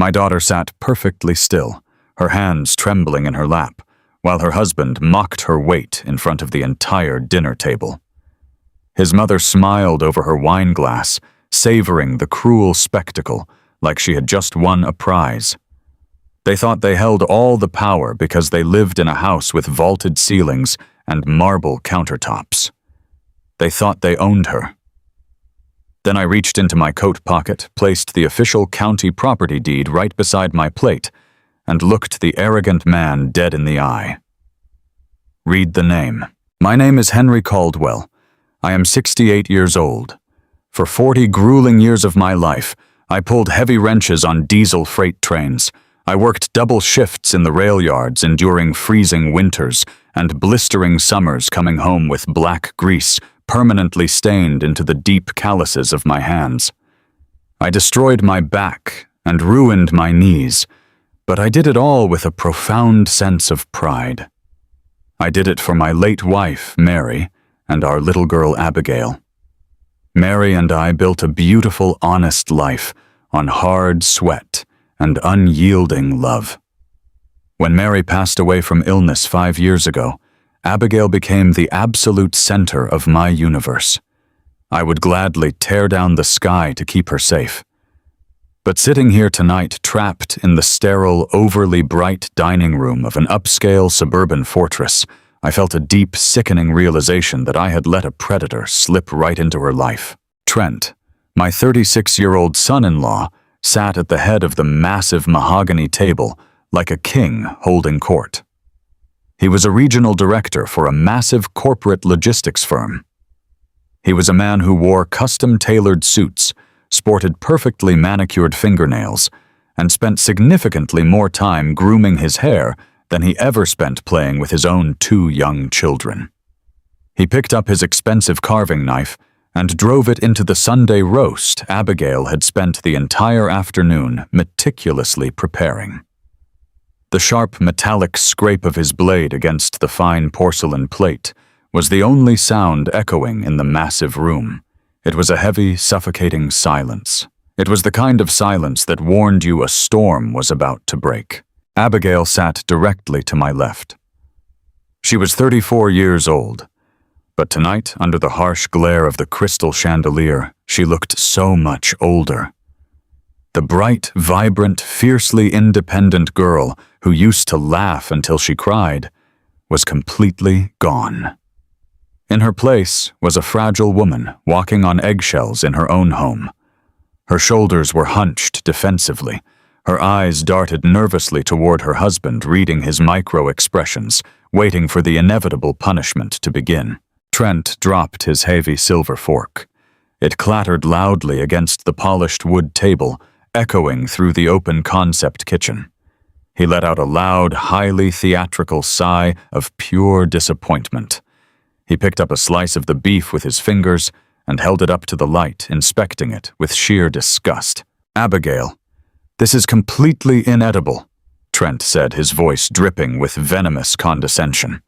My daughter sat perfectly still, her hands trembling in her lap, while her husband mocked her weight in front of the entire dinner table. His mother smiled over her wine glass, savoring the cruel spectacle like she had just won a prize. They thought they held all the power because they lived in a house with vaulted ceilings and marble countertops. They thought they owned her. Then I reached into my coat pocket, placed the official county property deed right beside my plate, and looked the arrogant man dead in the eye. Read the name. My name is Henry Caldwell. I am 68 years old. For 40 grueling years of my life, I pulled heavy wrenches on diesel freight trains. I worked double shifts in the rail yards, enduring freezing winters and blistering summers, coming home with black grease permanently stained into the deep calluses of my hands. I destroyed my back and ruined my knees, but I did it all with a profound sense of pride. I did it for my late wife, Mary, and our little girl, Abigail. Mary and I built a beautiful, honest life on hard sweat and unyielding love. When Mary passed away from illness 5 years ago, Abigail became the absolute center of my universe. I would gladly tear down the sky to keep her safe. But sitting here tonight, trapped in the sterile, overly bright dining room of an upscale suburban fortress, I felt a deep, sickening realization that I had let a predator slip right into her life. Trent, my 36-year-old son-in-law, sat at the head of the massive mahogany table like a king holding court. He was a regional director for a massive corporate logistics firm. He was a man who wore custom-tailored suits, sported perfectly manicured fingernails, and spent significantly more time grooming his hair than he ever spent playing with his own 2 young children. He picked up his expensive carving knife and drove it into the Sunday roast Abigail had spent the entire afternoon meticulously preparing. The sharp metallic scrape of his blade against the fine porcelain plate was the only sound echoing in the massive room. It was a heavy, suffocating silence. It was the kind of silence that warned you a storm was about to break. Abigail sat directly to my left. She was 34 years old, but tonight, under the harsh glare of the crystal chandelier, she looked so much older. The bright, vibrant, fiercely independent girl who used to laugh until she cried was completely gone. In her place was a fragile woman walking on eggshells in her own home. Her shoulders were hunched defensively. Her eyes darted nervously toward her husband, reading his micro-expressions, waiting for the inevitable punishment to begin. Trent dropped his heavy silver fork. It clattered loudly against the polished wood table, echoing through the open concept kitchen. He let out a loud, highly theatrical sigh of pure disappointment. He picked up a slice of the beef with his fingers and held it up to the light, inspecting it with sheer disgust. "Abigail, this is completely inedible," Trent said, his voice dripping with venomous condescension.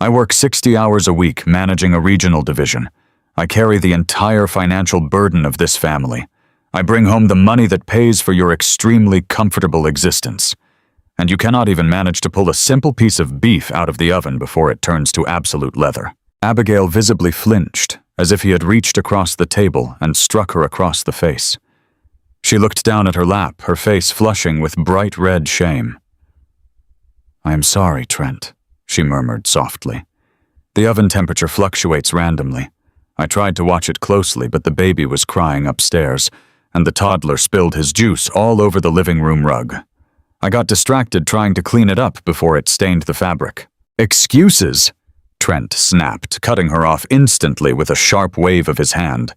"I work 60 hours a week managing a regional division. I carry the entire financial burden of this family. I bring home the money that pays for your extremely comfortable existence. And you cannot even manage to pull a simple piece of beef out of the oven before it turns to absolute leather." Abigail visibly flinched, as if he had reached across the table and struck her across the face. She looked down at her lap, her face flushing with bright red shame. "I am sorry, Trent," she murmured softly. "The oven temperature fluctuates randomly. I tried to watch it closely, but the baby was crying upstairs, and the toddler spilled his juice all over the living room rug. I got distracted trying to clean it up before it stained the fabric." "Excuses?" Trent snapped, cutting her off instantly with a sharp wave of his hand.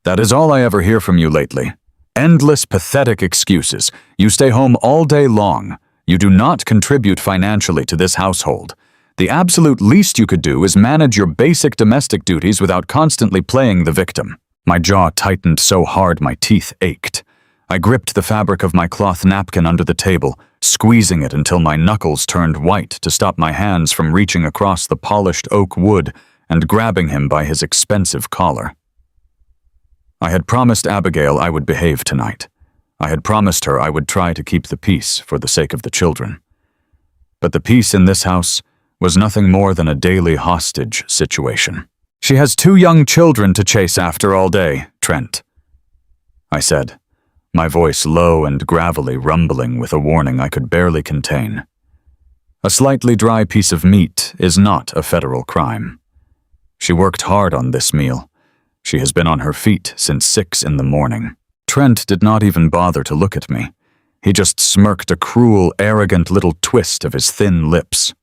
"That is all I ever hear from you lately. Endless, pathetic excuses. You stay home all day long. You do not contribute financially to this household. The absolute least you could do is manage your basic domestic duties without constantly playing the victim." My jaw tightened so hard my teeth ached. I gripped the fabric of my cloth napkin under the table, squeezing it until my knuckles turned white to stop my hands from reaching across the polished oak wood and grabbing him by his expensive collar. I had promised Abigail I would behave tonight. I had promised her I would try to keep the peace for the sake of the children. But the peace in this house was nothing more than a daily hostage situation. "She has 2 young children to chase after all day, Trent," I said, my voice low and gravelly, rumbling with a warning I could barely contain. A slightly dry piece of meat is not a federal crime. She worked hard on this meal. She has been on her feet since 6 in the morning. Trent did not even bother to look at me. He just smirked a cruel, arrogant little twist of his thin lips.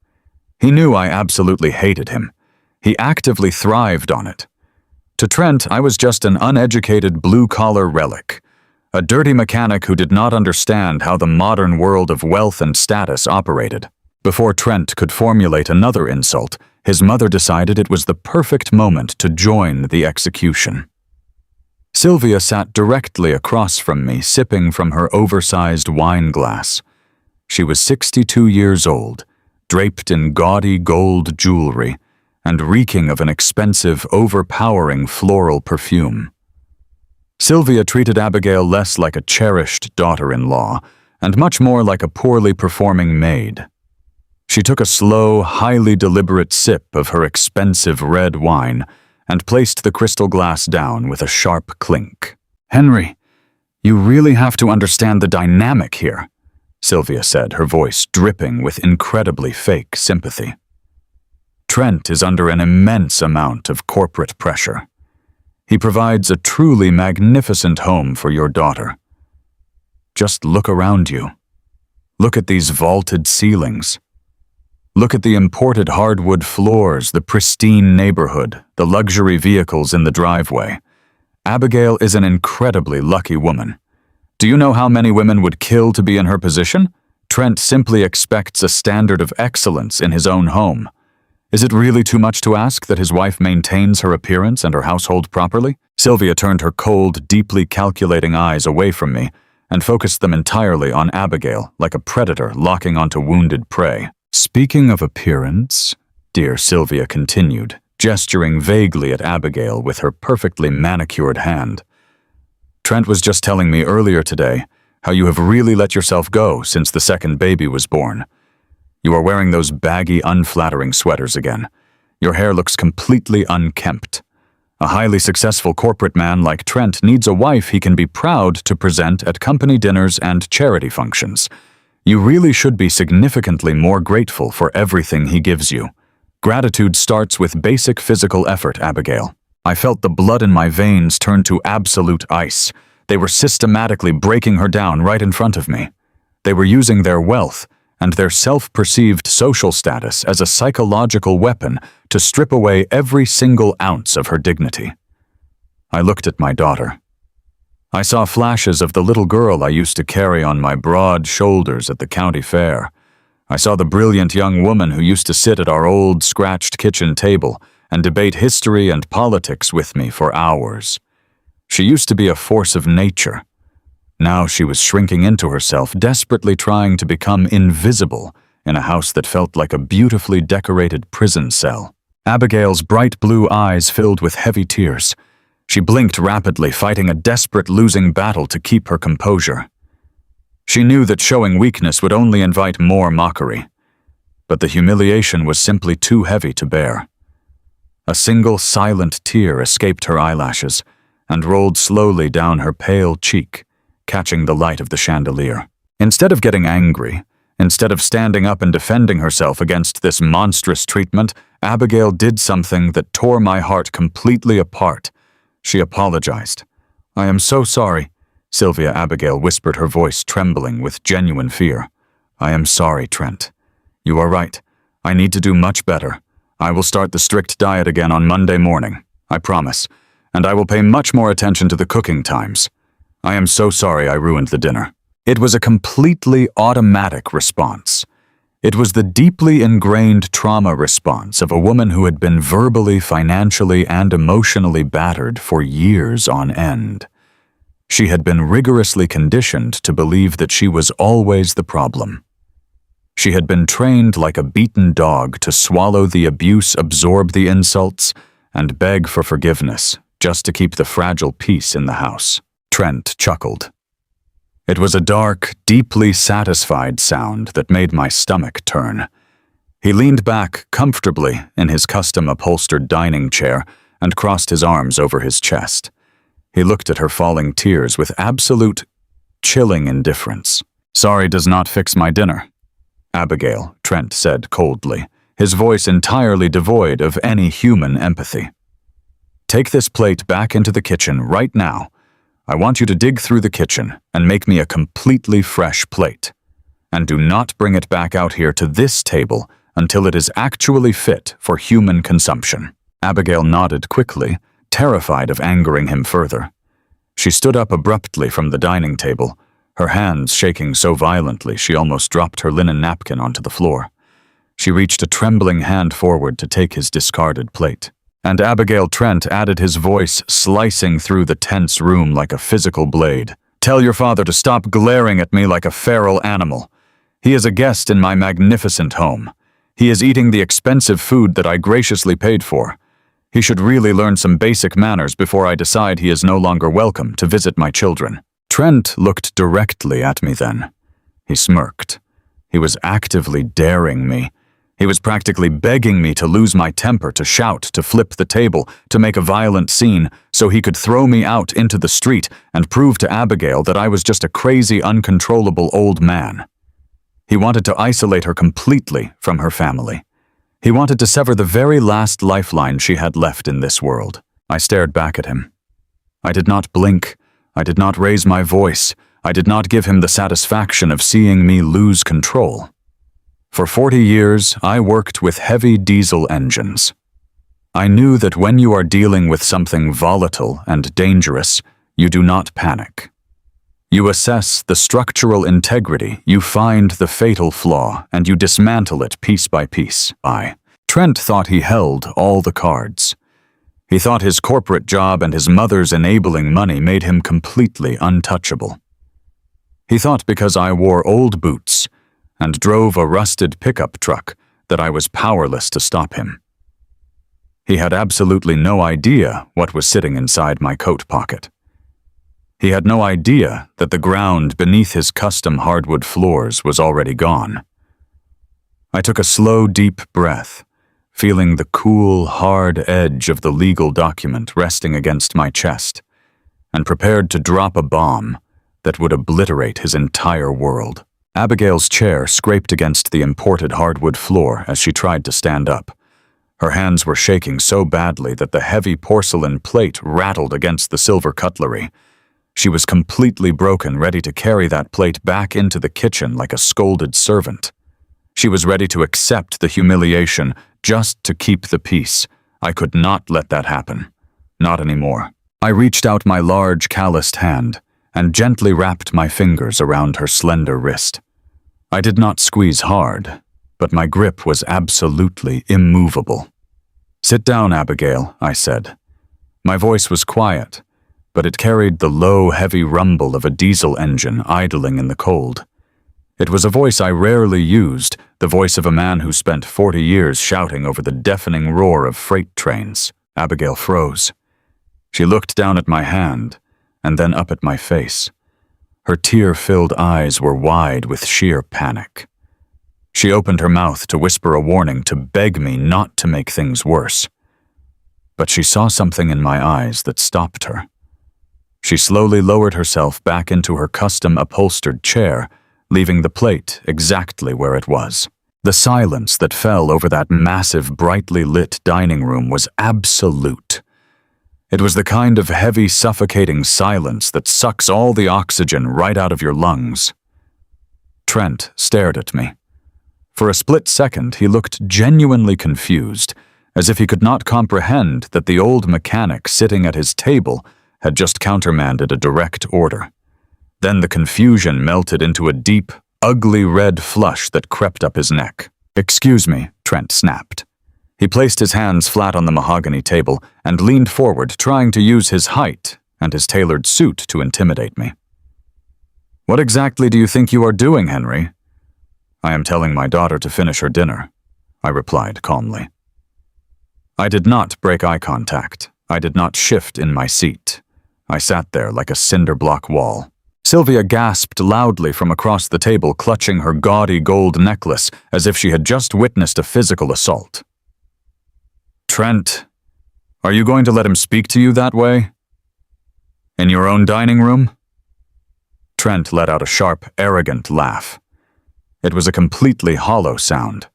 He knew I absolutely hated him. He actively thrived on it. To Trent, I was just an uneducated blue-collar relic, a dirty mechanic who did not understand how the modern world of wealth and status operated. Before Trent could formulate another insult, his mother decided it was the perfect moment to join the execution. Sylvia sat directly across from me, sipping from her oversized wine glass. She was 62 years old, draped in gaudy gold jewelry, and reeking of an expensive, overpowering floral perfume. Sylvia treated Abigail less like a cherished daughter-in-law, and much more like a poorly performing maid. She took a slow, highly deliberate sip of her expensive red wine and placed the crystal glass down with a sharp clink. "Henry, you really have to understand the dynamic here," Sylvia said, her voice dripping with incredibly fake sympathy. "Trent is under an immense amount of corporate pressure. He provides a truly magnificent home for your daughter. Just look around you. Look at these vaulted ceilings. Look at the imported hardwood floors, the pristine neighborhood, the luxury vehicles in the driveway. Abigail is an incredibly lucky woman. Do you know how many women would kill to be in her position? Trent simply expects a standard of excellence in his own home. Is it really too much to ask that his wife maintains her appearance and her household properly?" Sylvia turned her cold, deeply calculating eyes away from me and focused them entirely on Abigail, like a predator locking onto wounded prey. "Speaking of appearance," dear Sylvia continued, gesturing vaguely at Abigail with her perfectly manicured hand, "Trent was just telling me earlier today how you have really let yourself go since the second baby was born. You are wearing those baggy, unflattering sweaters again. Your hair looks completely unkempt. A highly successful corporate man like Trent needs a wife he can be proud to present at company dinners and charity functions. You really should be significantly more grateful for everything he gives you. Gratitude starts with basic physical effort, Abigail." I felt the blood in my veins turn to absolute ice. They were systematically breaking her down right in front of me. They were using their wealth and their self-perceived social status as a psychological weapon to strip away every single ounce of her dignity. I looked at my daughter. I saw flashes of the little girl I used to carry on my broad shoulders at the county fair. I saw the brilliant young woman who used to sit at our old, scratched kitchen table and debate history and politics with me for hours. She used to be a force of nature. Now she was shrinking into herself, desperately trying to become invisible in a house that felt like a beautifully decorated prison cell. Abigail's bright blue eyes filled with heavy tears. She blinked rapidly, fighting a desperate losing battle to keep her composure. She knew that showing weakness would only invite more mockery, but the humiliation was simply too heavy to bear. A single silent tear escaped her eyelashes and rolled slowly down her pale cheek, catching the light of the chandelier. Instead of getting angry, instead of standing up and defending herself against this monstrous treatment, Abigail did something that tore my heart completely apart. She apologized. "I am so sorry," Sylvia Abigail whispered, her voice trembling with genuine fear. "I am sorry, Trent. You are right. I need to do much better. I will start the strict diet again on Monday morning, I promise, and I will pay much more attention to the cooking times. I am so sorry I ruined the dinner." It was a completely automatic response. It was the deeply ingrained trauma response of a woman who had been verbally, financially, and emotionally battered for years on end. She had been rigorously conditioned to believe that she was always the problem. She had been trained like a beaten dog to swallow the abuse, absorb the insults, and beg for forgiveness just to keep the fragile peace in the house. Trent chuckled. It was a dark, deeply satisfied sound that made my stomach turn. He leaned back comfortably in his custom-upholstered dining chair and crossed his arms over his chest. He looked at her falling tears with absolute, chilling indifference. "Sorry does not fix my dinner, Abigail," Trent said coldly, his voice entirely devoid of any human empathy. "Take this plate back into the kitchen right now. I want you to dig through the kitchen and make me a completely fresh plate. And do not bring it back out here to this table until it is actually fit for human consumption." Abigail nodded quickly, terrified of angering him further. She stood up abruptly from the dining table, her hands shaking so violently she almost dropped her linen napkin onto the floor. She reached a trembling hand forward to take his discarded plate. And Abigail Trent added his voice, slicing through the tense room like a physical blade. "Tell your father to stop glaring at me like a feral animal. He is a guest in my magnificent home. He is eating the expensive food that I graciously paid for. He should really learn some basic manners before I decide he is no longer welcome to visit my children." Trent looked directly at me then. He smirked. He was actively daring me. He was practically begging me to lose my temper, to shout, to flip the table, to make a violent scene, so he could throw me out into the street and prove to Abigail that I was just a crazy, uncontrollable old man. He wanted to isolate her completely from her family. He wanted to sever the very last lifeline she had left in this world. I stared back at him. I did not blink. I did not raise my voice. I did not give him the satisfaction of seeing me lose control. For 40 years, I worked with heavy diesel engines. I knew that when you are dealing with something volatile and dangerous, you do not panic. You assess the structural integrity, you find the fatal flaw, and you dismantle it piece by piece. Trent thought he held all the cards. He thought his corporate job and his mother's enabling money made him completely untouchable. He thought because I wore old boots and drove a rusted pickup truck that I was powerless to stop him. He had absolutely no idea what was sitting inside my coat pocket. He had no idea that the ground beneath his custom hardwood floors was already gone. I took a slow, deep breath, feeling the cool, hard edge of the legal document resting against my chest, and prepared to drop a bomb that would obliterate his entire world. Abigail's chair scraped against the imported hardwood floor as she tried to stand up. Her hands were shaking so badly that the heavy porcelain plate rattled against the silver cutlery. She was completely broken, ready to carry that plate back into the kitchen like a scolded servant. She was ready to accept the humiliation just to keep the peace. I could not let that happen. Not anymore. I reached out my large, calloused hand and gently wrapped my fingers around her slender wrist. I did not squeeze hard, but my grip was absolutely immovable. "Sit down, Abigail," I said. My voice was quiet, but it carried the low, heavy rumble of a diesel engine idling in the cold. It was a voice I rarely used, the voice of a man who spent 40 years shouting over the deafening roar of freight trains. Abigail froze. She looked down at my hand, and then up at my face. Her tear-filled eyes were wide with sheer panic. She opened her mouth to whisper a warning, to beg me not to make things worse. But she saw something in my eyes that stopped her. She slowly lowered herself back into her custom-upholstered chair, leaving the plate exactly where it was. The silence that fell over that massive, brightly lit dining room was absolute. It was the kind of heavy, suffocating silence that sucks all the oxygen right out of your lungs. Trent stared at me. For a split second, he looked genuinely confused, as if he could not comprehend that the old mechanic sitting at his table had just countermanded a direct order. Then the confusion melted into a deep, ugly red flush that crept up his neck. "Excuse me," Trent snapped. He placed his hands flat on the mahogany table and leaned forward, trying to use his height and his tailored suit to intimidate me. "What exactly do you think you are doing, Henry?" "I am telling my daughter to finish her dinner," I replied calmly. I did not break eye contact. I did not shift in my seat. I sat there like a cinder block wall. Sylvia gasped loudly from across the table, clutching her gaudy gold necklace as if she had just witnessed a physical assault. "Trent, are you going to let him speak to you that way? In your own dining room?" Trent let out a sharp, arrogant laugh. It was a completely hollow sound.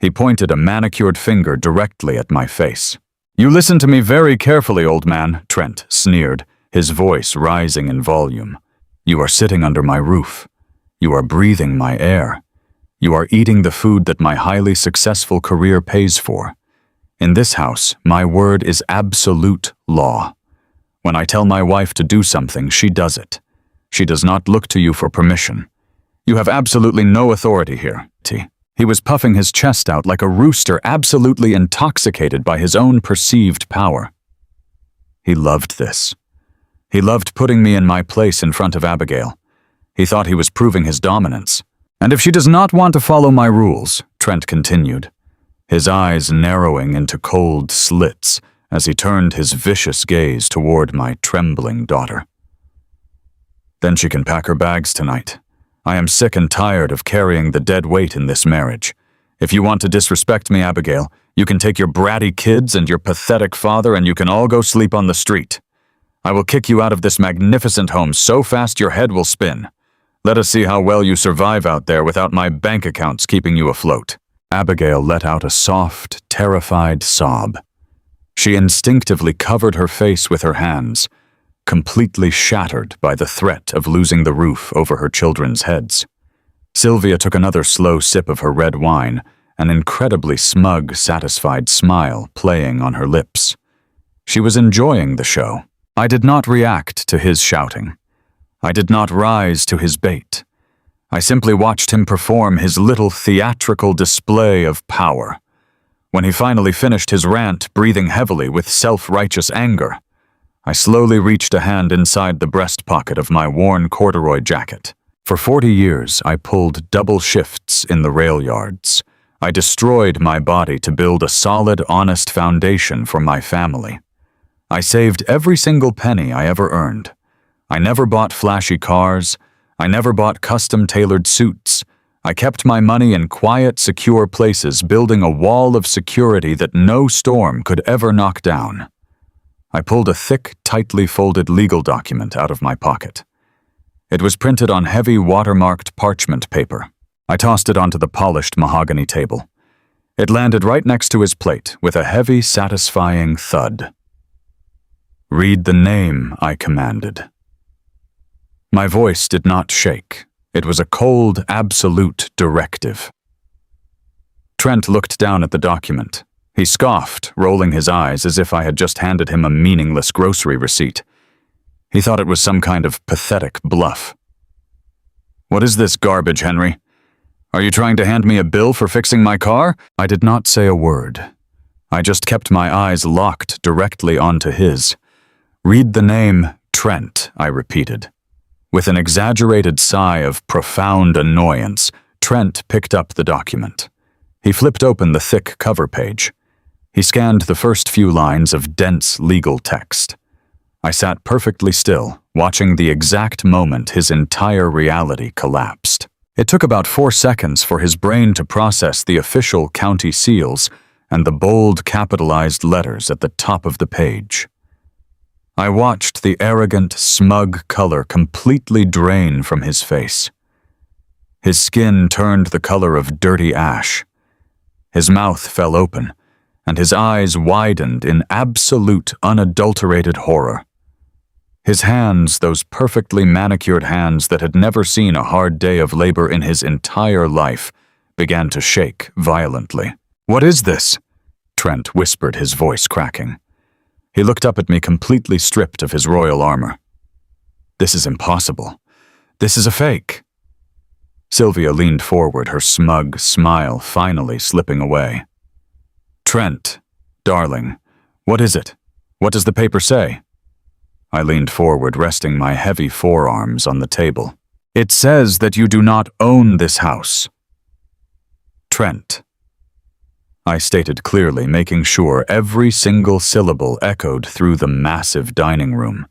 He pointed a manicured finger directly at my face. "You listen to me very carefully, old man," Trent sneered, his voice rising in volume. "You are sitting under my roof. You are breathing my air. You are eating the food that my highly successful career pays for. In this house, my word is absolute law. When I tell my wife to do something, she does it. She does not look to you for permission. You have absolutely no authority here." He was puffing his chest out like a rooster, absolutely intoxicated by his own perceived power. He loved this. He loved putting me in my place in front of Abigail. He thought he was proving his dominance. "And if she does not want to follow my rules," Trent continued, his eyes narrowing into cold slits as he turned his vicious gaze toward my trembling daughter, "then she can pack her bags tonight. I am sick and tired of carrying the dead weight in this marriage. If you want to disrespect me, Abigail, you can take your bratty kids and your pathetic father and you can all go sleep on the street. I will kick you out of this magnificent home so fast your head will spin. Let us see how well you survive out there without my bank accounts keeping you afloat." Abigail let out a soft, terrified sob. She instinctively covered her face with her hands, completely shattered by the threat of losing the roof over her children's heads. Sylvia took another slow sip of her red wine, an incredibly smug, satisfied smile playing on her lips. She was enjoying the show. I did not react to his shouting. I did not rise to his bait. I simply watched him perform his little theatrical display of power. When he finally finished his rant, breathing heavily with self-righteous anger, I slowly reached a hand inside the breast pocket of my worn corduroy jacket. For 40 years, I pulled double shifts in the rail yards. I destroyed my body to build a solid, honest foundation for my family. I saved every single penny I ever earned. I never bought flashy cars. I never bought custom-tailored suits. I kept my money in quiet, secure places, building a wall of security that no storm could ever knock down. I pulled a thick, tightly folded legal document out of my pocket. It was printed on heavy, watermarked parchment paper. I tossed it onto the polished mahogany table. It landed right next to his plate with a heavy, satisfying thud. "Read the name," I commanded. My voice did not shake. It was a cold, absolute directive. Trent looked down at the document. He scoffed, rolling his eyes as if I had just handed him a meaningless grocery receipt. He thought it was some kind of pathetic bluff. "What is this garbage, Henry? Are you trying to hand me a bill for fixing my car?" I did not say a word. I just kept my eyes locked directly onto his. "Read the name Trent," I repeated. With an exaggerated sigh of profound annoyance, Trent picked up the document. He flipped open the thick cover page. He scanned the first few lines of dense legal text. I sat perfectly still, watching the exact moment his entire reality collapsed. It took about 4 seconds for his brain to process the official county seals and the bold capitalized letters at the top of the page. I watched the arrogant, smug color completely drain from his face. His skin turned the color of dirty ash. His mouth fell open, and his eyes widened in absolute, unadulterated horror. His hands, those perfectly manicured hands that had never seen a hard day of labor in his entire life, began to shake violently. "What is this?" Trent whispered, his voice cracking. He looked up at me completely stripped of his royal armor. "This is impossible. This is a fake." Sylvia leaned forward, her smug smile finally slipping away. "Trent, darling, what is it? What does the paper say?" I leaned forward, resting my heavy forearms on the table. "It says that you do not own this house." "Trent," I stated clearly, making sure every single syllable echoed through the massive dining room.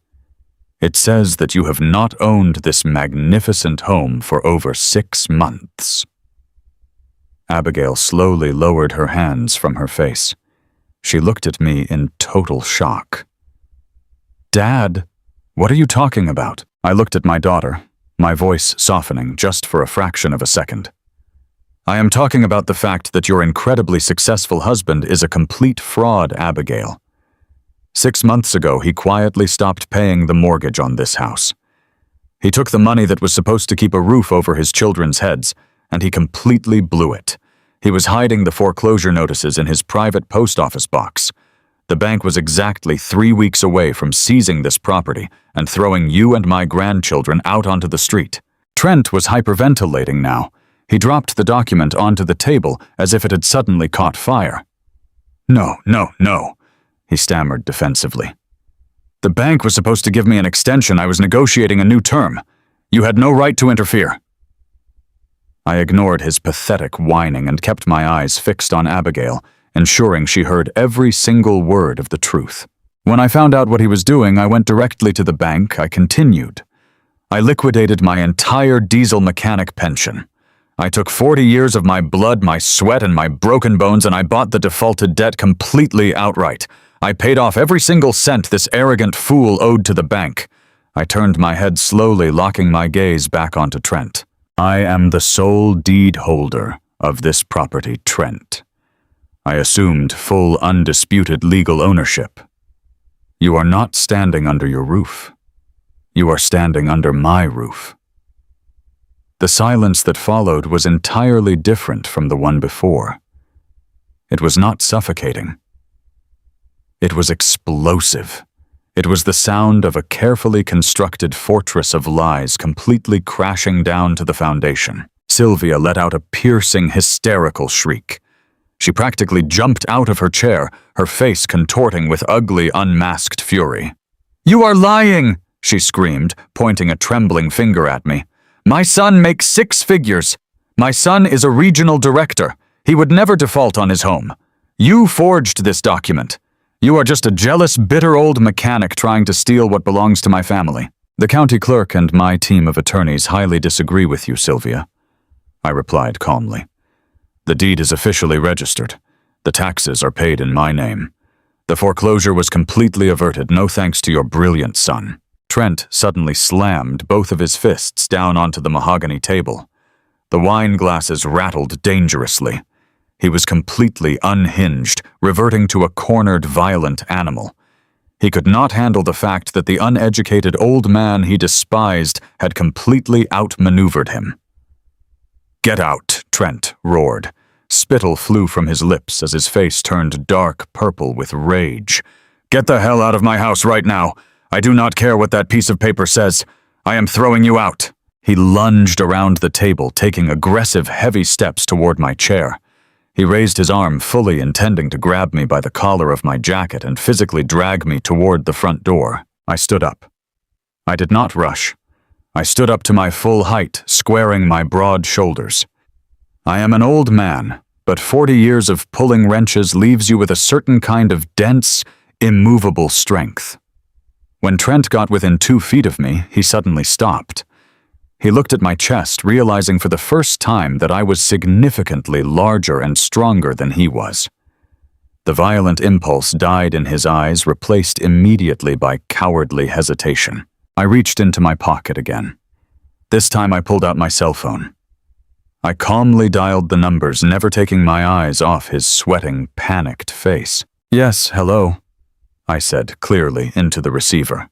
It says that you have not owned this magnificent home for over 6 months. Abigail slowly lowered her hands from her face. She looked at me in total shock. Dad, what are you talking about? I looked at my daughter, my voice softening just for a fraction of a second. I am talking about the fact that your incredibly successful husband is a complete fraud, Abigail. 6 months ago, he quietly stopped paying the mortgage on this house. He took the money that was supposed to keep a roof over his children's heads, and he completely blew it. He was hiding the foreclosure notices in his private post office box. The bank was exactly 3 weeks away from seizing this property and throwing you and my grandchildren out onto the street. Trent was hyperventilating now. He dropped the document onto the table as if it had suddenly caught fire. No, he stammered defensively. The bank was supposed to give me an extension. I was negotiating a new term. You had no right to interfere. I ignored his pathetic whining and kept my eyes fixed on Abigail, ensuring she heard every single word of the truth. When I found out what he was doing, I went directly to the bank. I continued. I liquidated my entire diesel mechanic pension. I took 40 years of my blood, my sweat, and my broken bones, and I bought the defaulted debt completely outright. I paid off every single cent this arrogant fool owed to the bank. I turned my head slowly, locking my gaze back onto Trent. I am the sole deed holder of this property, Trent. I assumed full, undisputed legal ownership. You are not standing under your roof. You are standing under my roof. The silence that followed was entirely different from the one before. It was not suffocating. It was explosive. It was the sound of a carefully constructed fortress of lies completely crashing down to the foundation. Sylvia let out a piercing, hysterical shriek. She practically jumped out of her chair, her face contorting with ugly, unmasked fury. "You are lying!" she screamed, pointing a trembling finger at me. "My son makes 6 figures. My son is a regional director. He would never default on his home. You forged this document. You are just a jealous, bitter old mechanic trying to steal what belongs to my family. The county clerk and my team of attorneys highly disagree with you, Sylvia," I replied calmly. "The deed is officially registered. The taxes are paid in my name. The foreclosure was completely averted, no thanks to your brilliant son." Trent suddenly slammed both of his fists down onto the mahogany table. The wine glasses rattled dangerously. He was completely unhinged, reverting to a cornered, violent animal. He could not handle the fact that the uneducated old man he despised had completely outmaneuvered him. "Get out," Trent roared. Spittle flew from his lips as his face turned dark purple with rage. "Get the hell out of my house right now. I do not care what that piece of paper says. I am throwing you out." He lunged around the table, taking aggressive, heavy steps toward my chair. He raised his arm fully, intending to grab me by the collar of my jacket and physically drag me toward the front door. I stood up. I did not rush. I stood up to my full height, squaring my broad shoulders. I am an old man, but 40 years of pulling wrenches leaves you with a certain kind of dense, immovable strength. When Trent got within 2 feet of me, he suddenly stopped. He looked at my chest, realizing for the first time that I was significantly larger and stronger than he was. The violent impulse died in his eyes, replaced immediately by cowardly hesitation. I reached into my pocket again. This time I pulled out my cell phone. I calmly dialed the numbers, never taking my eyes off his sweating, panicked face. "Yes, hello," I said clearly into the receiver.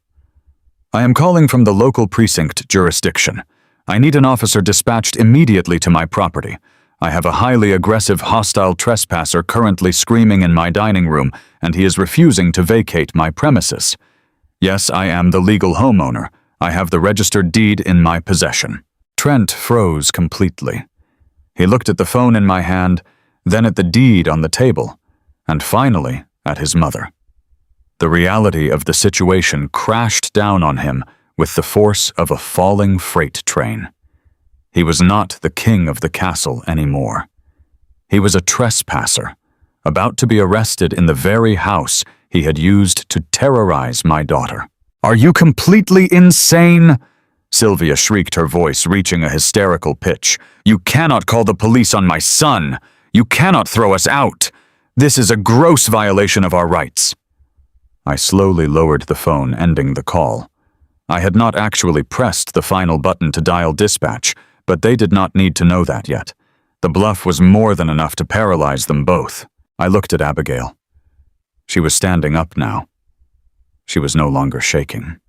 "I am calling from the local precinct jurisdiction. I need an officer dispatched immediately to my property. I have a highly aggressive, hostile trespasser currently screaming in my dining room, and he is refusing to vacate my premises. Yes, I am the legal homeowner. I have the registered deed in my possession." Trent froze completely. He looked at the phone in my hand, then at the deed on the table, and finally at his mother. The reality of the situation crashed down on him with the force of a falling freight train. He was not the king of the castle anymore. He was a trespasser, about to be arrested in the very house he had used to terrorize my daughter. Are you completely insane? Sylvia shrieked, her voice reaching a hysterical pitch. You cannot call the police on my son. You cannot throw us out. This is a gross violation of our rights. I slowly lowered the phone, ending the call. I had not actually pressed the final button to dial dispatch, but they did not need to know that yet. The bluff was more than enough to paralyze them both. I looked at Abigail. She was standing up now. She was no longer shaking.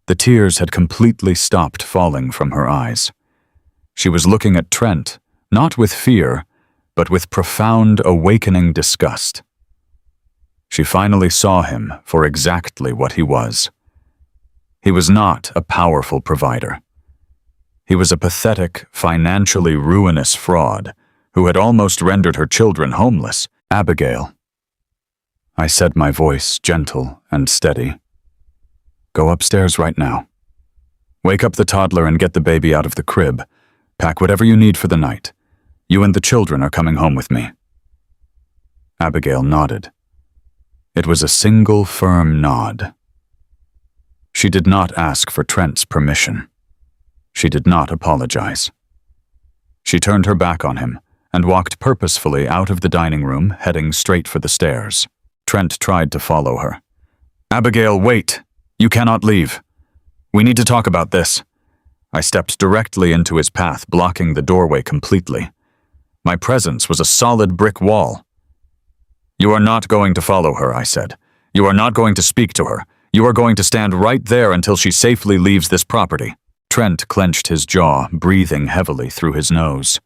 The tears had completely stopped falling from her eyes. She was looking at Trent, not with fear, but with profound, awakening disgust. She finally saw him for exactly what he was. He was not a powerful provider. He was a pathetic, financially ruinous fraud who had almost rendered her children homeless. Abigail. I said, my voice gentle and steady. Go upstairs right now. Wake up the toddler and get the baby out of the crib. Pack whatever you need for the night. You and the children are coming home with me. Abigail nodded. It was a single firm nod. She did not ask for Trent's permission. She did not apologize. She turned her back on him and walked purposefully out of the dining room, heading straight for the stairs. Trent tried to follow her. Abigail, wait! You cannot leave. We need to talk about this. I stepped directly into his path, blocking the doorway completely. My presence was a solid brick wall. You are not going to follow her, I said. You are not going to speak to her. You are going to stand right there until she safely leaves this property. Trent clenched his jaw, breathing heavily through his nose.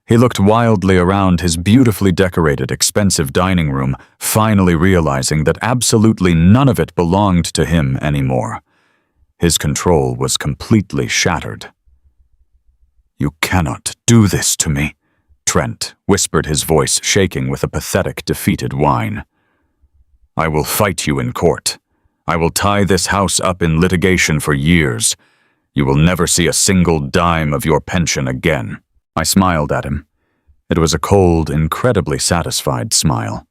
He looked wildly around his beautifully decorated, expensive dining room, finally realizing that absolutely none of it belonged to him anymore. His control was completely shattered. You cannot do this to me, Trent whispered, his voice shaking with a pathetic, defeated whine. I will fight you in court. I will tie this house up in litigation for years. You will never see a single dime of your pension again. I smiled at him. It was a cold, incredibly satisfied smile.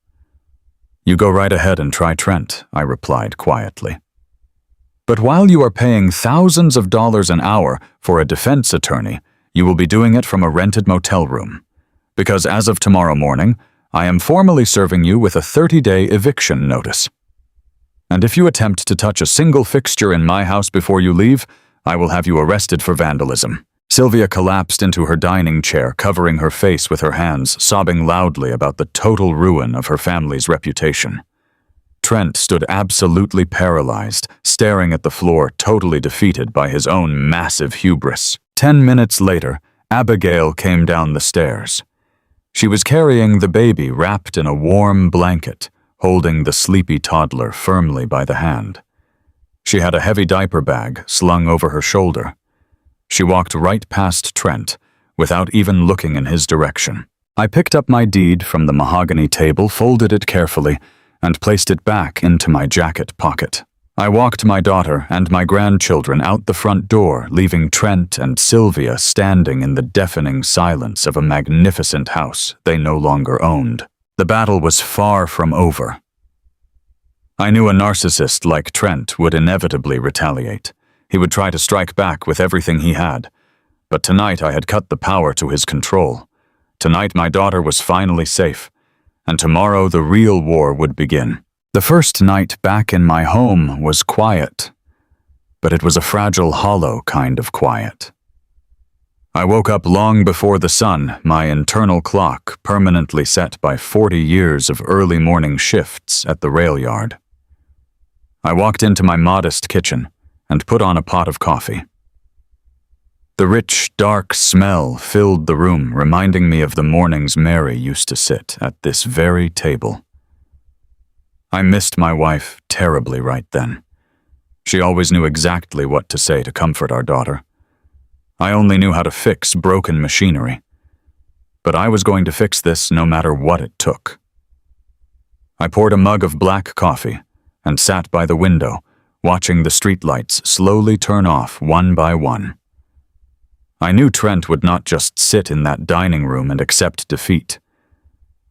You go right ahead and try Trent, I replied quietly. But while you are paying thousands of dollars an hour for a defense attorney, you will be doing it from a rented motel room. Because as of tomorrow morning, I am formally serving you with a 30-day eviction notice. And if you attempt to touch a single fixture in my house before you leave, I will have you arrested for vandalism. Sylvia collapsed into her dining chair, covering her face with her hands, sobbing loudly about the total ruin of her family's reputation. Trent stood absolutely paralyzed, staring at the floor, totally defeated by his own massive hubris. 10 minutes later, Abigail came down the stairs. She was carrying the baby wrapped in a warm blanket, holding the sleepy toddler firmly by the hand. She had a heavy diaper bag slung over her shoulder. She walked right past Trent, without even looking in his direction. I picked up my deed from the mahogany table, folded it carefully, and placed it back into my jacket pocket. I walked my daughter and my grandchildren out the front door, leaving Trent and Sylvia standing in the deafening silence of a magnificent house they no longer owned. The battle was far from over. I knew a narcissist like Trent would inevitably retaliate. He would try to strike back with everything he had. But tonight I had cut the power to his control. Tonight my daughter was finally safe, and tomorrow the real war would begin. The first night back in my home was quiet, but it was a fragile, hollow kind of quiet. I woke up long before the sun, my internal clock permanently set by 40 years of early morning shifts at the rail yard. I walked into my modest kitchen and put on a pot of coffee. The rich, dark smell filled the room, reminding me of the mornings Mary used to sit at this very table. I missed my wife terribly right then. She always knew exactly what to say to comfort our daughter. I only knew how to fix broken machinery. But I was going to fix this no matter what it took. I poured a mug of black coffee and sat by the window, watching the streetlights slowly turn off one by one. I knew Trent would not just sit in that dining room and accept defeat.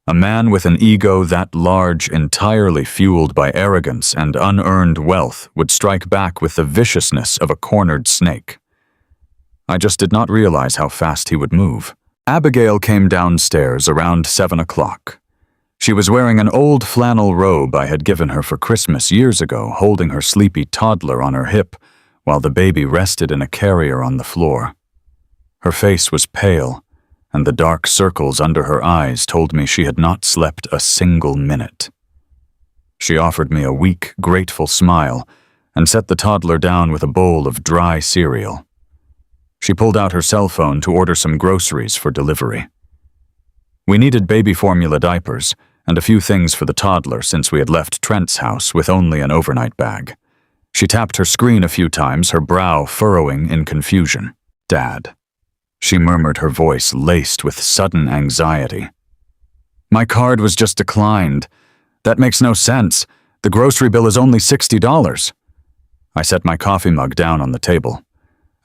A man with an ego that large, entirely fueled by arrogance and unearned wealth, would strike back with the viciousness of a cornered snake. I just did not realize how fast he would move. Abigail came downstairs around 7 o'clock. She was wearing an old flannel robe I had given her for Christmas years ago, holding her sleepy toddler on her hip, while the baby rested in a carrier on the floor. Her face was pale, and the dark circles under her eyes told me she had not slept a single minute. She offered me a weak, grateful smile and set the toddler down with a bowl of dry cereal. She pulled out her cell phone to order some groceries for delivery. We needed baby formula diapers and a few things for the toddler since we had left Trent's house with only an overnight bag. She tapped her screen a few times, her brow furrowing in confusion. "Dad," she murmured, her voice laced with sudden anxiety. "My card was just declined. That makes no sense. The grocery bill is only $60. I set my coffee mug down on the table.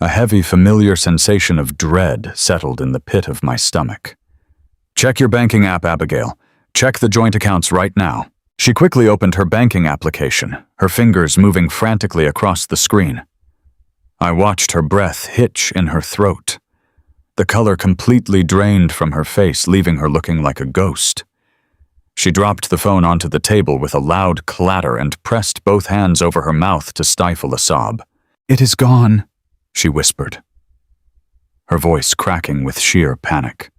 A heavy, familiar sensation of dread settled in the pit of my stomach. "Check your banking app, Abigail. Check the joint accounts right now." She quickly opened her banking application, her fingers moving frantically across the screen. I watched her breath hitch in her throat. The color completely drained from her face, leaving her looking like a ghost. She dropped the phone onto the table with a loud clatter and pressed both hands over her mouth to stifle a sob. "It is gone," she whispered, her voice cracking with sheer panic.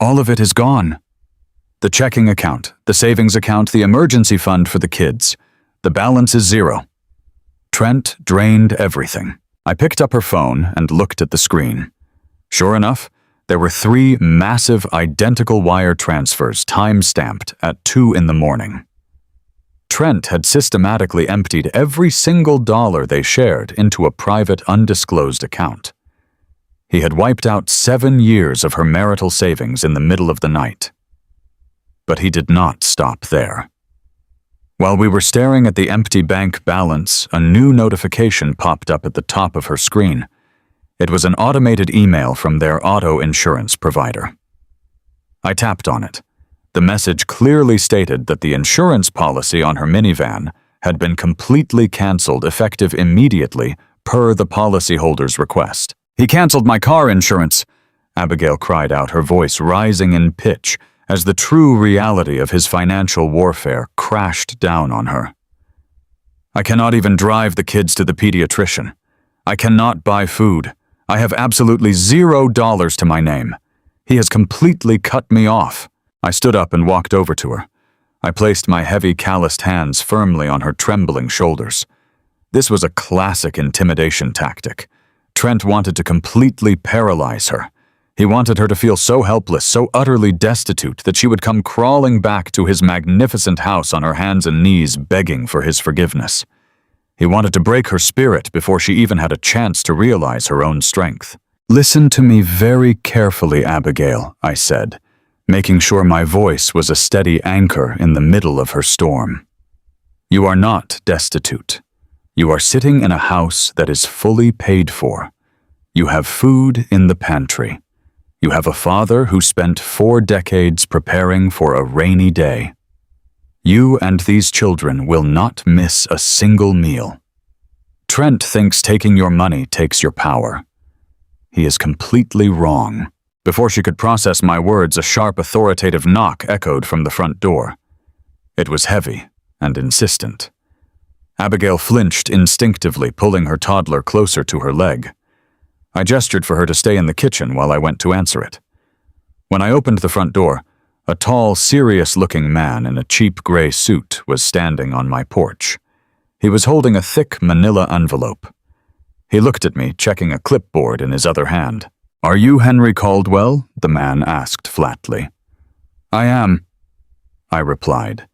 "All of it is gone. The checking account, the savings account, the emergency fund for the kids. The balance is zero. Trent drained everything." I picked up her phone and looked at the screen. Sure enough, there were 3 massive, identical wire transfers time-stamped at 2 in the morning. Trent had systematically emptied every single dollar they shared into a private, undisclosed account. He had wiped out 7 years of her marital savings in the middle of the night. But he did not stop there. While we were staring at the empty bank balance, a new notification popped up at the top of her screen. It was an automated email from their auto insurance provider. I tapped on it. The message clearly stated that the insurance policy on her minivan had been completely canceled, effective immediately, per the policyholder's request. "He canceled my car insurance," Abigail cried out, her voice rising in pitch as the true reality of his financial warfare crashed down on her. "I cannot even drive the kids to the pediatrician. I cannot buy food. I have absolutely $0 to my name. He has completely cut me off." I stood up and walked over to her. I placed my heavy, calloused hands firmly on her trembling shoulders. This was a classic intimidation tactic. Trent wanted to completely paralyze her. He wanted her to feel so helpless, so utterly destitute, that she would come crawling back to his magnificent house on her hands and knees, begging for his forgiveness. He wanted to break her spirit before she even had a chance to realize her own strength. "Listen to me very carefully, Abigail," I said, making sure my voice was a steady anchor in the middle of her storm. "You are not destitute. You are sitting in a house that is fully paid for. You have food in the pantry. You have a father who spent 4 decades preparing for a rainy day. You and these children will not miss a single meal. Trent thinks taking your money takes your power. He is completely wrong." Before she could process my words, a sharp, authoritative knock echoed from the front door. It was heavy and insistent. Abigail flinched instinctively, pulling her toddler closer to her leg. I gestured for her to stay in the kitchen while I went to answer it. When I opened the front door, a tall, serious-looking man in a cheap gray suit was standing on my porch. He was holding a thick manila envelope. He looked at me, checking a clipboard in his other hand. "Are you Henry Caldwell?" the man asked flatly. "I am," I replied,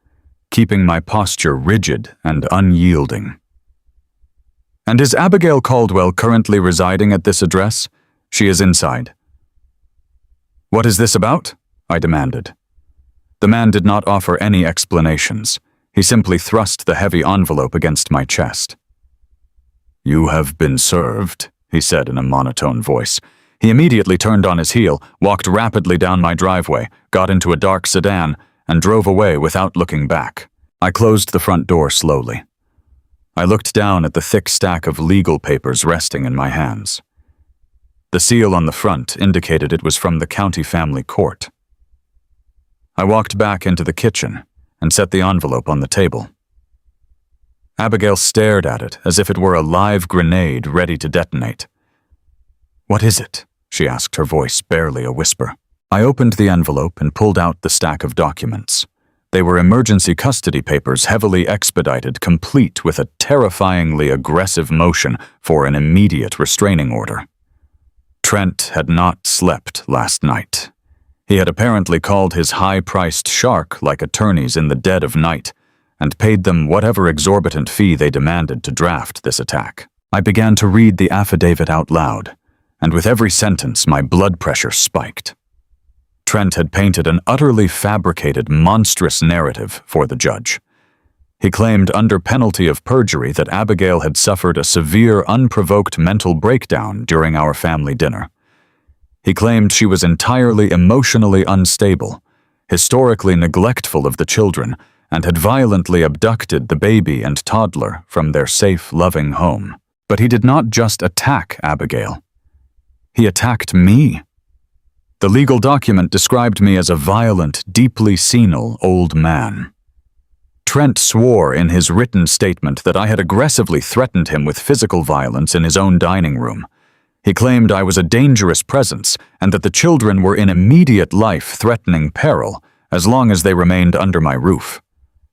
keeping my posture rigid and unyielding. "And is Abigail Caldwell currently residing at this address?" "She is inside." "What is this about?" I demanded. The man did not offer any explanations. He simply thrust the heavy envelope against my chest. "You have been served," he said in a monotone voice. He immediately turned on his heel, walked rapidly down my driveway, got into a dark sedan, and drove away without looking back. I closed the front door slowly. I looked down at the thick stack of legal papers resting in my hands. The seal on the front indicated it was from the county family court. I walked back into the kitchen and set the envelope on the table. Abigail stared at it as if it were a live grenade ready to detonate. "What is it?" she asked, her voice barely a whisper. I opened the envelope and pulled out the stack of documents. They were emergency custody papers heavily expedited, complete with a terrifyingly aggressive motion for an immediate restraining order. Trent had not slept last night. He had apparently called his high-priced shark-like attorneys in the dead of night and paid them whatever exorbitant fee they demanded to draft this attack. I began to read the affidavit out loud, and with every sentence my blood pressure spiked. Trent had painted an utterly fabricated, monstrous narrative for the judge. He claimed under penalty of perjury that Abigail had suffered a severe, unprovoked mental breakdown during our family dinner. He claimed she was entirely emotionally unstable, historically neglectful of the children, and had violently abducted the baby and toddler from their safe, loving home. But he did not just attack Abigail. He attacked me. The legal document described me as a violent, deeply senile old man. Trent swore in his written statement that I had aggressively threatened him with physical violence in his own dining room. He claimed I was a dangerous presence and that the children were in immediate life-threatening peril as long as they remained under my roof.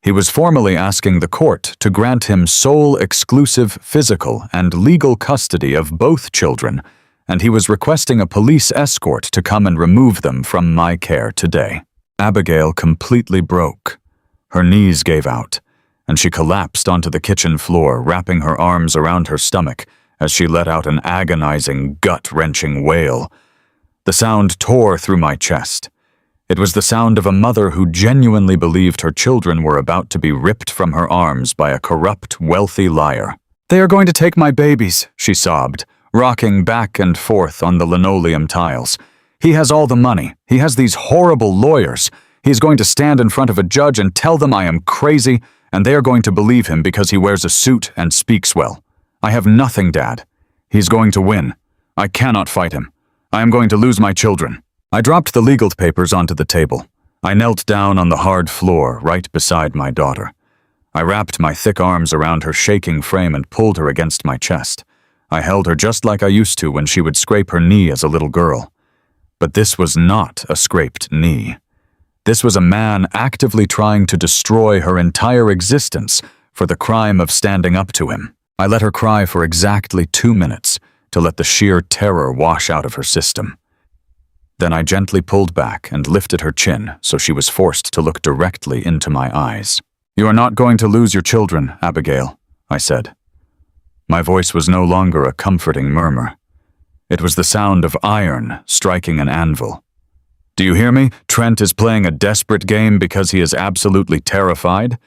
He was formally asking the court to grant him sole exclusive physical and legal custody of both children, and he was requesting a police escort to come and remove them from my care today. Abigail completely broke. Her knees gave out, and she collapsed onto the kitchen floor, wrapping her arms around her stomach as she let out an agonizing, gut-wrenching wail. The sound tore through my chest. It was the sound of a mother who genuinely believed her children were about to be ripped from her arms by a corrupt, wealthy liar. "They are going to take my babies," she sobbed, rocking back and forth on the linoleum tiles. "He has all the money. He has these horrible lawyers. He's going to stand in front of a judge and tell them I am crazy, and they are going to believe him because he wears a suit and speaks well. I have nothing, Dad. He's going to win. I cannot fight him. I am going to lose my children." I dropped the legal papers onto the table. I knelt down on the hard floor right beside my daughter. I wrapped my thick arms around her shaking frame and pulled her against my chest. I held her just like I used to when she would scrape her knee as a little girl. But this was not a scraped knee. This was a man actively trying to destroy her entire existence for the crime of standing up to him. I let her cry for exactly 2 minutes to let the sheer terror wash out of her system. Then I gently pulled back and lifted her chin so she was forced to look directly into my eyes. "You are not going to lose your children, Abigail," I said. My voice was no longer a comforting murmur. It was the sound of iron striking an anvil. "Do you hear me? Trent is playing a desperate game because he is absolutely terrified.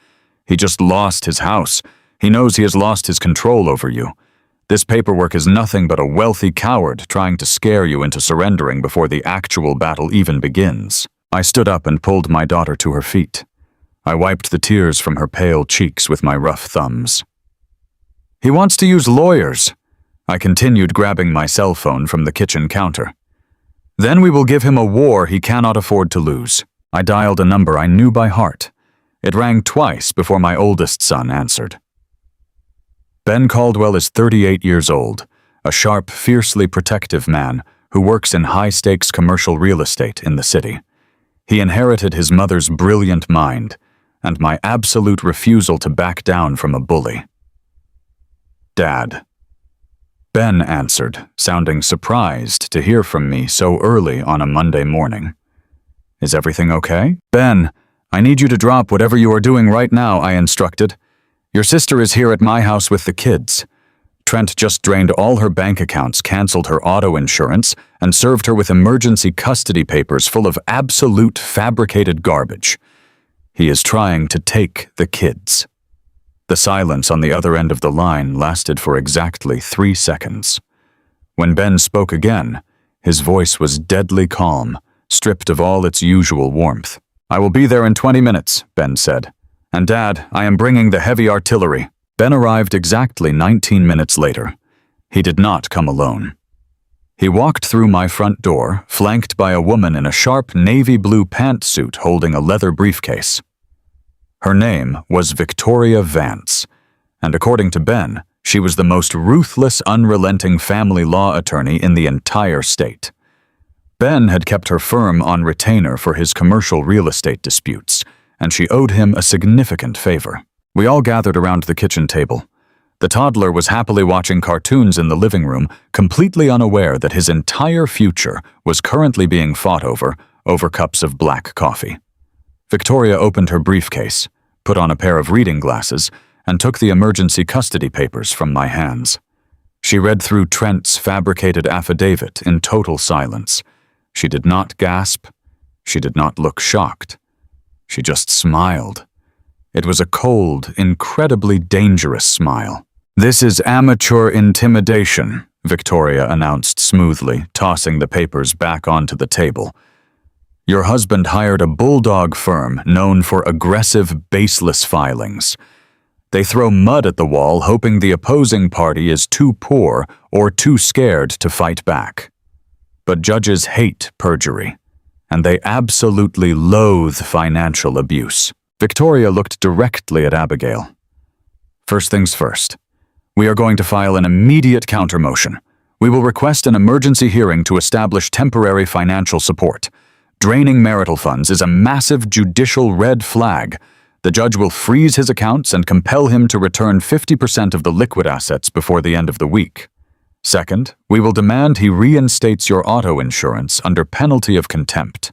He just lost his house. He knows he has lost his control over you. This paperwork is nothing but a wealthy coward trying to scare you into surrendering before the actual battle even begins." I stood up and pulled my daughter to her feet. I wiped the tears from her pale cheeks with my rough thumbs. "He wants to use lawyers," I continued, grabbing my cell phone from the kitchen counter. "Then we will give him a war he cannot afford to lose." I dialed a number I knew by heart. It rang twice before my oldest son answered. Ben Caldwell is 38 years old, a sharp, fiercely protective man who works in high-stakes commercial real estate in the city. He inherited his mother's brilliant mind and my absolute refusal to back down from a bully. "Dad." Ben answered, sounding surprised to hear from me so early on a Monday morning. "Is everything okay?" "Ben, I need you to drop whatever you are doing right now," I instructed. "Your sister is here at my house with the kids. Trent just drained all her bank accounts, canceled her auto insurance, and served her with emergency custody papers full of absolute fabricated garbage. He is trying to take the kids." The silence on the other end of the line lasted for exactly 3 seconds. When Ben spoke again, His voice was deadly calm, stripped of all its usual warmth. "I will be there in 20 minutes, Ben said. "And Dad, I am bringing the heavy artillery." Ben arrived exactly 19 minutes later. He did not come alone. He walked through my front door, flanked by a woman in a sharp navy blue pantsuit holding a leather briefcase. Her name was Victoria Vance, and according to Ben, she was the most ruthless, unrelenting family law attorney in the entire state. Ben had kept her firm on retainer for his commercial real estate disputes, and she owed him a significant favor. We all gathered around the kitchen table. The toddler was happily watching cartoons in the living room, completely unaware that his entire future was currently being fought over cups of black coffee. Victoria opened her briefcase, put on a pair of reading glasses, and took the emergency custody papers from my hands. She read through Trent's fabricated affidavit in total silence. She did not gasp. She did not look shocked. She just smiled. It was a cold, incredibly dangerous smile. "This is amateur intimidation," Victoria announced smoothly, tossing the papers back onto the table. "Your husband hired a bulldog firm known for aggressive, baseless filings. They throw mud at the wall, hoping the opposing party is too poor or too scared to fight back. But judges hate perjury, and they absolutely loathe financial abuse." Victoria looked directly at Abigail. "First things first. We are going to file an immediate countermotion. We will request an emergency hearing to establish temporary financial support. Draining marital funds is a massive judicial red flag. The judge will freeze his accounts and compel him to return 50% of the liquid assets before the end of the week. Second, we will demand he reinstates your auto insurance under penalty of contempt.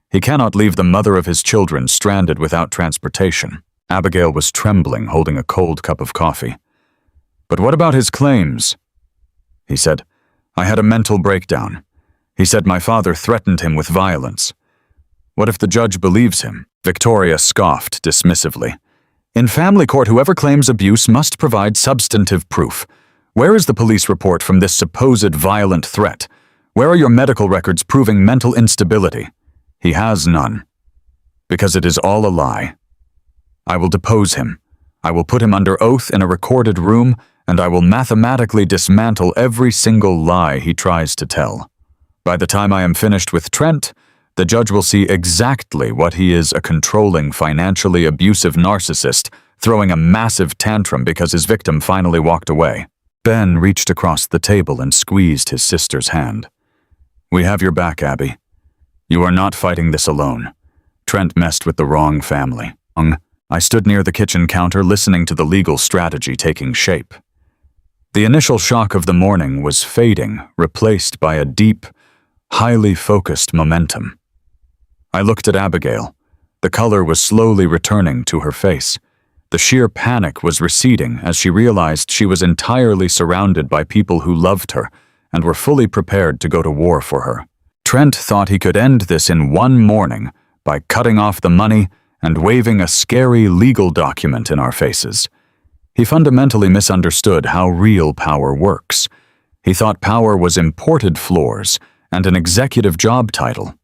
He cannot leave the mother of his children stranded without transportation." Abigail was trembling, holding a cold cup of coffee. "But what about his claims?" He said, "I had a mental breakdown. He said my father threatened him with violence." "What if the judge believes him?" Victoria scoffed dismissively. "In family court, whoever claims abuse must provide substantive proof. Where is the police report from this supposed violent threat? Where are your medical records proving mental instability?" He has none. Because it is all a lie. I will depose him. I will put him under oath in a recorded room, and I will mathematically dismantle every single lie he tries to tell. By the time I am finished with Trent, the judge will see exactly what he is: a controlling, financially abusive narcissist throwing a massive tantrum because his victim finally walked away. Ben reached across the table and squeezed his sister's hand. "We have your back, Abby. You are not fighting this alone. Trent messed with the wrong family." I stood near the kitchen counter listening to the legal strategy taking shape. The initial shock of the morning was fading, replaced by a deep, highly focused momentum. I looked at Abigail. The color was slowly returning to her face. The sheer panic was receding as she realized she was entirely surrounded by people who loved her and were fully prepared to go to war for her. Trent thought he could end this in one morning by cutting off the money and waving a scary legal document in our faces. He fundamentally misunderstood how real power works. He thought power was imported floors and an executive job title.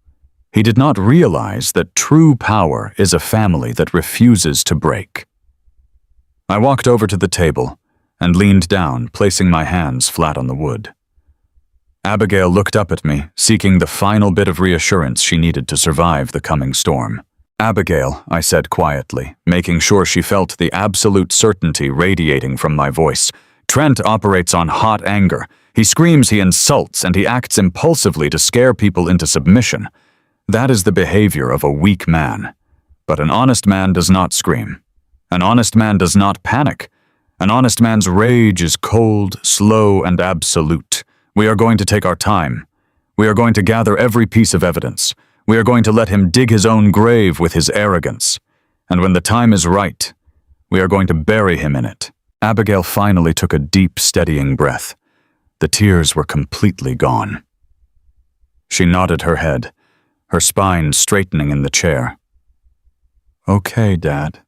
He did not realize that true power is a family that refuses to break. I walked over to the table and leaned down, placing my hands flat on the wood. Abigail looked up at me, seeking the final bit of reassurance she needed to survive the coming storm. "Abigail," I said quietly, making sure she felt the absolute certainty radiating from my voice. "Trent operates on hot anger. He screams, he insults, and he acts impulsively to scare people into submission. That is the behavior of a weak man. But an honest man does not scream. An honest man does not panic. An honest man's rage is cold, slow, and absolute. We are going to take our time. We are going to gather every piece of evidence. We are going to let him dig his own grave with his arrogance. And when the time is right, we are going to bury him in it." Abigail finally took a deep, steadying breath. The tears were completely gone. She nodded her head, her spine straightening in the chair. "Okay, Dad,"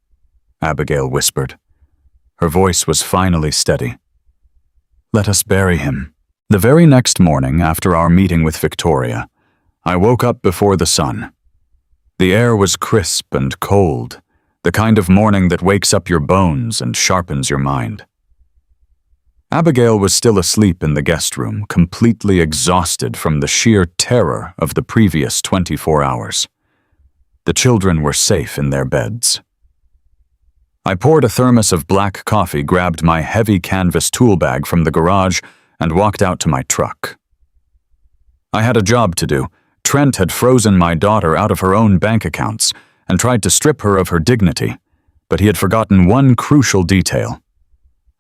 Abigail whispered. Her voice was finally steady. "Let us bury him." The very next morning after our meeting with Victoria, I woke up before the sun. The air was crisp and cold, the kind of morning that wakes up your bones and sharpens your mind. Abigail was still asleep in the guest room, completely exhausted from the sheer terror of the previous 24 hours. The children were safe in their beds. I poured a thermos of black coffee, grabbed my heavy canvas tool bag from the garage, and walked out to my truck. I had a job to do. Trent had frozen my daughter out of her own bank accounts and tried to strip her of her dignity, but he had forgotten one crucial detail.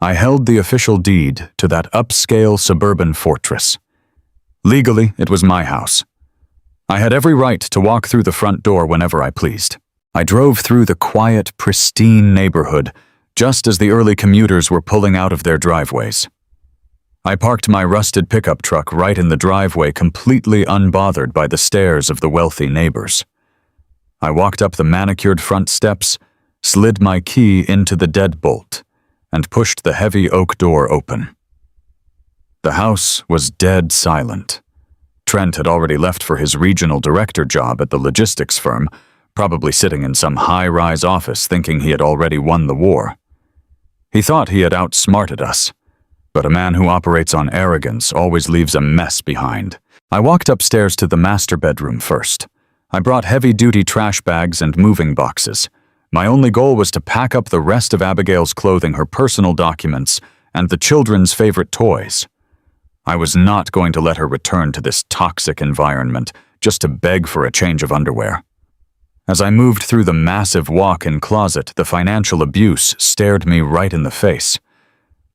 I held the official deed to that upscale suburban fortress. Legally, it was my house. I had every right to walk through the front door whenever I pleased. I drove through the quiet, pristine neighborhood just as the early commuters were pulling out of their driveways. I parked my rusted pickup truck right in the driveway, completely unbothered by the stares of the wealthy neighbors. I walked up the manicured front steps, slid my key into the deadbolt, and pushed the heavy oak door open. The house was dead silent. Trent had already left for his regional director job at the logistics firm, probably sitting in some high-rise office thinking he had already won the war. He thought he had outsmarted us, but a man who operates on arrogance always leaves a mess behind. I walked upstairs to the master bedroom first. I brought heavy-duty trash bags and moving boxes. My only goal was to pack up the rest of Abigail's clothing, her personal documents, and the children's favorite toys. I was not going to let her return to this toxic environment just to beg for a change of underwear. As I moved through the massive walk-in closet, the financial abuse stared me right in the face.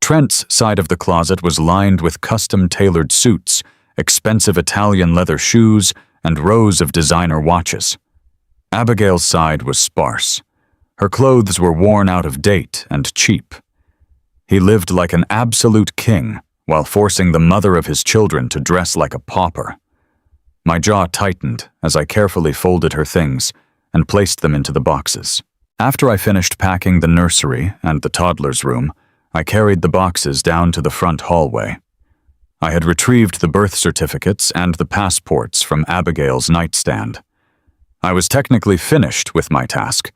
Trent's side of the closet was lined with custom-tailored suits, expensive Italian leather shoes, and rows of designer watches. Abigail's side was sparse. Her clothes were worn out of date and cheap. He lived like an absolute king, while forcing the mother of his children to dress like a pauper. My jaw tightened as I carefully folded her things and placed them into the boxes. After I finished packing the nursery and the toddler's room, I carried the boxes down to the front hallway. I had retrieved the birth certificates and the passports from Abigail's nightstand. I was technically finished with my task.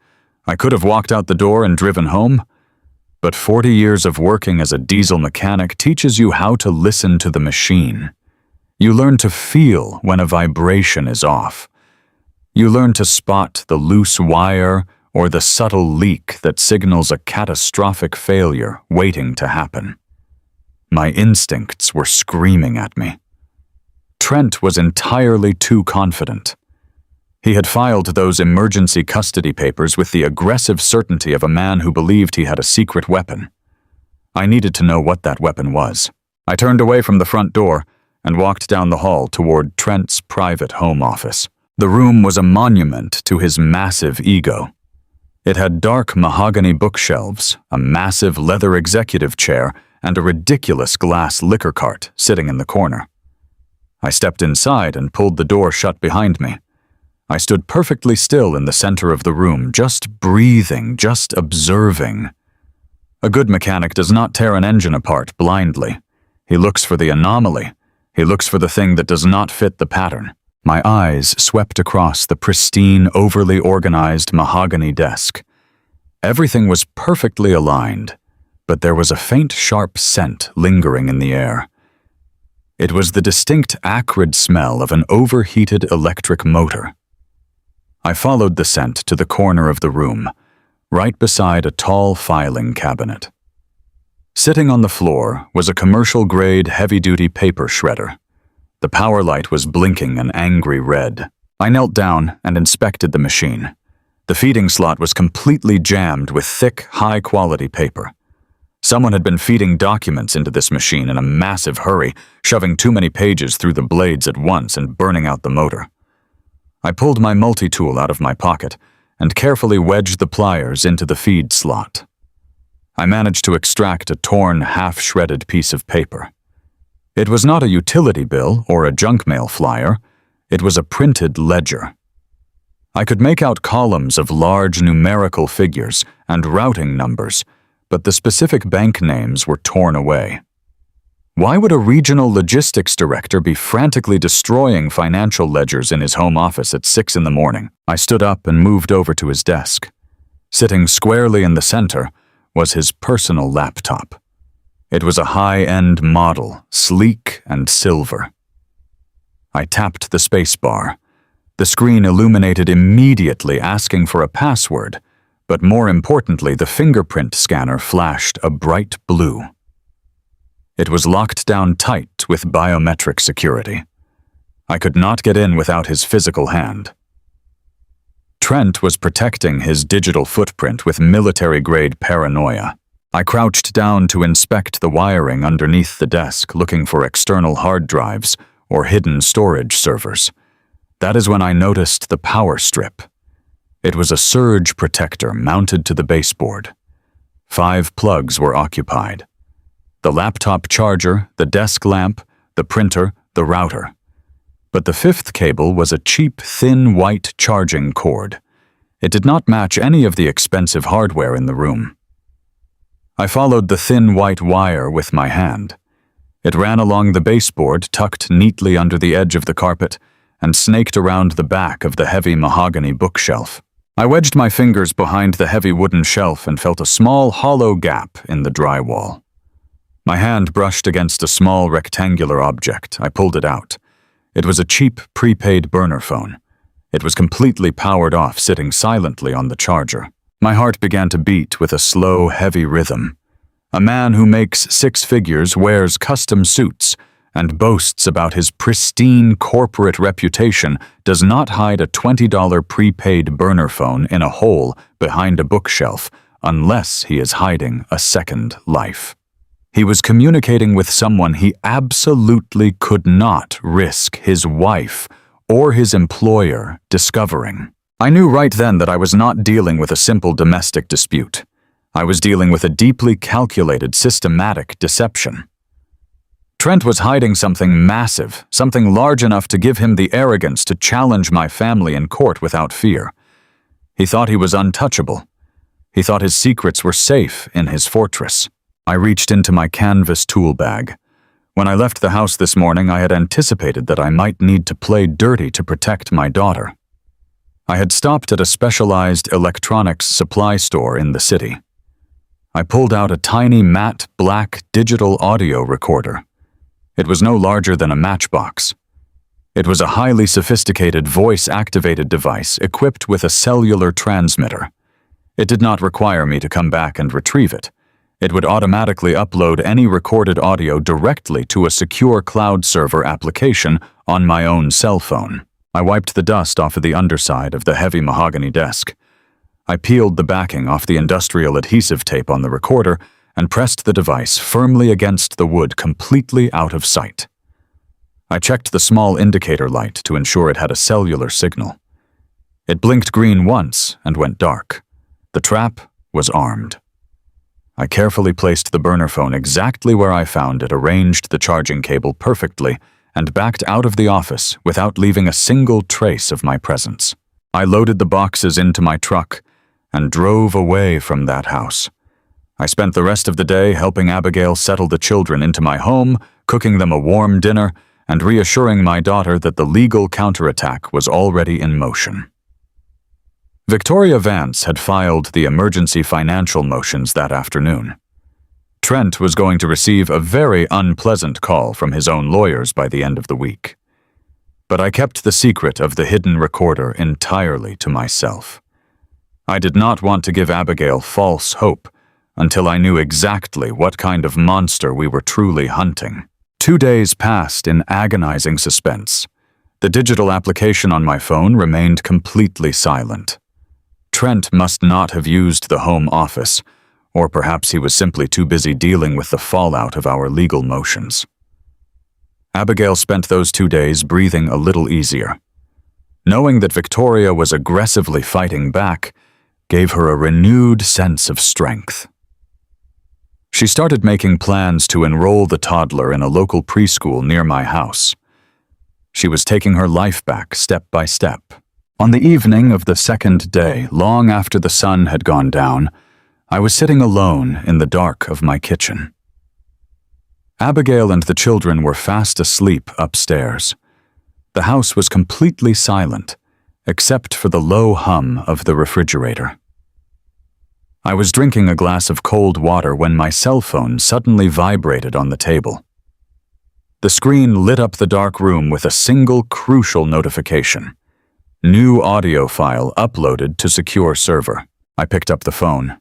I could have walked out the door and driven home, but 40 years of working as a diesel mechanic teaches you how to listen to the machine. You learn to feel when a vibration is off. You learn to spot the loose wire or the subtle leak that signals a catastrophic failure waiting to happen. My instincts were screaming at me. Trent was entirely too confident. He had filed those emergency custody papers with the aggressive certainty of a man who believed he had a secret weapon. I needed to know what that weapon was. I turned away from the front door and walked down the hall toward Trent's private home office. The room was a monument to his massive ego. It had dark mahogany bookshelves, a massive leather executive chair, and a ridiculous glass liquor cart sitting in the corner. I stepped inside and pulled the door shut behind me. I stood perfectly still in the center of the room, just breathing, just observing. A good mechanic does not tear an engine apart blindly. He looks for the anomaly. He looks for the thing that does not fit the pattern. My eyes swept across the pristine, overly organized mahogany desk. Everything was perfectly aligned, but there was a faint, sharp scent lingering in the air. It was the distinct, acrid smell of an overheated electric motor. I followed the scent to the corner of the room, right beside a tall filing cabinet. Sitting on the floor was a commercial-grade, heavy-duty paper shredder. The power light was blinking an angry red. I knelt down and inspected the machine. The feeding slot was completely jammed with thick, high-quality paper. Someone had been feeding documents into this machine in a massive hurry, shoving too many pages through the blades at once and burning out the motor. I pulled my multi-tool out of my pocket and carefully wedged the pliers into the feed slot. I managed to extract a torn, half-shredded piece of paper. It was not a utility bill or a junk mail flyer. It was a printed ledger. I could make out columns of large numerical figures and routing numbers, but the specific bank names were torn away. Why would a regional logistics director be frantically destroying financial ledgers in his home office at 6 in the morning? I stood up and moved over to his desk. Sitting squarely in the center was his personal laptop. It was a high-end model, sleek and silver. I tapped the space bar. The screen illuminated immediately, asking for a password, but more importantly, the fingerprint scanner flashed a bright blue. It was locked down tight with biometric security. I could not get in without his physical hand. Trent was protecting his digital footprint with military-grade paranoia. I crouched down to inspect the wiring underneath the desk, looking for external hard drives or hidden storage servers. That is when I noticed the power strip. It was a surge protector mounted to the baseboard. 5 plugs were occupied. The laptop charger, the desk lamp, the printer, the router. But the 5th cable was a cheap, thin white charging cord. It did not match any of the expensive hardware in the room. I followed the thin white wire with my hand. It ran along the baseboard, tucked neatly under the edge of the carpet, and snaked around the back of the heavy mahogany bookshelf. I wedged my fingers behind the heavy wooden shelf and felt a small, hollow gap in the drywall. My hand brushed against a small rectangular object. I pulled it out. It was a cheap, prepaid burner phone. It was completely powered off, sitting silently on the charger. My heart began to beat with a slow, heavy rhythm. A man who makes 6 figures, wears custom suits, and boasts about his pristine corporate reputation does not hide a $20 prepaid burner phone in a hole behind a bookshelf unless he is hiding a second life. He was communicating with someone he absolutely could not risk his wife or his employer discovering. I knew right then that I was not dealing with a simple domestic dispute. I was dealing with a deeply calculated, systematic deception. Trent was hiding something massive, something large enough to give him the arrogance to challenge my family in court without fear. He thought he was untouchable. He thought his secrets were safe in his fortress. I reached into my canvas tool bag. When I left the house this morning, I had anticipated that I might need to play dirty to protect my daughter. I had stopped at a specialized electronics supply store in the city. I pulled out a tiny matte black digital audio recorder. It was no larger than a matchbox. It was a highly sophisticated voice-activated device equipped with a cellular transmitter. It did not require me to come back and retrieve it. It would automatically upload any recorded audio directly to a secure cloud server application on my own cell phone. I wiped the dust off of the underside of the heavy mahogany desk. I peeled the backing off the industrial adhesive tape on the recorder and pressed the device firmly against the wood, completely out of sight. I checked the small indicator light to ensure it had a cellular signal. It blinked green once and went dark. The trap was armed. I carefully placed the burner phone exactly where I found it, arranged the charging cable perfectly, and backed out of the office without leaving a single trace of my presence. I loaded the boxes into my truck and drove away from that house. I spent the rest of the day helping Abigail settle the children into my home, cooking them a warm dinner, and reassuring my daughter that the legal counterattack was already in motion. Victoria Vance had filed the emergency financial motions that afternoon. Trent was going to receive a very unpleasant call from his own lawyers by the end of the week. But I kept the secret of the hidden recorder entirely to myself. I did not want to give Abigail false hope until I knew exactly what kind of monster we were truly hunting. 2 days passed in agonizing suspense. The digital application on my phone remained completely silent. Trent must not have used the home office, or perhaps he was simply too busy dealing with the fallout of our legal motions. Abigail spent those 2 days breathing a little easier. Knowing that Victoria was aggressively fighting back gave her a renewed sense of strength. She started making plans to enroll the toddler in a local preschool near my house. She was taking her life back step by step. On the evening of the 2nd day, long after the sun had gone down, I was sitting alone in the dark of my kitchen. Abigail and the children were fast asleep upstairs. The house was completely silent, except for the low hum of the refrigerator. I was drinking a glass of cold water when my cell phone suddenly vibrated on the table. The screen lit up the dark room with a single crucial notification. New audio file uploaded to secure server. I picked up the phone.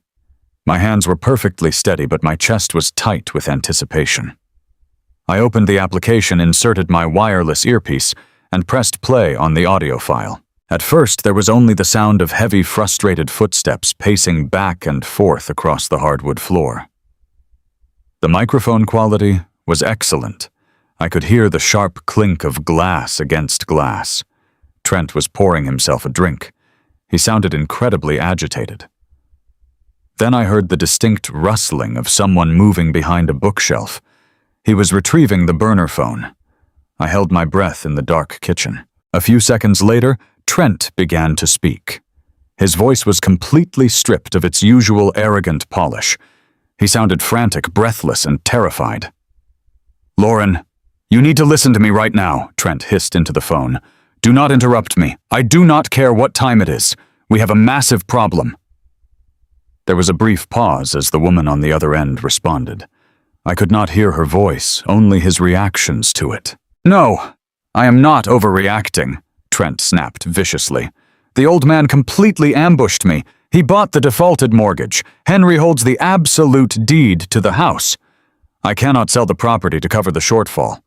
My hands were perfectly steady, but my chest was tight with anticipation. I opened the application, inserted my wireless earpiece, and pressed play on the audio file. At first, there was only the sound of heavy, frustrated footsteps pacing back and forth across the hardwood floor. The microphone quality was excellent. I could hear the sharp clink of glass against glass. Trent was pouring himself a drink. He sounded incredibly agitated. Then I heard the distinct rustling of someone moving behind a bookshelf. He was retrieving the burner phone. I held my breath in the dark kitchen. A few seconds later, Trent began to speak. His voice was completely stripped of its usual arrogant polish. He sounded frantic, breathless, and terrified. "Lauren, you need to listen to me right now," Trent hissed into the phone. "Do not interrupt me. I do not care what time it is. We have a massive problem." There was a brief pause as the woman on the other end responded. I could not hear her voice, only his reactions to it. "No, I am not overreacting," Trent snapped viciously. "The old man completely ambushed me. He bought the defaulted mortgage. Henry holds the absolute deed to the house. I cannot sell the property to cover the shortfall.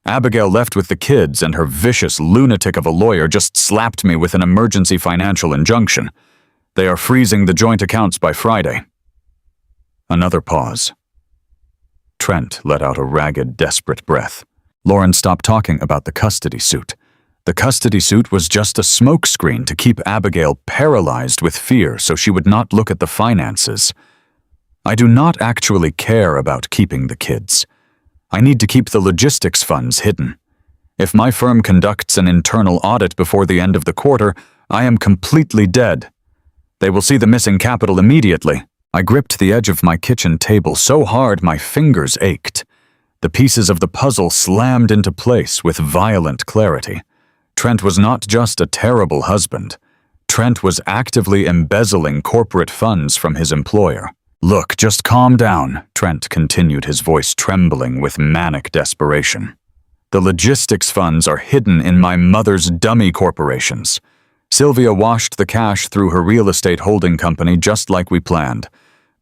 Abigail left with the kids, and her vicious lunatic of a lawyer just slapped me with an emergency financial injunction. They are freezing the joint accounts by Friday." Another pause. Trent let out a ragged, desperate breath. Lauren stopped talking about the custody suit. The custody suit was just a smokescreen to keep Abigail paralyzed with fear so she would not look at the finances. I do not actually care about keeping the kids. I need to keep the logistics funds hidden. If my firm conducts an internal audit before the end of the quarter, I am completely dead. They will see the missing capital immediately. I gripped the edge of my kitchen table so hard my fingers ached. The pieces of the puzzle slammed into place with violent clarity. Trent was not just a terrible husband. Trent was actively embezzling corporate funds from his employer. "Look, just calm down," Trent continued, his voice trembling with manic desperation. "The logistics funds are hidden in my mother's dummy corporations. Sylvia washed the cash through her real estate holding company just like we planned.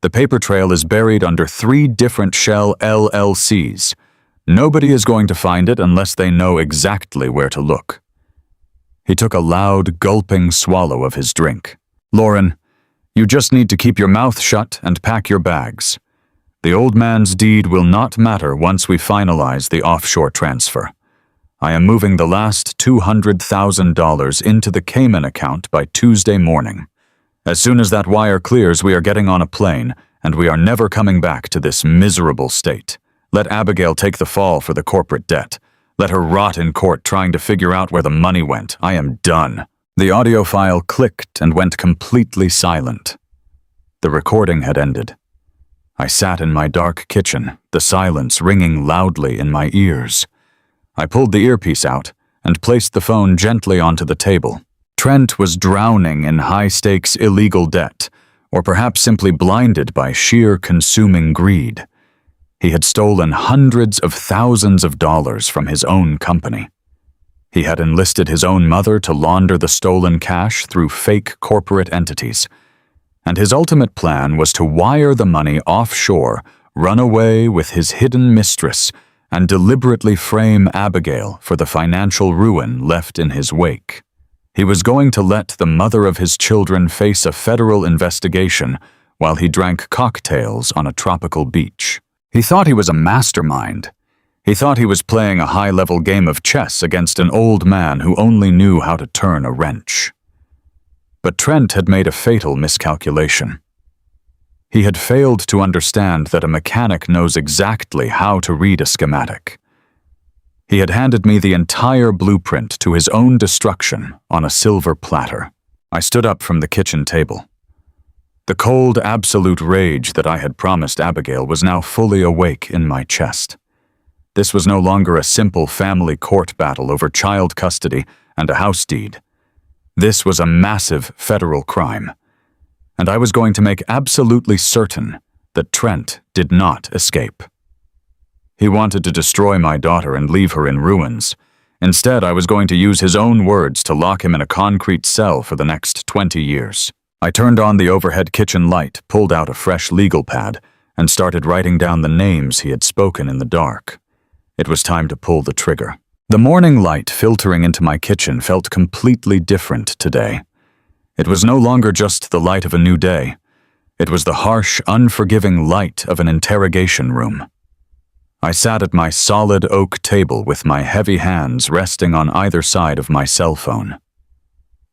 The paper trail is buried under 3 different shell LLCs. Nobody is going to find it unless they know exactly where to look." He took a loud, gulping swallow of his drink. "Lauren, you just need to keep your mouth shut and pack your bags. The old man's deed will not matter once we finalize the offshore transfer. I am moving the last $200,000 into the Cayman account by Tuesday morning. As soon as that wire clears, we are getting on a plane, and we are never coming back to this miserable state. Let Abigail take the fall for the corporate debt. Let her rot in court trying to figure out where the money went. I am done." The audio file clicked and went completely silent. The recording had ended. I sat in my dark kitchen, the silence ringing loudly in my ears. I pulled the earpiece out and placed the phone gently onto the table. Trent was drowning in high-stakes illegal debt, or perhaps simply blinded by sheer consuming greed. He had stolen hundreds of thousands of dollars from his own company. He had enlisted his own mother to launder the stolen cash through fake corporate entities. And his ultimate plan was to wire the money offshore, run away with his hidden mistress, and deliberately frame Abigail for the financial ruin left in his wake. He was going to let the mother of his children face a federal investigation while he drank cocktails on a tropical beach. He thought he was a mastermind. He thought he was playing a high-level game of chess against an old man who only knew how to turn a wrench. But Trent had made a fatal miscalculation. He had failed to understand that a mechanic knows exactly how to read a schematic. He had handed me the entire blueprint to his own destruction on a silver platter. I stood up from the kitchen table. The cold, absolute rage that I had promised Abigail was now fully awake in my chest. This was no longer a simple family court battle over child custody and a house deed. This was a massive federal crime, and I was going to make absolutely certain that Trent did not escape. He wanted to destroy my daughter and leave her in ruins. Instead, I was going to use his own words to lock him in a concrete cell for the next 20 years. I turned on the overhead kitchen light, pulled out a fresh legal pad, and started writing down the names he had spoken in the dark. It was time to pull the trigger. The morning light filtering into my kitchen felt completely different today. It was no longer just the light of a new day. It was the harsh, unforgiving light of an interrogation room. I sat at my solid oak table with my heavy hands resting on either side of my cell phone.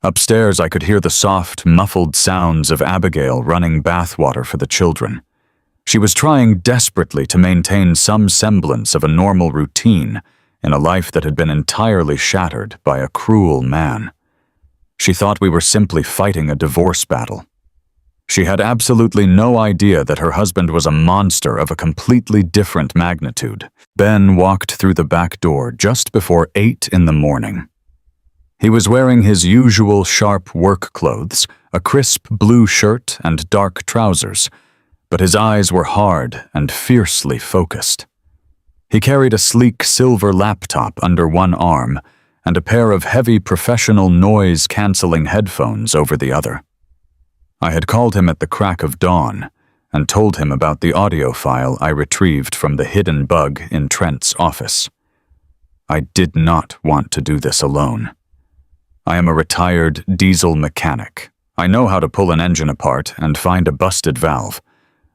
Upstairs, I could hear the soft, muffled sounds of Abigail running bathwater for the children. She was trying desperately to maintain some semblance of a normal routine in a life that had been entirely shattered by a cruel man. She thought we were simply fighting a divorce battle. She had absolutely no idea that her husband was a monster of a completely different magnitude. Ben walked through the back door just before 8 in the morning. He was wearing his usual sharp work clothes, a crisp blue shirt and dark trousers, but his eyes were hard and fiercely focused. He carried a sleek silver laptop under one arm and a pair of heavy professional noise-canceling headphones over the other. I had called him at the crack of dawn and told him about the audio file I retrieved from the hidden bug in Trent's office. I did not want to do this alone. I am a retired diesel mechanic. I know how to pull an engine apart and find a busted valve.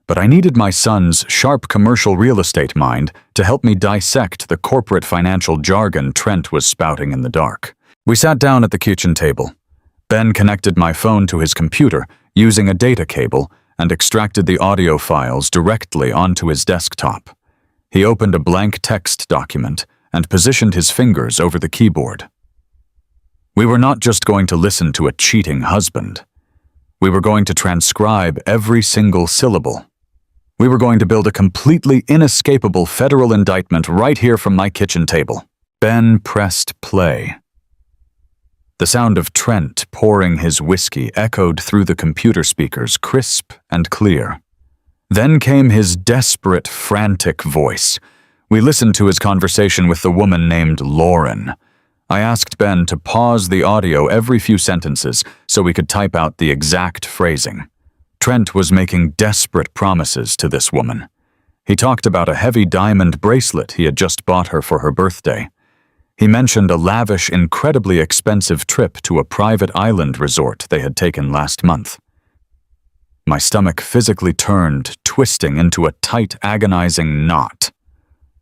But I needed my son's sharp commercial real estate mind to help me dissect the corporate financial jargon Trent was spouting in the dark. We sat down at the kitchen table. Ben connected my phone to his computer using a data cable and extracted the audio files directly onto his desktop. He opened a blank text document and positioned his fingers over the keyboard. We were not just going to listen to a cheating husband. We were going to transcribe every single syllable. We were going to build a completely inescapable federal indictment right here from my kitchen table. Ben pressed play. The sound of Trent pouring his whiskey echoed through the computer speakers, crisp and clear. Then came his desperate, frantic voice. We listened to his conversation with the woman named Lauren. I asked Ben to pause the audio every few sentences so we could type out the exact phrasing. Trent was making desperate promises to this woman. He talked about a heavy diamond bracelet he had just bought her for her birthday. He mentioned a lavish, incredibly expensive trip to a private island resort they had taken last month. My stomach physically turned, twisting into a tight, agonizing knot.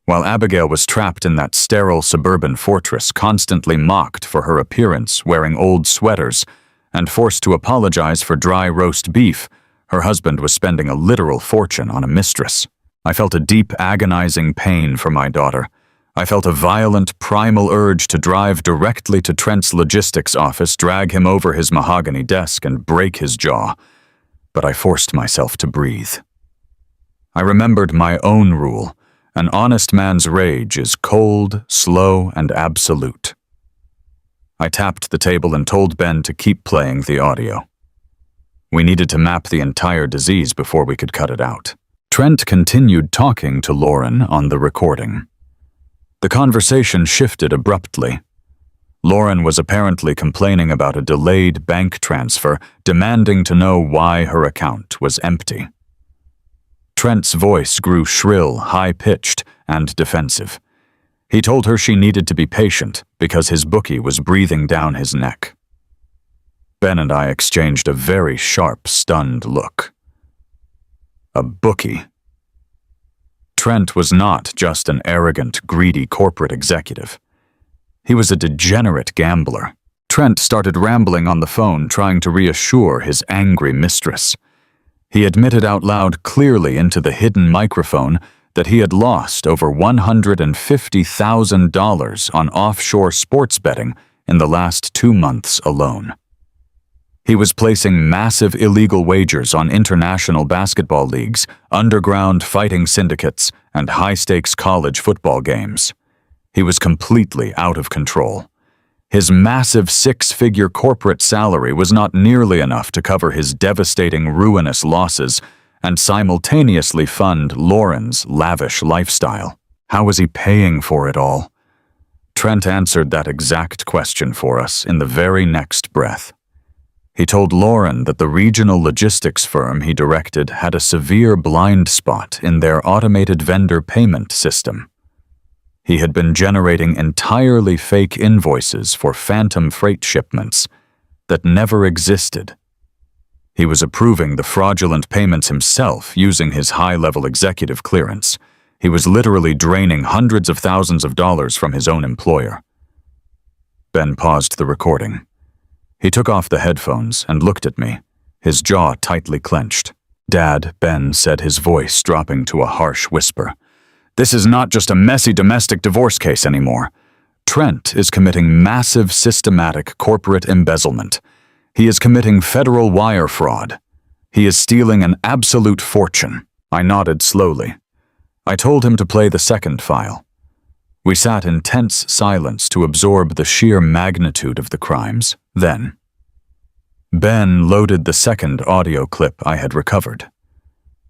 While Abigail was trapped in that sterile suburban fortress, constantly mocked for her appearance, wearing old sweaters, and forced to apologize for dry roast beef, her husband was spending a literal fortune on a mistress. I felt a deep, agonizing pain for my daughter. I felt a violent, primal urge to drive directly to Trent's logistics office, drag him over his mahogany desk, and break his jaw. But I forced myself to breathe. I remembered my own rule. An honest man's rage is cold, slow, and absolute. I tapped the table and told Ben to keep playing the audio. We needed to map the entire disease before we could cut it out. Trent continued talking to Lauren on the recording. The conversation shifted abruptly. Lauren was apparently complaining about a delayed bank transfer, demanding to know why her account was empty. Trent's voice grew shrill, high-pitched, and defensive. He told her she needed to be patient because his bookie was breathing down his neck. Ben and I exchanged a very sharp, stunned look. A bookie. Trent was not just an arrogant, greedy corporate executive. He was a degenerate gambler. Trent started rambling on the phone, trying to reassure his angry mistress. He admitted out loud, clearly into the hidden microphone, that he had lost over $150,000 on offshore sports betting in the last 2 months alone. He was placing massive illegal wagers on international basketball leagues, underground fighting syndicates, and high-stakes college football games. He was completely out of control. His massive six-figure corporate salary was not nearly enough to cover his devastating, ruinous losses and simultaneously fund Lauren's lavish lifestyle. How was he paying for it all? Trent answered that exact question for us in the very next breath. He told Lauren that the regional logistics firm he directed had a severe blind spot in their automated vendor payment system. He had been generating entirely fake invoices for phantom freight shipments that never existed. He was approving the fraudulent payments himself using his high-level executive clearance. He was literally draining hundreds of thousands of dollars from his own employer. Ben paused the recording. He took off the headphones and looked at me, his jaw tightly clenched. "Dad," Ben said, his voice dropping to a harsh whisper. "This is not just a messy domestic divorce case anymore. Trent is committing massive systematic corporate embezzlement. He is committing federal wire fraud. He is stealing an absolute fortune." I nodded slowly. I told him to play the second file. We sat in tense silence to absorb the sheer magnitude of the crimes. Then, Ben loaded the second audio clip I had recovered.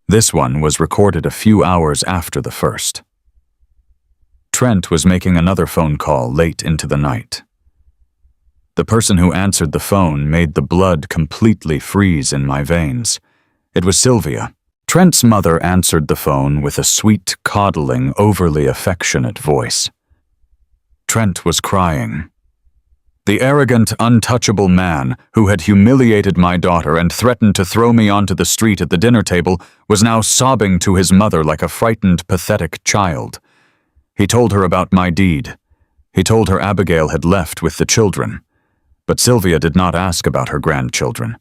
This one was recorded a few hours after the first. Trent was making another phone call late into the night. The person who answered the phone made the blood completely freeze in my veins. It was Sylvia. Trent's mother answered the phone with a sweet, coddling, overly affectionate voice. Trent was crying. The arrogant, untouchable man who had humiliated my daughter and threatened to throw me onto the street at the dinner table was now sobbing to his mother like a frightened, pathetic child. He told her about my deed. He told her Abigail had left with the children. But Sylvia did not ask about her grandchildren.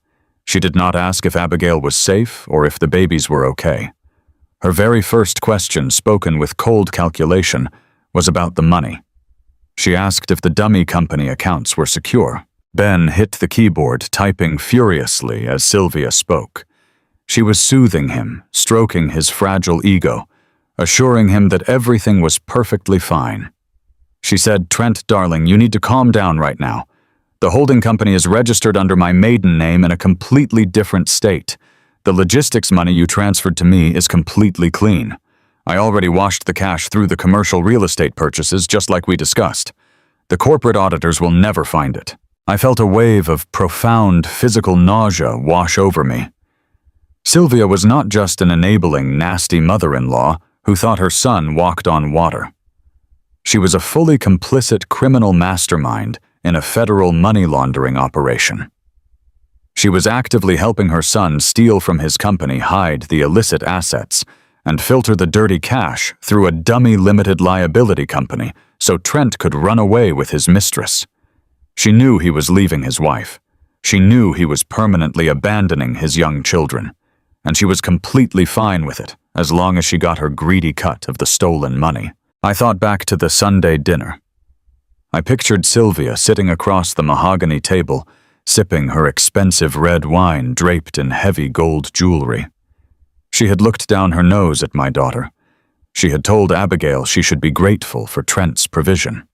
She did not ask if Abigail was safe or if the babies were okay. Her very first question, spoken with cold calculation, was about the money. She asked if the dummy company accounts were secure. Ben hit the keyboard, typing furiously as Sylvia spoke. She was soothing him, stroking his fragile ego, assuring him that everything was perfectly fine. She said, "Trent, darling, you need to calm down right now. The holding company is registered under my maiden name in a completely different state. The logistics money you transferred to me is completely clean. I already washed the cash through the commercial real estate purchases just like we discussed. The corporate auditors will never find it." I felt a wave of profound physical nausea wash over me. Sylvia was not just an enabling, nasty mother-in-law who thought her son walked on water. She was a fully complicit criminal mastermind in a federal money laundering operation. She was actively helping her son steal from his company, hide the illicit assets, and filter the dirty cash through a dummy limited liability company so Trent could run away with his mistress. She knew he was leaving his wife. She knew he was permanently abandoning his young children, and she was completely fine with it as long as she got her greedy cut of the stolen money. I thought back to the Sunday dinner. I pictured Sylvia sitting across the mahogany table, sipping her expensive red wine draped in heavy gold jewelry. She had looked down her nose at my daughter. She had told Abigail she should be grateful for Trent's provision.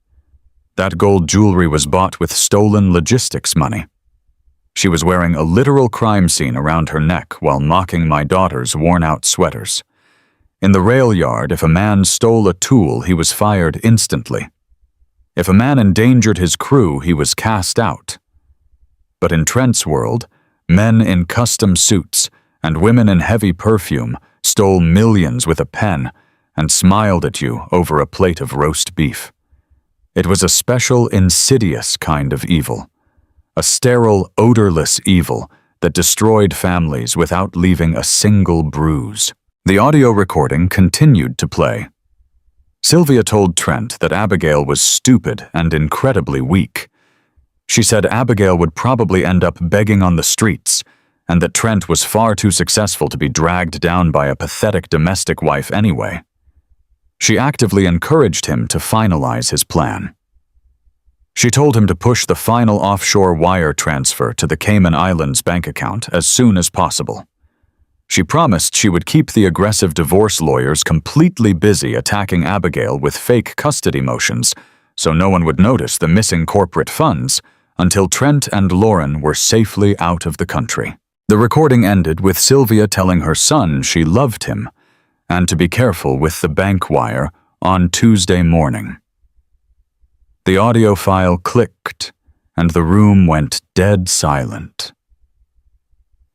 That gold jewelry was bought with stolen logistics money. She was wearing a literal crime scene around her neck while mocking my daughter's worn-out sweaters. In the rail yard, if a man stole a tool, he was fired instantly. If a man endangered his crew, he was cast out. But in Trent's world, men in custom suits and women in heavy perfume stole millions with a pen and smiled at you over a plate of roast beef. It was a special, insidious kind of evil, a sterile, odorless evil that destroyed families without leaving a single bruise. The audio recording continued to play. Sylvia told Trent that Abigail was stupid and incredibly weak. She said Abigail would probably end up begging on the streets, and that Trent was far too successful to be dragged down by a pathetic domestic wife anyway. She actively encouraged him to finalize his plan. She told him to push the final offshore wire transfer to the Cayman Islands bank account as soon as possible. She promised she would keep the aggressive divorce lawyers completely busy attacking Abigail with fake custody motions, so no one would notice the missing corporate funds until Trent and Lauren were safely out of the country. The recording ended with Sylvia telling her son she loved him and to be careful with the bank wire on Tuesday morning. The audio file clicked, and the room went dead silent.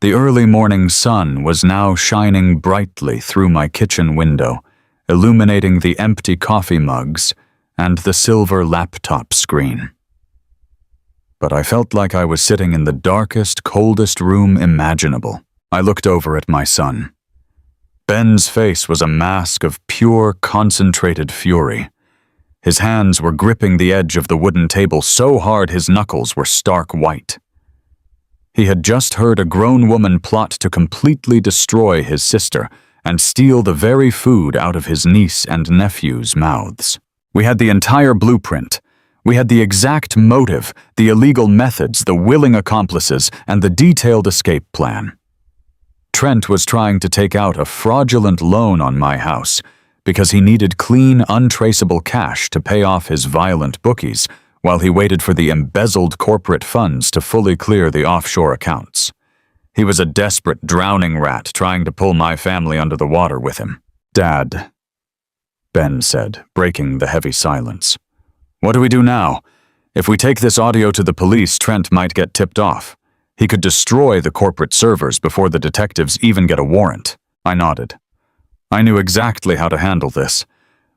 The early morning sun was now shining brightly through my kitchen window, illuminating the empty coffee mugs and the silver laptop screen. But I felt like I was sitting in the darkest, coldest room imaginable. I looked over at my son. Ben's face was a mask of pure, concentrated fury. His hands were gripping the edge of the wooden table so hard his knuckles were stark white. He had just heard a grown woman plot to completely destroy his sister and steal the very food out of his niece and nephew's mouths. We had the entire blueprint. We had the exact motive, the illegal methods, the willing accomplices, and the detailed escape plan. Trent was trying to take out a fraudulent loan on my house because he needed clean, untraceable cash to pay off his violent bookies while he waited for the embezzled corporate funds to fully clear the offshore accounts. He was a desperate drowning rat trying to pull my family under the water with him. "Dad," Ben said, breaking the heavy silence. "What do we do now? If we take this audio to the police, Trent might get tipped off. He could destroy the corporate servers before the detectives even get a warrant." I nodded. I knew exactly how to handle this.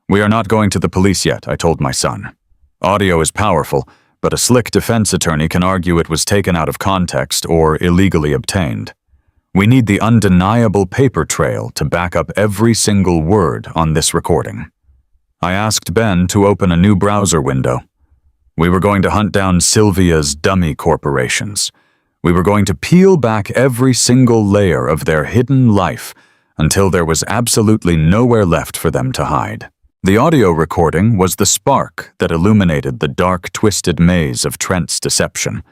"We are not going to the police yet," I told my son. "Audio is powerful, but a slick defense attorney can argue it was taken out of context or illegally obtained. We need the undeniable paper trail to back up every single word on this recording." I asked Ben to open a new browser window. We were going to hunt down Sylvia's dummy corporations. We were going to peel back every single layer of their hidden life until there was absolutely nowhere left for them to hide. The audio recording was the spark that illuminated the dark, twisted maze of Trent's deception.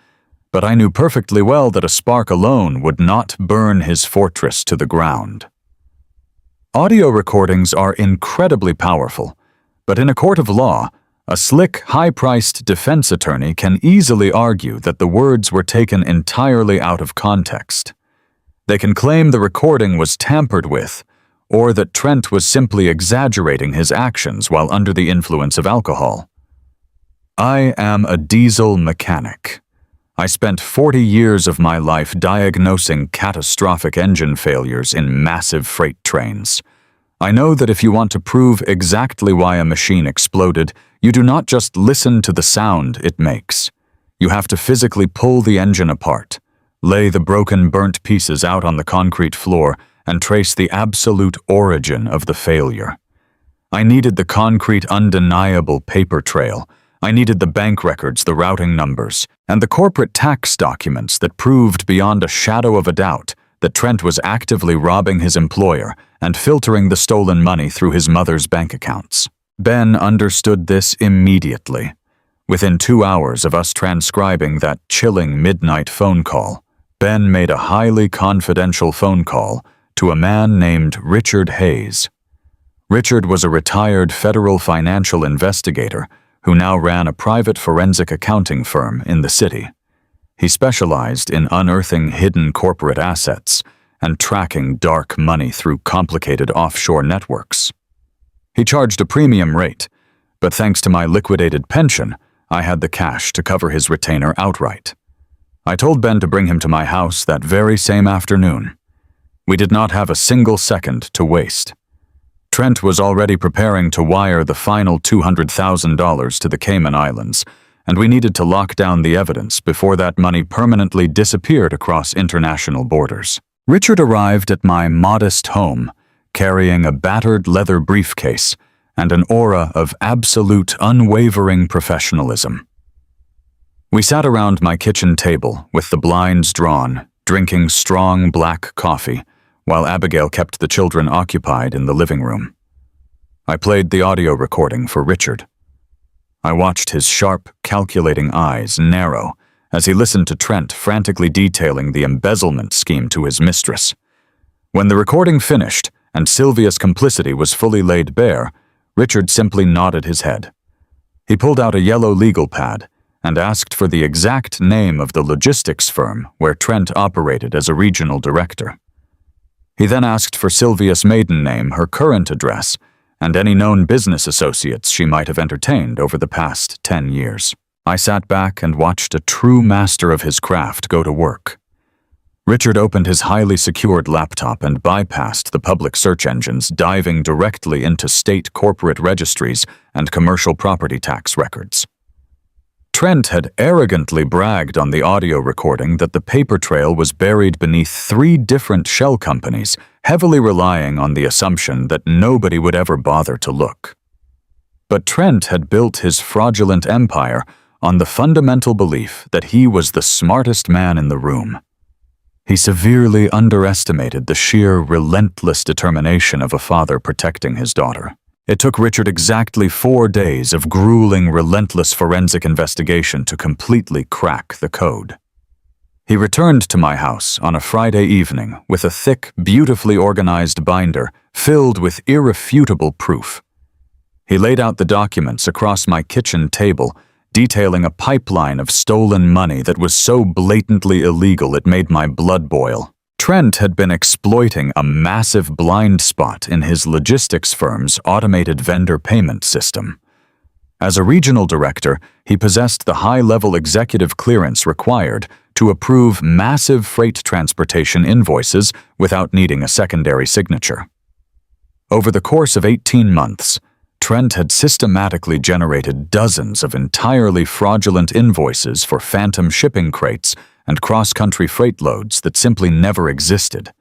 But I knew perfectly well that a spark alone would not burn his fortress to the ground. Audio recordings are incredibly powerful, but in a court of law, a slick, high-priced defense attorney can easily argue that the words were taken entirely out of context. They can claim the recording was tampered with, or that Trent was simply exaggerating his actions while under the influence of alcohol. I am a diesel mechanic. I spent 40 years of my life diagnosing catastrophic engine failures in massive freight trains. I know that if you want to prove exactly why a machine exploded, you do not just listen to the sound it makes. You have to physically pull the engine apart, lay the broken, burnt pieces out on the concrete floor, and trace the absolute origin of the failure. I needed the concrete, undeniable paper trail. I needed the bank records, the routing numbers, and the corporate tax documents that proved beyond a shadow of a doubt that Trent was actively robbing his employer and filtering the stolen money through his mother's bank accounts. Ben understood this immediately. Within 2 hours of us transcribing that chilling midnight phone call, Ben made a highly confidential phone call to a man named Richard Hayes. Richard was a retired federal financial investigator who now ran a private forensic accounting firm in the city. He specialized in unearthing hidden corporate assets and tracking dark money through complicated offshore networks. He charged a premium rate, but thanks to my liquidated pension, I had the cash to cover his retainer outright. I told Ben to bring him to my house that very same afternoon. We did not have a single second to waste. Trent was already preparing to wire the final $200,000 to the Cayman Islands, and we needed to lock down the evidence before that money permanently disappeared across international borders. Richard arrived at my modest home, carrying a battered leather briefcase and an aura of absolute, unwavering professionalism. We sat around my kitchen table with the blinds drawn, drinking strong black coffee, while Abigail kept the children occupied in the living room. I played the audio recording for Richard. I watched his sharp, calculating eyes narrow as he listened to Trent frantically detailing the embezzlement scheme to his mistress. When the recording finished and Sylvia's complicity was fully laid bare, Richard simply nodded his head. He pulled out a yellow legal pad and asked for the exact name of the logistics firm where Trent operated as a regional director. He then asked for Sylvia's maiden name, her current address, and any known business associates she might have entertained over the past 10 years. I sat back and watched a true master of his craft go to work. Richard opened his highly secured laptop and bypassed the public search engines, diving directly into state corporate registries and commercial property tax records. Trent had arrogantly bragged on the audio recording that the paper trail was buried beneath 3 different shell companies, heavily relying on the assumption that nobody would ever bother to look. But Trent had built his fraudulent empire on the fundamental belief that he was the smartest man in the room. He severely underestimated the sheer relentless determination of a father protecting his daughter. It took Richard exactly 4 days of grueling, relentless forensic investigation to completely crack the code. He returned to my house on a Friday evening with a thick, beautifully organized binder filled with irrefutable proof. He laid out the documents across my kitchen table, detailing a pipeline of stolen money that was so blatantly illegal it made my blood boil. Trent had been exploiting a massive blind spot in his logistics firm's automated vendor payment system. As a regional director, he possessed the high-level executive clearance required to approve massive freight transportation invoices without needing a secondary signature. Over the course of 18 months, Trent had systematically generated dozens of entirely fraudulent invoices for phantom shipping crates and cross-country freight loads that simply never existed.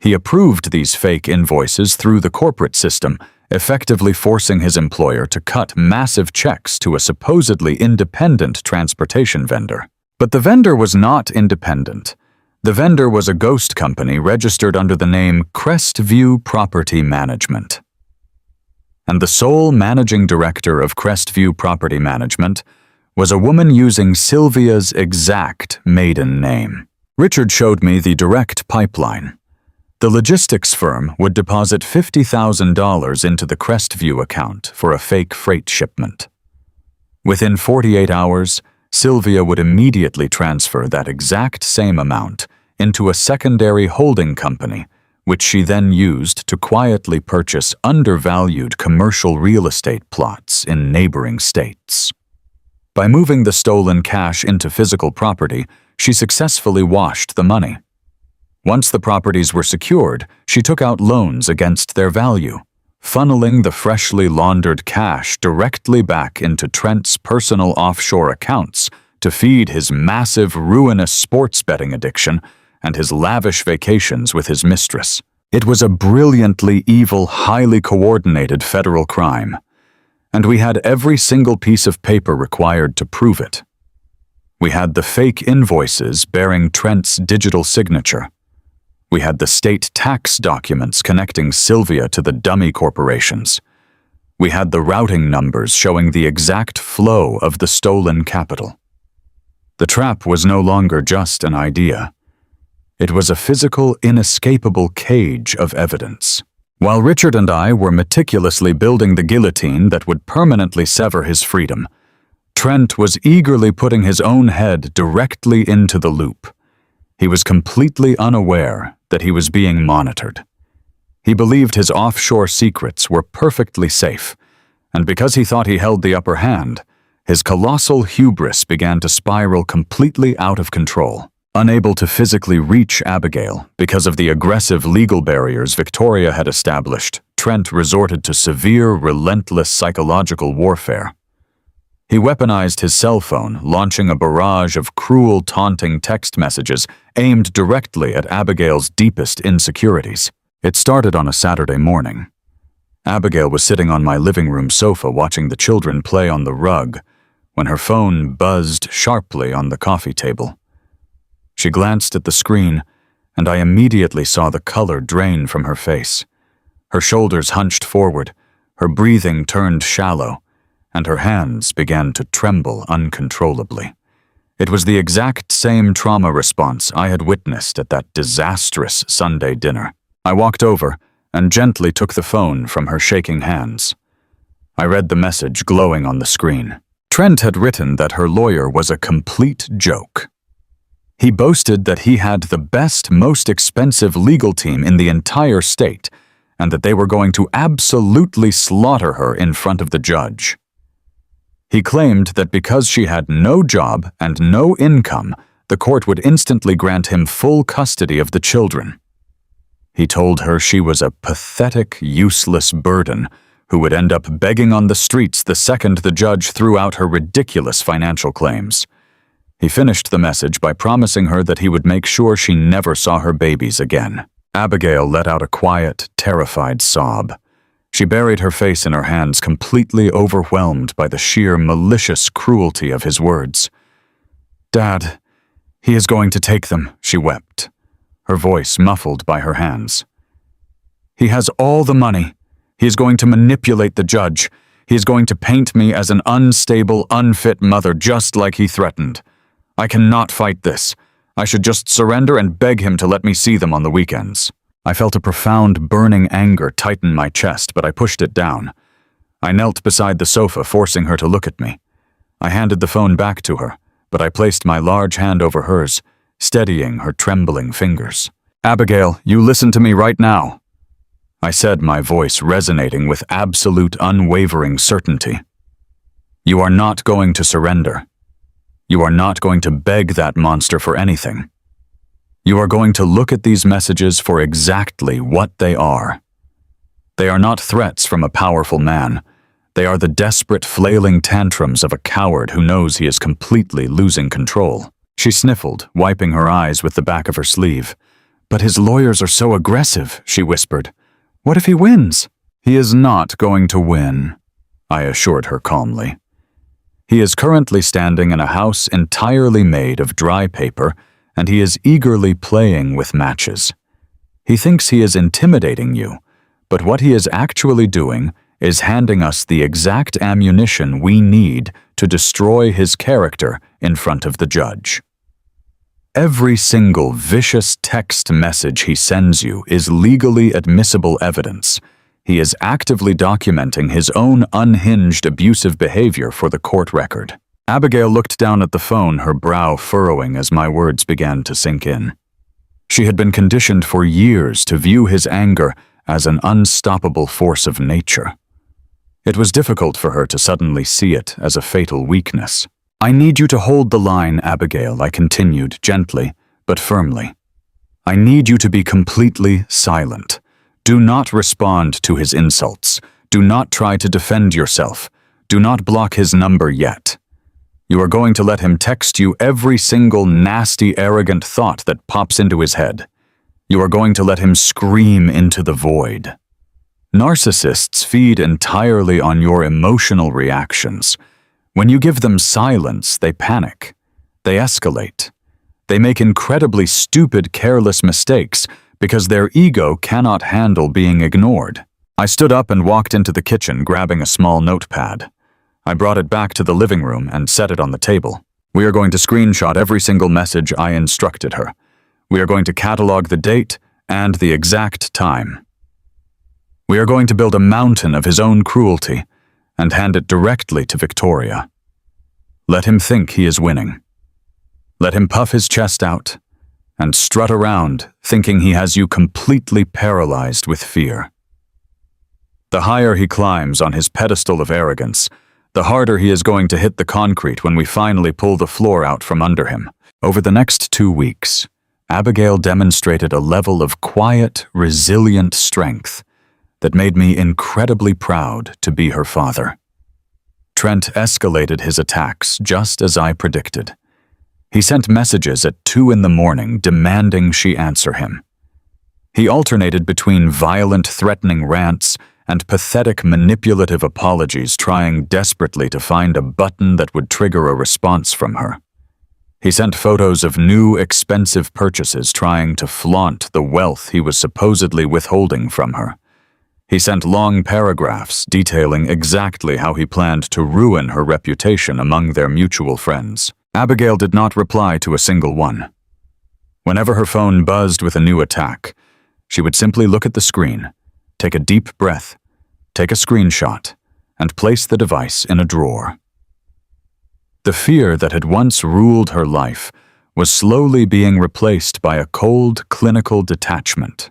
He approved these fake invoices through the corporate system, effectively forcing his employer to cut massive checks to a supposedly independent transportation vendor. But the vendor was not independent. The vendor was a ghost company registered under the name Crestview Property Management. And the sole managing director of Crestview Property Management was a woman using Sylvia's exact maiden name. Richard showed me the direct pipeline. The logistics firm would deposit $50,000 into the Crestview account for a fake freight shipment. Within 48 hours, Sylvia would immediately transfer that exact same amount into a secondary holding company, which she then used to quietly purchase undervalued commercial real estate plots in neighboring states. By moving the stolen cash into physical property, she successfully washed the money. Once the properties were secured, she took out loans against their value, funneling the freshly laundered cash directly back into Trent's personal offshore accounts to feed his massive, ruinous sports betting addiction and his lavish vacations with his mistress. It was a brilliantly evil, highly coordinated federal crime, and we had every single piece of paper required to prove it. We had the fake invoices bearing Trent's digital signature. We had the state tax documents connecting Sylvia to the dummy corporations. We had the routing numbers showing the exact flow of the stolen capital. The trap was no longer just an idea. It was a physical, inescapable cage of evidence. While Richard and I were meticulously building the guillotine that would permanently sever his freedom, Trent was eagerly putting his own head directly into the loop. He was completely unaware that he was being monitored. He believed his offshore secrets were perfectly safe, and because he thought he held the upper hand, his colossal hubris began to spiral completely out of control. Unable to physically reach Abigail because of the aggressive legal barriers Victoria had established, Trent resorted to severe, relentless psychological warfare. He weaponized his cell phone, launching a barrage of cruel, taunting text messages aimed directly at Abigail's deepest insecurities. It started on a Saturday morning. Abigail was sitting on my living room sofa watching the children play on the rug when her phone buzzed sharply on the coffee table. She glanced at the screen, and I immediately saw the color drain from her face. Her shoulders hunched forward, her breathing turned shallow, and her hands began to tremble uncontrollably. It was the exact same trauma response I had witnessed at that disastrous Sunday dinner. I walked over and gently took the phone from her shaking hands. I read the message glowing on the screen. Trent had written that her lawyer was a complete joke. He boasted that he had the best, most expensive legal team in the entire state, and that they were going to absolutely slaughter her in front of the judge. He claimed that because she had no job and no income, the court would instantly grant him full custody of the children. He told her she was a pathetic, useless burden who would end up begging on the streets the second the judge threw out her ridiculous financial claims. He finished the message by promising her that he would make sure she never saw her babies again. Abigail let out a quiet, terrified sob. She buried her face in her hands, completely overwhelmed by the sheer malicious cruelty of his words. "Dad, he is going to take them," she wept, her voice muffled by her hands. "He has all the money. He is going to manipulate the judge. He is going to paint me as an unstable, unfit mother, just like he threatened. I cannot fight this. I should just surrender and beg him to let me see them on the weekends." I felt a profound, burning anger tighten my chest, but I pushed it down. I knelt beside the sofa, forcing her to look at me. I handed the phone back to her, but I placed my large hand over hers, steadying her trembling fingers. "Abigail, you listen to me right now," I said, my voice resonating with absolute, unwavering certainty. "You are not going to surrender. You are not going to beg that monster for anything. You are going to look at these messages for exactly what they are. They are not threats from a powerful man. They are the desperate, flailing tantrums of a coward who knows he is completely losing control." She sniffled, wiping her eyes with the back of her sleeve. "But his lawyers are so aggressive," she whispered. "What if he wins?" "He is not going to win," I assured her calmly. "He is currently standing in a house entirely made of dry paper, and he is eagerly playing with matches. He thinks he is intimidating you, but what he is actually doing is handing us the exact ammunition we need to destroy his character in front of the judge. Every single vicious text message he sends you is legally admissible evidence. He is actively documenting his own unhinged abusive behavior for the court record." Abigail looked down at the phone, her brow furrowing as my words began to sink in. She had been conditioned for years to view his anger as an unstoppable force of nature. It was difficult for her to suddenly see it as a fatal weakness. "I need you to hold the line, Abigail," I continued, gently but firmly. "I need you to be completely silent. Do not respond to his insults. Do not try to defend yourself. Do not block his number yet. You are going to let him text you every single nasty, arrogant thought that pops into his head. You are going to let him scream into the void. Narcissists feed entirely on your emotional reactions. When you give them silence, they panic. They escalate. They make incredibly stupid, careless mistakes because their ego cannot handle being ignored." I stood up and walked into the kitchen, grabbing a small notepad. I brought it back to the living room and set it on the table. "We are going to screenshot every single message I instructed her. We are going to catalog the date and the exact time. We are going to build a mountain of his own cruelty and hand it directly to Victoria. Let him think he is winning. Let him puff his chest out and strut around thinking he has you completely paralyzed with fear. The higher he climbs on his pedestal of arrogance, the harder he is going to hit the concrete when we finally pull the floor out from under him." Over the next 2 weeks, Abigail demonstrated a level of quiet, resilient strength that made me incredibly proud to be her father. Trent escalated his attacks just as I predicted. He sent messages at 2 a.m. demanding she answer him. He alternated between violent, threatening rants and pathetic, manipulative apologies, trying desperately to find a button that would trigger a response from her. He sent photos of new, expensive purchases, trying to flaunt the wealth he was supposedly withholding from her. He sent long paragraphs detailing exactly how he planned to ruin her reputation among their mutual friends. Abigail did not reply to a single one. Whenever her phone buzzed with a new attack, she would simply look at the screen, take a deep breath, take a screenshot, and place the device in a drawer. The fear that had once ruled her life was slowly being replaced by a cold, clinical detachment.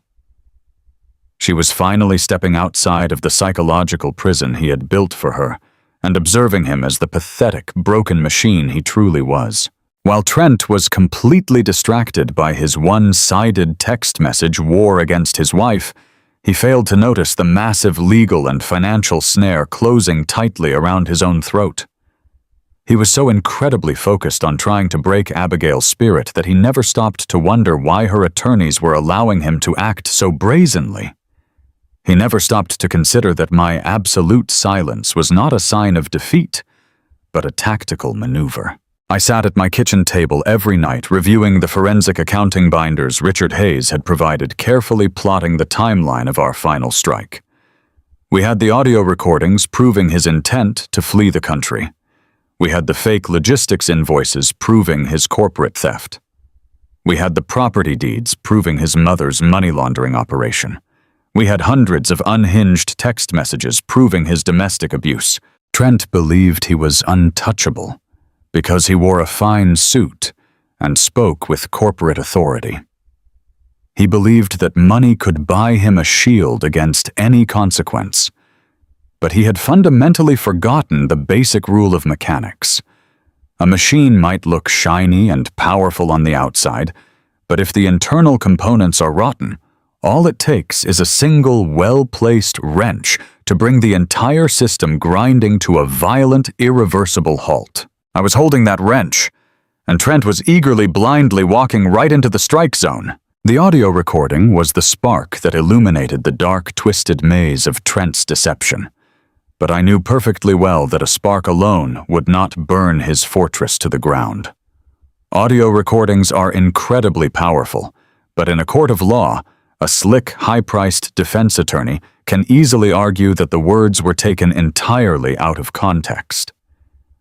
She was finally stepping outside of the psychological prison he had built for her and observing him as the pathetic, broken machine he truly was. While Trent was completely distracted by his one-sided text message war against his wife, he failed to notice the massive legal and financial snare closing tightly around his own throat. He was so incredibly focused on trying to break Abigail's spirit that he never stopped to wonder why her attorneys were allowing him to act so brazenly. He never stopped to consider that my absolute silence was not a sign of defeat, but a tactical maneuver. I sat at my kitchen table every night reviewing the forensic accounting binders Richard Hayes had provided, carefully plotting the timeline of our final strike. We had the audio recordings proving his intent to flee the country. We had the fake logistics invoices proving his corporate theft. We had the property deeds proving his mother's money laundering operation. We had hundreds of unhinged text messages proving his domestic abuse. Trent believed he was untouchable because he wore a fine suit and spoke with corporate authority. He believed that money could buy him a shield against any consequence. But he had fundamentally forgotten the basic rule of mechanics. A machine might look shiny and powerful on the outside, but if the internal components are rotten, all it takes is a single well-placed wrench to bring the entire system grinding to a violent, irreversible halt. I was holding that wrench, and Trent was eagerly, blindly walking right into the strike zone. The audio recording was the spark that illuminated the dark, twisted maze of Trent's deception. But I knew perfectly well that a spark alone would not burn his fortress to the ground. Audio recordings are incredibly powerful, but in a court of law, a slick, high-priced defense attorney can easily argue that the words were taken entirely out of context.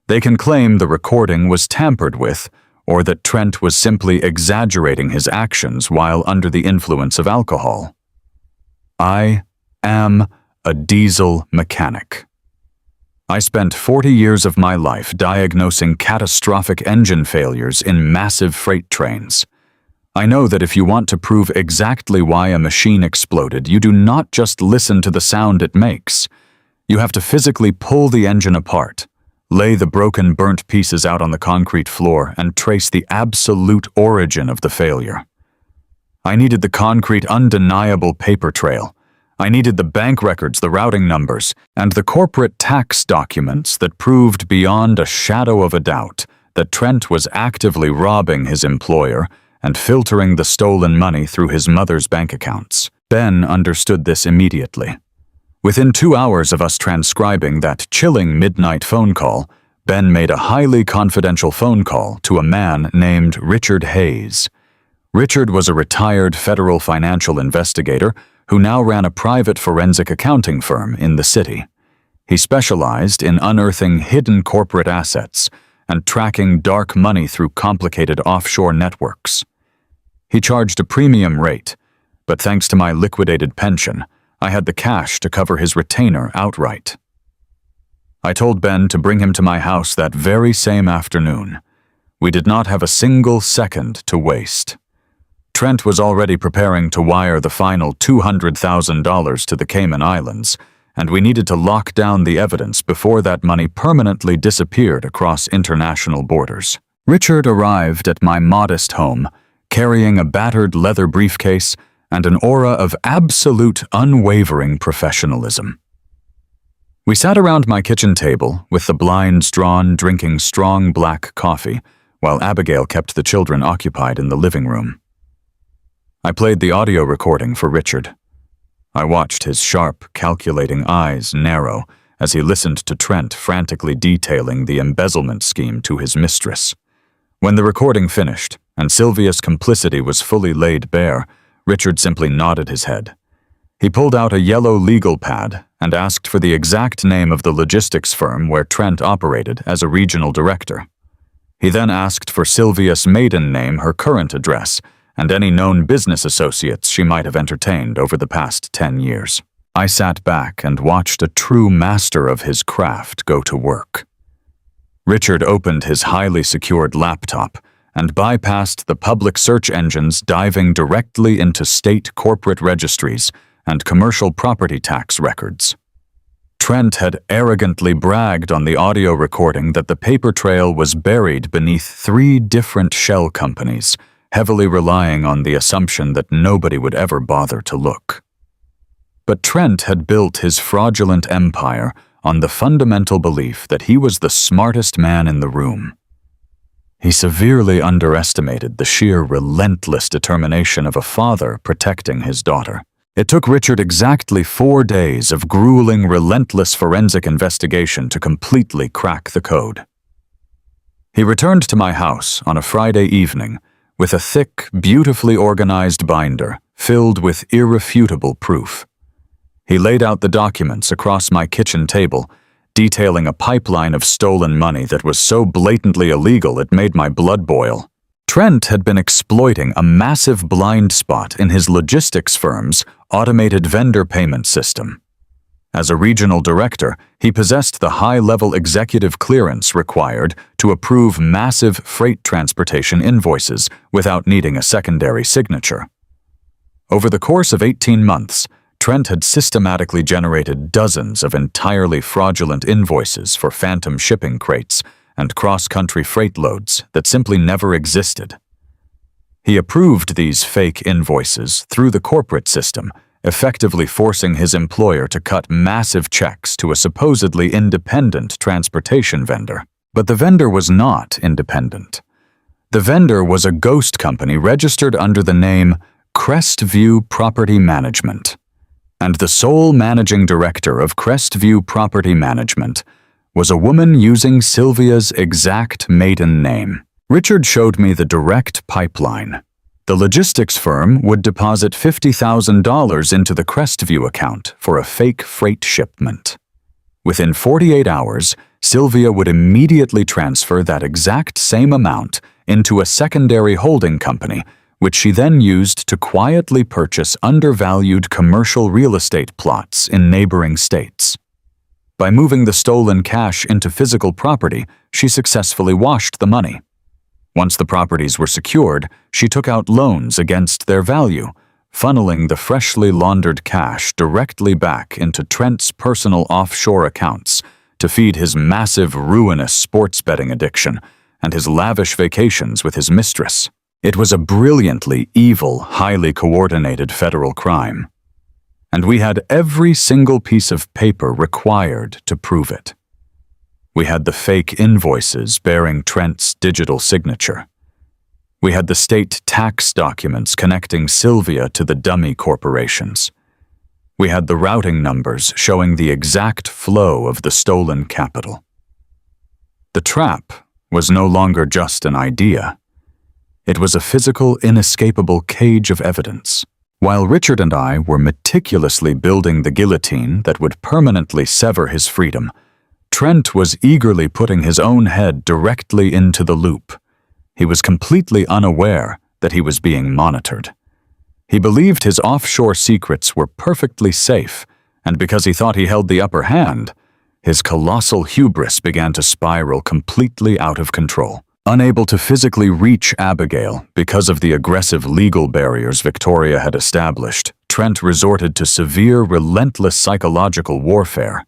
They can claim the recording was tampered with, or that Trent was simply exaggerating his actions while under the influence of alcohol. I am a diesel mechanic. I spent 40 years of my life diagnosing catastrophic engine failures in massive freight trains. I know that if you want to prove exactly why a machine exploded, you do not just listen to the sound it makes. You have to physically pull the engine apart, lay the broken, burnt pieces out on the concrete floor, and trace the absolute origin of the failure. I needed the concrete, undeniable paper trail. I needed the bank records, the routing numbers, and the corporate tax documents that proved beyond a shadow of a doubt that Trent was actively robbing his employer and filtering the stolen money through his mother's bank accounts. Ben understood this immediately. Within 2 hours of us transcribing that chilling midnight phone call, Ben made a highly confidential phone call to a man named Richard Hayes. Richard was a retired federal financial investigator who now ran a private forensic accounting firm in the city. He specialized in unearthing hidden corporate assets and tracking dark money through complicated offshore networks. He charged a premium rate, but thanks to my liquidated pension, I had the cash to cover his retainer outright. I told Ben to bring him to my house that very same afternoon. We did not have a single second to waste. Trent was already preparing to wire the final $200,000 to the Cayman Islands, and we needed to lock down the evidence before that money permanently disappeared across international borders. Richard arrived at my modest home, carrying a battered leather briefcase and an aura of absolute, unwavering professionalism. We sat around my kitchen table with the blinds drawn, drinking strong black coffee, while Abigail kept the children occupied in the living room. I played the audio recording for Richard. I watched his sharp, calculating eyes narrow as he listened to Trent frantically detailing the embezzlement scheme to his mistress. When the recording finished, and Sylvia's complicity was fully laid bare, Richard simply nodded his head. He pulled out a yellow legal pad and asked for the exact name of the logistics firm where Trent operated as a regional director. He then asked for Sylvia's maiden name, her current address, and any known business associates she might have entertained over the past 10 years. I sat back and watched a true master of his craft go to work. Richard opened his highly secured laptop and bypassed the public search engines, diving directly into state corporate registries and commercial property tax records. Trent had arrogantly bragged on the audio recording that the paper trail was buried beneath 3 different shell companies, heavily relying on the assumption that nobody would ever bother to look. But Trent had built his fraudulent empire on the fundamental belief that he was the smartest man in the room. He severely underestimated the sheer relentless determination of a father protecting his daughter. It took Richard exactly 4 days of grueling, relentless forensic investigation to completely crack the code. He returned to my house on a Friday evening with a thick, beautifully organized binder filled with irrefutable proof. He laid out the documents across my kitchen table, detailing a pipeline of stolen money that was so blatantly illegal it made my blood boil. Trent had been exploiting a massive blind spot in his logistics firm's automated vendor payment system. As a regional director, he possessed the high-level executive clearance required to approve massive freight transportation invoices without needing a secondary signature. Over the course of 18 months, Trent had systematically generated dozens of entirely fraudulent invoices for phantom shipping crates and cross-country freight loads that simply never existed. He approved these fake invoices through the corporate system, effectively forcing his employer to cut massive checks to a supposedly independent transportation vendor. But the vendor was not independent. The vendor was a ghost company registered under the name Crestview Property Management. And the sole managing director of Crestview Property Management was a woman using Sylvia's exact maiden name. Richard showed me the direct pipeline. The logistics firm would deposit $50,000 into the Crestview account for a fake freight shipment. Within 48 hours, Sylvia would immediately transfer that exact same amount into a secondary holding company, which she then used to quietly purchase undervalued commercial real estate plots in neighboring states. By moving the stolen cash into physical property, she successfully washed the money. Once the properties were secured, she took out loans against their value, funneling the freshly laundered cash directly back into Trent's personal offshore accounts to feed his massive, ruinous sports betting addiction and his lavish vacations with his mistress. It was a brilliantly evil, highly coordinated federal crime. And we had every single piece of paper required to prove it. We had the fake invoices bearing Trent's digital signature. We had the state tax documents connecting Sylvia to the dummy corporations. We had the routing numbers showing the exact flow of the stolen capital. The trap was no longer just an idea. It was a physical, inescapable cage of evidence. While Richard and I were meticulously building the guillotine that would permanently sever his freedom, Trent was eagerly putting his own head directly into the loop. He was completely unaware that he was being monitored. He believed his offshore secrets were perfectly safe, and because he thought he held the upper hand, his colossal hubris began to spiral completely out of control. Unable to physically reach Abigail because of the aggressive legal barriers Victoria had established, Trent resorted to severe, relentless psychological warfare.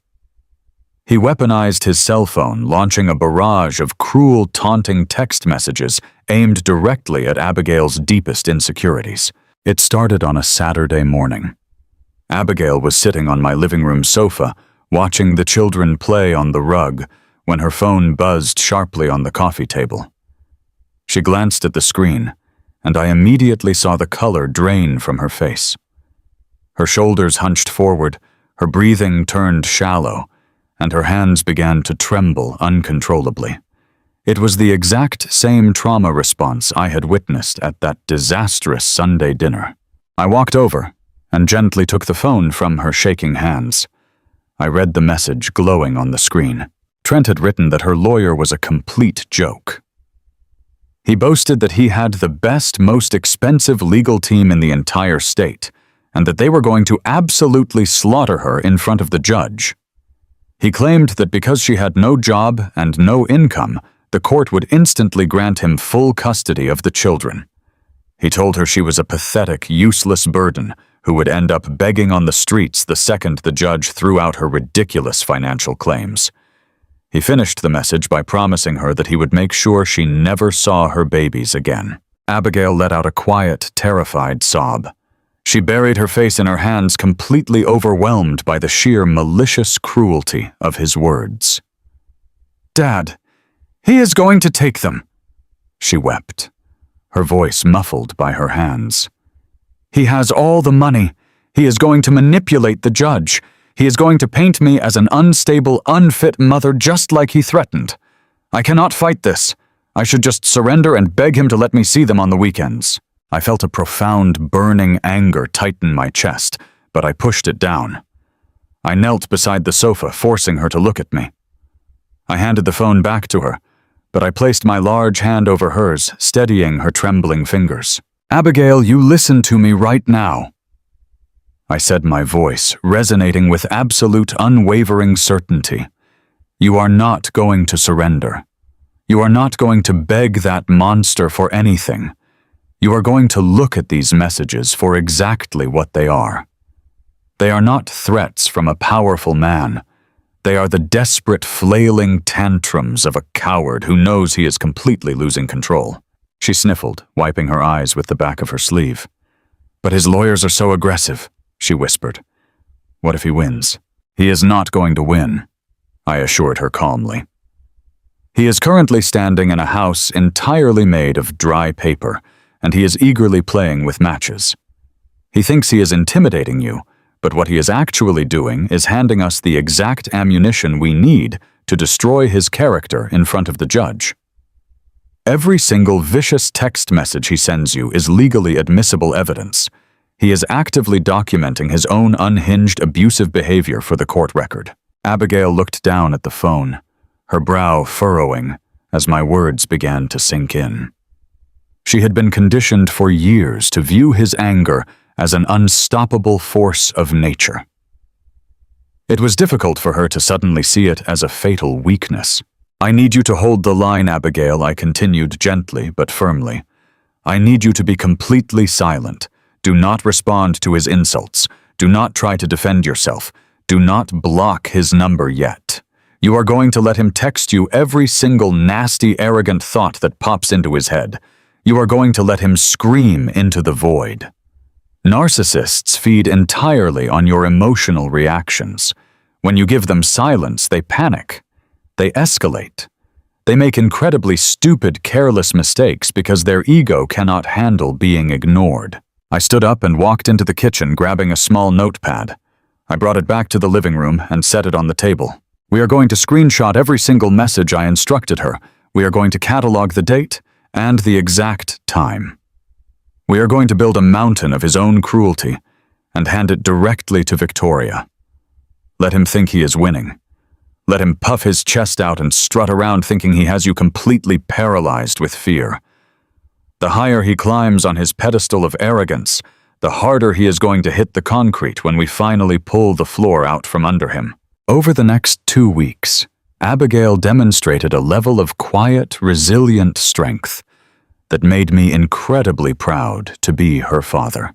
He weaponized his cell phone, launching a barrage of cruel, taunting text messages aimed directly at Abigail's deepest insecurities. It started on a Saturday morning. Abigail was sitting on my living room sofa, watching the children play on the rug, when her phone buzzed sharply on the coffee table. She glanced at the screen, and I immediately saw the color drain from her face. Her shoulders hunched forward, her breathing turned shallow, and her hands began to tremble uncontrollably. It was the exact same trauma response I had witnessed at that disastrous Sunday dinner. I walked over and gently took the phone from her shaking hands. I read the message glowing on the screen. Trent had written that her lawyer was a complete joke. He boasted that he had the best, most expensive legal team in the entire state, and that they were going to absolutely slaughter her in front of the judge. He claimed that because she had no job and no income, the court would instantly grant him full custody of the children. He told her she was a pathetic, useless burden who would end up begging on the streets the second the judge threw out her ridiculous financial claims. He finished the message by promising her that he would make sure she never saw her babies again. Abigail let out a quiet, terrified sob. She buried her face in her hands, completely overwhelmed by the sheer malicious cruelty of his words. "Dad, he is going to take them," she wept, her voice muffled by her hands. "He has all the money. He is going to manipulate the judge. He is going to paint me as an unstable, unfit mother just like he threatened. I cannot fight this. I should just surrender and beg him to let me see them on the weekends." I felt a profound, burning anger tighten my chest, but I pushed it down. I knelt beside the sofa, forcing her to look at me. I handed the phone back to her, but I placed my large hand over hers, steadying her trembling fingers. "Abigail, you listen to me right now," I said, my voice resonating with absolute, unwavering certainty. "You are not going to surrender. You are not going to beg that monster for anything. You are going to look at these messages for exactly what they are. They are not threats from a powerful man. They are the desperate, flailing tantrums of a coward who knows he is completely losing control." She sniffled, wiping her eyes with the back of her sleeve. "But his lawyers are so aggressive," she whispered. "What if he wins?" "He is not going to win," I assured her calmly. "He is currently standing in a house entirely made of dry paper, and he is eagerly playing with matches. He thinks he is intimidating you, but what he is actually doing is handing us the exact ammunition we need to destroy his character in front of the judge. Every single vicious text message he sends you is legally admissible evidence. He is actively documenting his own unhinged, abusive behavior for the court record." Abigail looked down at the phone, her brow furrowing as my words began to sink in. She had been conditioned for years to view his anger as an unstoppable force of nature. It was difficult for her to suddenly see it as a fatal weakness. "I need you to hold the line, Abigail," I continued gently but firmly. "I need you to be completely silent. Do not respond to his insults. Do not try to defend yourself. Do not block his number yet. You are going to let him text you every single nasty, arrogant thought that pops into his head. You are going to let him scream into the void. Narcissists feed entirely on your emotional reactions. When you give them silence, they panic. They escalate. They make incredibly stupid, careless mistakes because their ego cannot handle being ignored." I stood up and walked into the kitchen, grabbing a small notepad. I brought it back to the living room and set it on the table. "We are going to screenshot every single message I instructed her. We are going to catalog the date and the exact time. We are going to build a mountain of his own cruelty and hand it directly to Victoria. Let him think he is winning. Let him puff his chest out and strut around thinking he has you completely paralyzed with fear. The higher he climbs on his pedestal of arrogance, the harder he is going to hit the concrete when we finally pull the floor out from under him." Over the next 2 weeks, Abigail demonstrated a level of quiet, resilient strength that made me incredibly proud to be her father.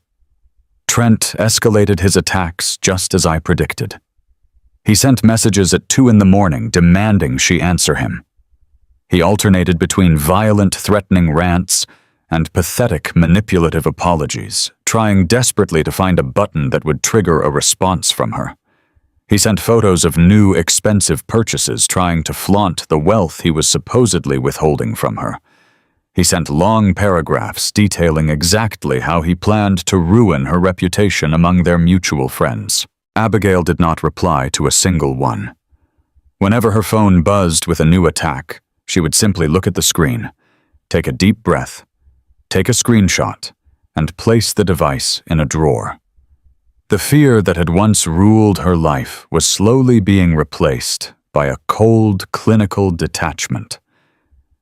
Trent escalated his attacks just as I predicted. He sent messages at 2 a.m. demanding she answer him. He alternated between violent, threatening rants and pathetic, manipulative apologies, trying desperately to find a button that would trigger a response from her. He sent photos of new, expensive purchases, trying to flaunt the wealth he was supposedly withholding from her. He sent long paragraphs detailing exactly how he planned to ruin her reputation among their mutual friends. Abigail did not reply to a single one. Whenever her phone buzzed with a new attack, she would simply look at the screen, take a deep breath, take a screenshot, and place the device in a drawer. The fear that had once ruled her life was slowly being replaced by a cold, clinical detachment.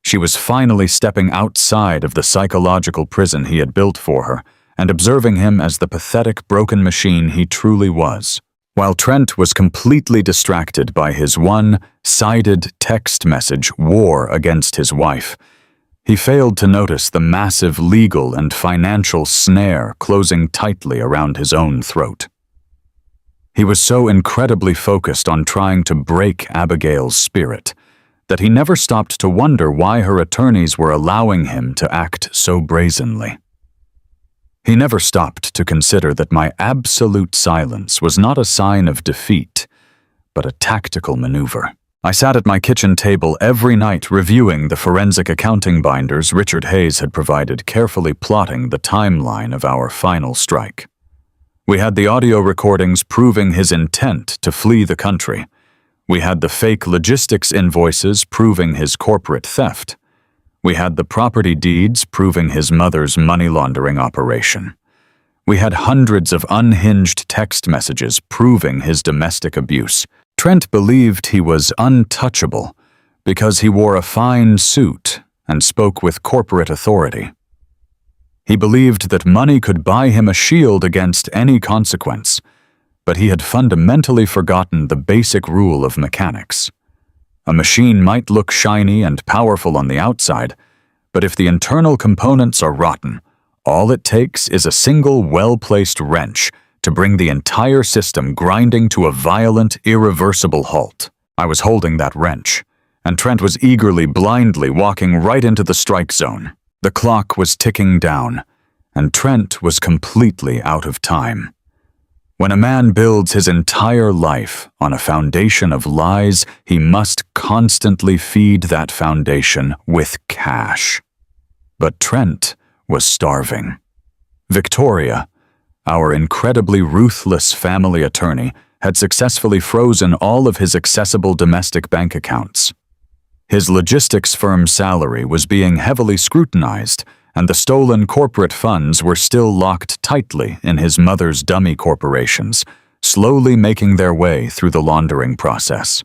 She was finally stepping outside of the psychological prison he had built for her and observing him as the pathetic, broken machine he truly was. While Trent was completely distracted by his one-sided text message war against his wife, he failed to notice the massive legal and financial snare closing tightly around his own throat. He was so incredibly focused on trying to break Abigail's spirit that he never stopped to wonder why her attorneys were allowing him to act so brazenly. He never stopped to consider that my absolute silence was not a sign of defeat, but a tactical maneuver. I sat at my kitchen table every night reviewing the forensic accounting binders Richard Hayes had provided, carefully plotting the timeline of our final strike. We had the audio recordings proving his intent to flee the country. We had the fake logistics invoices proving his corporate theft. We had the property deeds proving his mother's money laundering operation. We had hundreds of unhinged text messages proving his domestic abuse. Trent believed he was untouchable because he wore a fine suit and spoke with corporate authority. He believed that money could buy him a shield against any consequence, but he had fundamentally forgotten the basic rule of mechanics. A machine might look shiny and powerful on the outside, but if the internal components are rotten, all it takes is a single well-placed wrench to bring the entire system grinding to a violent, irreversible halt. I was holding that wrench, and Trent was eagerly, blindly walking right into the strike zone. The clock was ticking down, and Trent was completely out of time. When a man builds his entire life on a foundation of lies, he must constantly feed that foundation with cash. But Trent was starving. Victoria, our incredibly ruthless family attorney, had successfully frozen all of his accessible domestic bank accounts. His logistics firm's salary was being heavily scrutinized, and the stolen corporate funds were still locked tightly in his mother's dummy corporations, slowly making their way through the laundering process.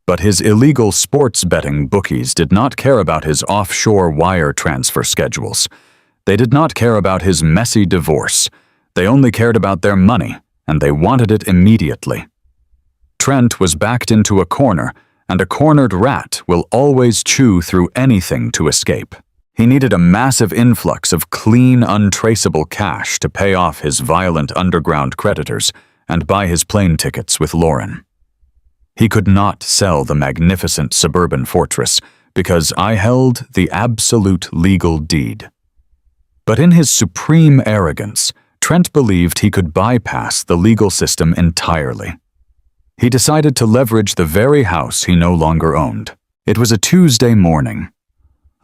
But his illegal sports betting bookies did not care about his offshore wire transfer schedules. They did not care about his messy divorce. They only cared about their money, and they wanted it immediately. Trent was backed into a corner, and a cornered rat will always chew through anything to escape. He needed a massive influx of clean, untraceable cash to pay off his violent underground creditors and buy his plane tickets with Lauren. He could not sell the magnificent suburban fortress because I held the absolute legal deed. But in his supreme arrogance, Trent believed he could bypass the legal system entirely. He decided to leverage the very house he no longer owned. It was a Tuesday morning.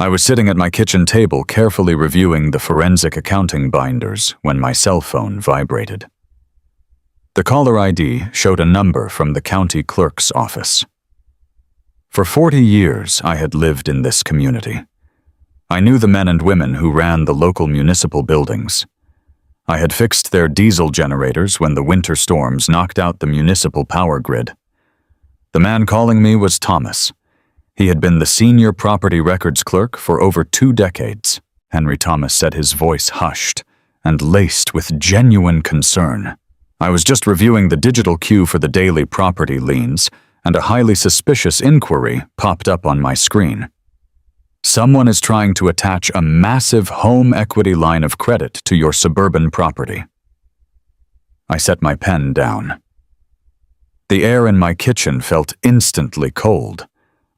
I was sitting at my kitchen table carefully reviewing the forensic accounting binders when my cell phone vibrated. The caller ID showed a number from the county clerk's office. For 40 years, I had lived in this community. I knew the men and women who ran the local municipal buildings. I had fixed their diesel generators when the winter storms knocked out the municipal power grid. The man calling me was Thomas. He had been the senior property records clerk for over 2 decades. Henry Thomas said, his voice hushed and laced with genuine concern. I was just reviewing the digital queue for the daily property liens, and a highly suspicious inquiry popped up on my screen. Someone is trying to attach a massive home equity line of credit to your suburban property. I set my pen down. The air in my kitchen felt instantly cold.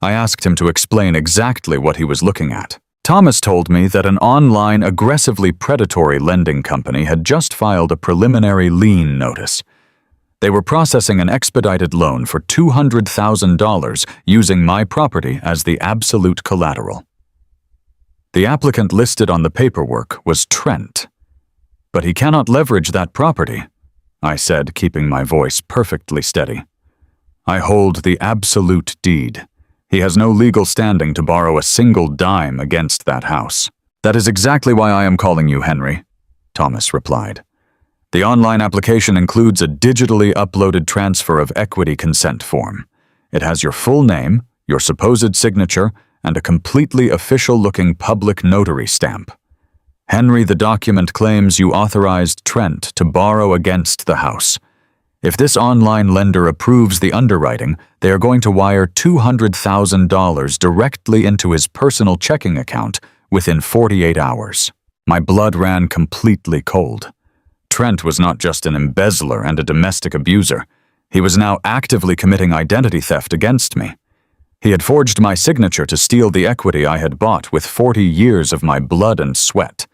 I asked him to explain exactly what he was looking at. Thomas told me that an online, aggressively predatory lending company had just filed a preliminary lien notice. They were processing an expedited loan for $200,000 using my property as the absolute collateral. The applicant listed on the paperwork was Trent. But he cannot leverage that property, I said, keeping my voice perfectly steady. I hold the absolute deed. He has no legal standing to borrow a single dime against that house. That is exactly why I am calling you, Henry, Thomas replied. The online application includes a digitally uploaded transfer of equity consent form. It has your full name, your supposed signature, and a completely official-looking public notary stamp. Henry, the document claims you authorized Trent to borrow against the house. If this online lender approves the underwriting, they are going to wire $200,000 directly into his personal checking account within 48 hours. My blood ran completely cold. Trent was not just an embezzler and a domestic abuser. He was now actively committing identity theft against me. He had forged my signature to steal the equity I had bought with 40 years of my blood and sweat.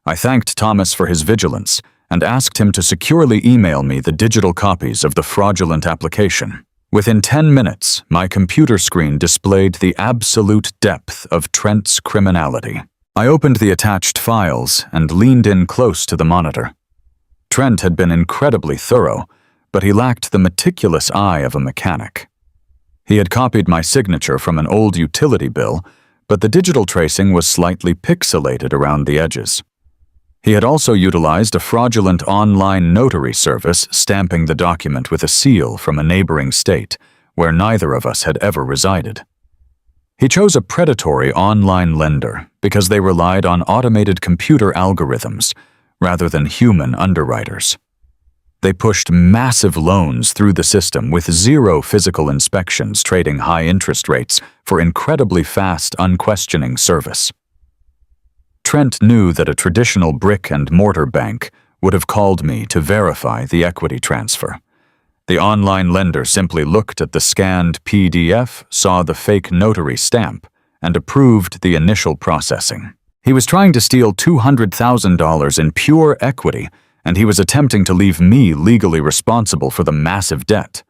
I thanked Thomas for his vigilance and asked him to securely email me the digital copies of the fraudulent application. Within 10 minutes, my computer screen displayed the absolute depth of Trent's criminality. I opened the attached files and leaned in close to the monitor. Trent had been incredibly thorough, but he lacked the meticulous eye of a mechanic. He had copied my signature from an old utility bill, but the digital tracing was slightly pixelated around the edges. He had also utilized a fraudulent online notary service, stamping the document with a seal from a neighboring state, where neither of us had ever resided. He chose a predatory online lender because they relied on automated computer algorithms rather than human underwriters. They pushed massive loans through the system with zero physical inspections, trading high interest rates for incredibly fast, unquestioning service. Trent knew that a traditional brick-and-mortar bank would have called me to verify the equity transfer. The online lender simply looked at the scanned PDF, saw the fake notary stamp, and approved the initial processing. He was trying to steal $200,000 in pure equity, and he was attempting to leave me legally responsible for the massive debt.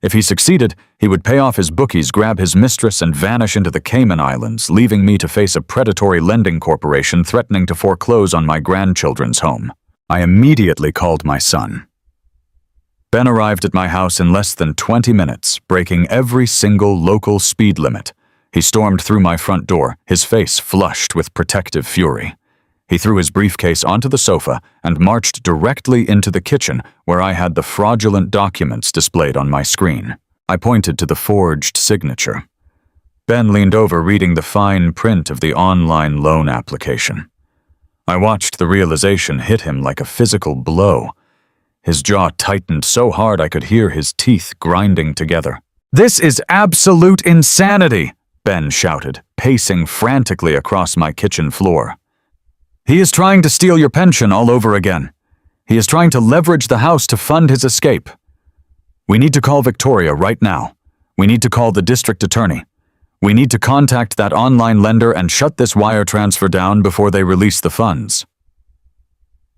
If he succeeded, he would pay off his bookies, grab his mistress, and vanish into the Cayman Islands, leaving me to face a predatory lending corporation threatening to foreclose on my grandchildren's home. I immediately called my son. Ben arrived at my house in less than 20 minutes, breaking every single local speed limit. He stormed through my front door, his face flushed with protective fury. He threw his briefcase onto the sofa and marched directly into the kitchen, where I had the fraudulent documents displayed on my screen. I pointed to the forged signature. Ben leaned over, reading the fine print of the online loan application. I watched the realization hit him like a physical blow. His jaw tightened so hard I could hear his teeth grinding together. "This is absolute insanity!" Ben shouted, pacing frantically across my kitchen floor. "He is trying to steal your pension all over again. He is trying to leverage the house to fund his escape. We need to call Victoria right now. We need to call the district attorney. We need to contact that online lender and shut this wire transfer down before they release the funds."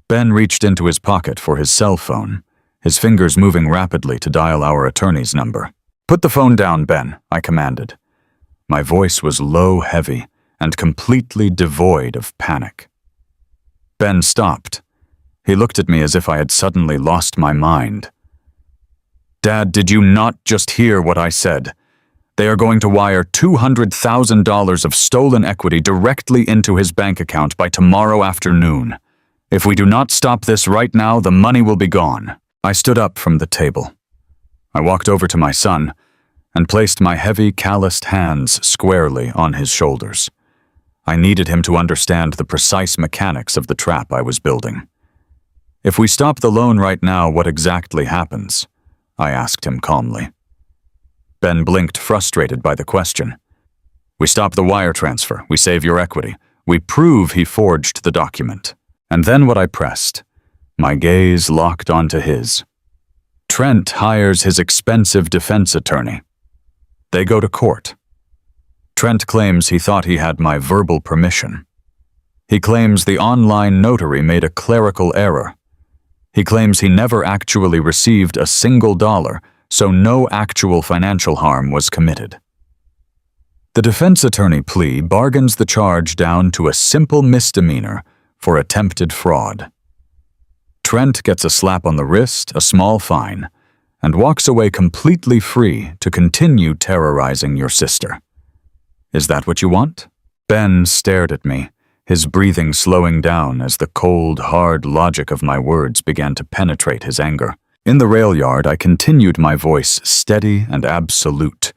Ben reached into his pocket for his cell phone, his fingers moving rapidly to dial our attorney's number. "Put the phone down, Ben," I commanded. My voice was low, heavy, and completely devoid of panic. Ben stopped. He looked at me as if I had suddenly lost my mind. "Dad, did you not just hear what I said? They are going to wire $200,000 of stolen equity directly into his bank account by tomorrow afternoon. If we do not stop this right now, the money will be gone." I stood up from the table. I walked over to my son and placed my heavy, calloused hands squarely on his shoulders. I needed him to understand the precise mechanics of the trap I was building. "If we stop the loan right now, what exactly happens?" I asked him calmly. Ben blinked, frustrated by the question. "We stop the wire transfer. We save your equity. We prove he forged the document." And then what I pressed. My gaze locked onto his. Trent hires his expensive defense attorney. They go to court. Trent claims he thought he had my verbal permission. He claims the online notary made a clerical error. He claims he never actually received a single dollar, so no actual financial harm was committed. The defense attorney plea bargains the charge down to a simple misdemeanor for attempted fraud. Trent gets a slap on the wrist, a small fine, and walks away completely free to continue terrorizing your sister. Is that what you want? Ben stared at me, his breathing slowing down as the cold, hard logic of my words began to penetrate his anger. In the rail yard, I continued my voice steady and absolute.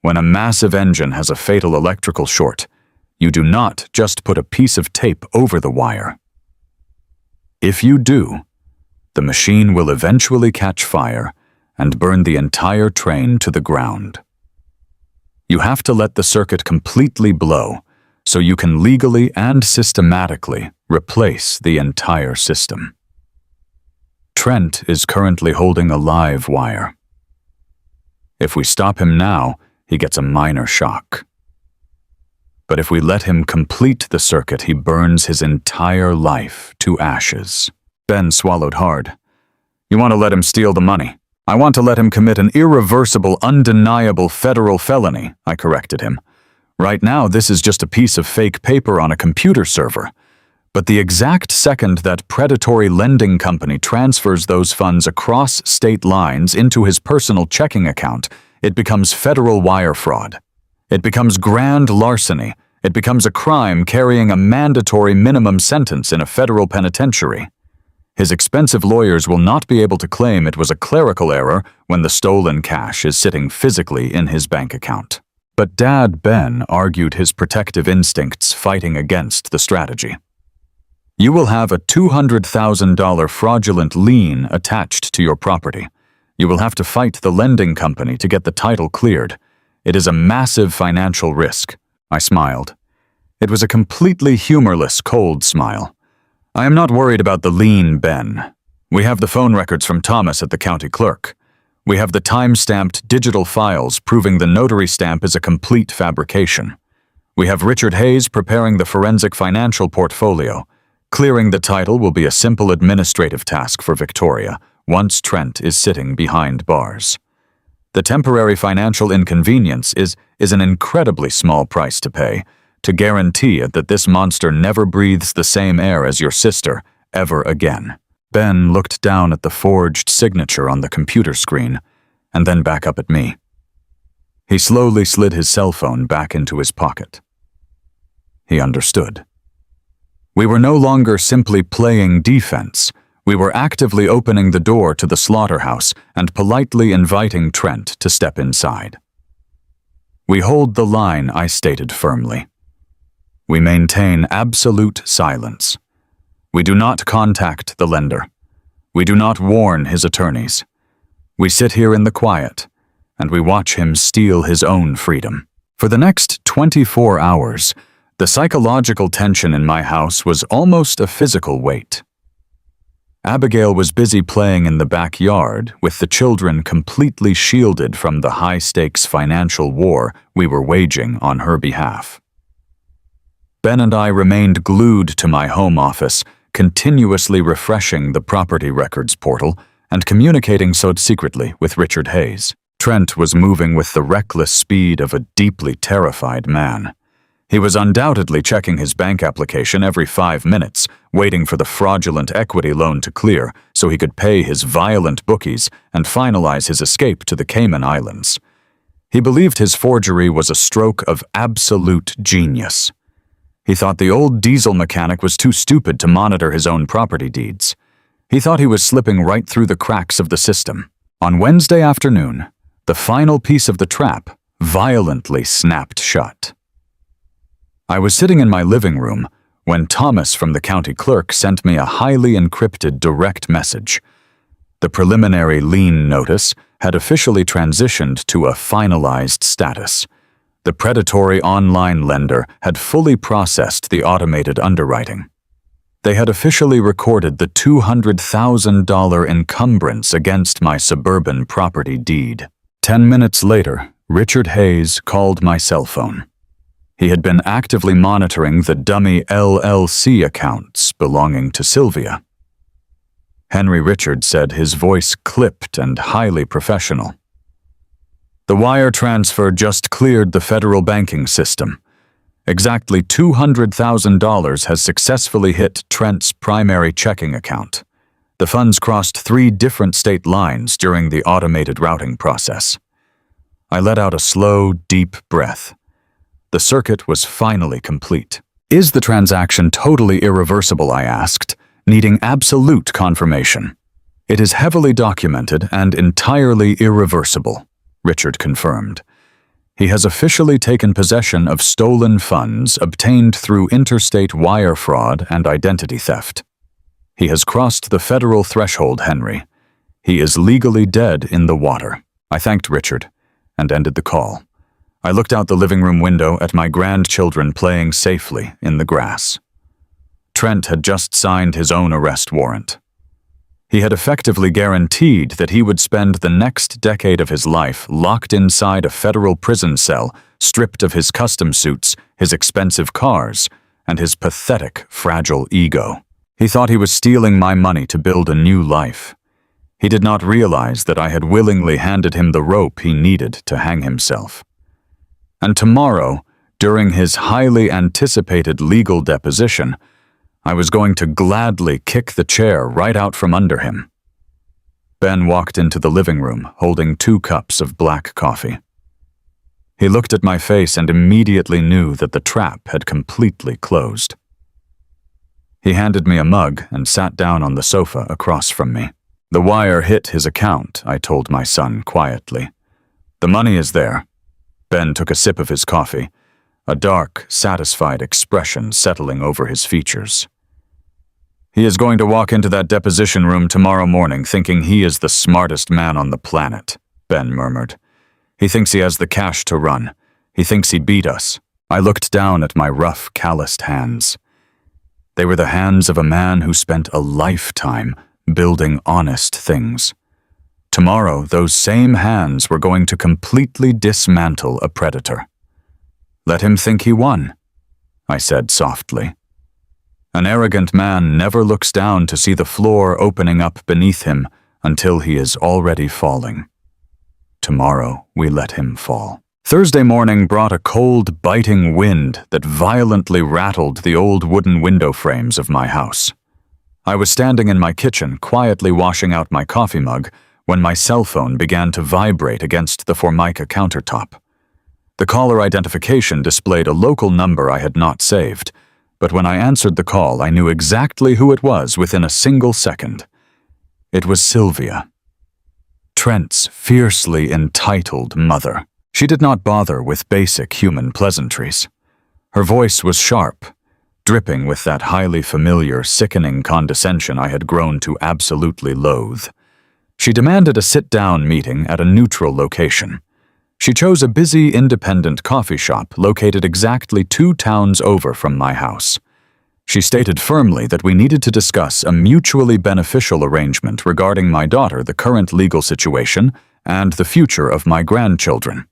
When a massive engine has a fatal electrical short, you do not just put a piece of tape over the wire. If you do, the machine will eventually catch fire and burn the entire train to the ground. You have to let the circuit completely blow so you can legally and systematically replace the entire system. Trent is currently holding a live wire. If we stop him now, he gets a minor shock. But if we let him complete the circuit, he burns his entire life to ashes. Ben swallowed hard. You want to let him steal the money? I want to let him commit an irreversible, undeniable federal felony, I corrected him. Right now, this is just a piece of fake paper on a computer server. But the exact second that predatory lending company transfers those funds across state lines into his personal checking account, it becomes federal wire fraud. It becomes grand larceny. It becomes a crime carrying a mandatory minimum sentence in a federal penitentiary. His expensive lawyers will not be able to claim it was a clerical error when the stolen cash is sitting physically in his bank account. But Dad Ben argued his protective instincts fighting against the strategy. You will have a $200,000 fraudulent lien attached to your property. You will have to fight the lending company to get the title cleared. It is a massive financial risk. I smiled. It was a completely humorless, cold smile. I am not worried about the lien, Ben. We have the phone records from Thomas at the county clerk. We have the time-stamped digital files proving the notary stamp is a complete fabrication. We have Richard Hayes preparing the forensic financial portfolio. Clearing the title will be a simple administrative task for Victoria once Trent is sitting behind bars. The temporary financial inconvenience is an incredibly small price to pay to guarantee that this monster never breathes the same air as your sister ever again. Ben looked down at the forged signature on the computer screen and then back up at me. He slowly slid his cell phone back into his pocket. He understood. We were no longer simply playing defense. We were actively opening the door to the slaughterhouse and politely inviting Trent to step inside. We hold the line, I stated firmly. We maintain absolute silence. We do not contact the lender. We do not warn his attorneys. We sit here in the quiet, and we watch him steal his own freedom. For the next 24 hours, the psychological tension in my house was almost a physical weight. Abigail was busy playing in the backyard, with the children completely shielded from the high-stakes financial war we were waging on her behalf. Ben and I remained glued to my home office, continuously refreshing the property records portal and communicating so secretly with Richard Hayes. Trent was moving with the reckless speed of a deeply terrified man. He was undoubtedly checking his bank application every 5 minutes, waiting for the fraudulent equity loan to clear so he could pay his violent bookies and finalize his escape to the Cayman Islands. He believed his forgery was a stroke of absolute genius. He thought the old diesel mechanic was too stupid to monitor his own property deeds. He thought he was slipping right through the cracks of the system. On Wednesday afternoon, the final piece of the trap violently snapped shut. I was sitting in my living room when Thomas from the county clerk sent me a highly encrypted direct message. The preliminary lien notice had officially transitioned to a finalized status. The predatory online lender had fully processed the automated underwriting. They had officially recorded the $200,000 encumbrance against my suburban property deed. 10 minutes later, Richard Hayes called my cell phone. He had been actively monitoring the dummy LLC accounts belonging to Sylvia. Henry Richard said, his voice clipped and highly professional. The wire transfer just cleared the federal banking system. Exactly $200,000 has successfully hit Trent's primary checking account. The funds crossed 3 different state lines during the automated routing process. I let out a slow, deep breath. The circuit was finally complete. Is the transaction totally irreversible, I asked, needing absolute confirmation. It is heavily documented and entirely irreversible, Richard confirmed. He has officially taken possession of stolen funds obtained through interstate wire fraud and identity theft. He has crossed the federal threshold, Henry. He is legally dead in the water. I thanked Richard and ended the call. I looked out the living room window at my grandchildren playing safely in the grass. Trent had just signed his own arrest warrant. He had effectively guaranteed that he would spend the next decade of his life locked inside a federal prison cell, stripped of his custom suits, his expensive cars, and his pathetic, fragile ego. He thought he was stealing my money to build a new life. He did not realize that I had willingly handed him the rope he needed to hang himself. And tomorrow, during his highly anticipated legal deposition, I was going to gladly kick the chair right out from under him. Ben walked into the living room, holding 2 cups of black coffee. He looked at my face and immediately knew that the trap had completely closed. He handed me a mug and sat down on the sofa across from me. The wire hit his account, I told my son quietly. The money is there. Ben took a sip of his coffee, a dark, satisfied expression settling over his features. He is going to walk into that deposition room tomorrow morning thinking he is the smartest man on the planet, Ben murmured. He thinks he has the cash to run. He thinks he beat us. I looked down at my rough, calloused hands. They were the hands of a man who spent a lifetime building honest things. Tomorrow, those same hands were going to completely dismantle a predator. Let him think he won, I said softly. An arrogant man never looks down to see the floor opening up beneath him until he is already falling. Tomorrow, we let him fall. Thursday morning brought a cold, biting wind that violently rattled the old wooden window frames of my house. I was standing in my kitchen, quietly washing out my coffee mug, when my cell phone began to vibrate against the Formica countertop. The caller identification displayed a local number I had not saved, but when I answered the call, I knew exactly who it was within a single second. It was Sylvia, Trent's fiercely entitled mother. She did not bother with basic human pleasantries. Her voice was sharp, dripping with that highly familiar, sickening condescension I had grown to absolutely loathe. She demanded a sit-down meeting at a neutral location. She chose a busy, independent coffee shop located exactly 2 towns over from my house. She stated firmly that we needed to discuss a mutually beneficial arrangement regarding my daughter, the current legal situation, and the future of my grandchildren.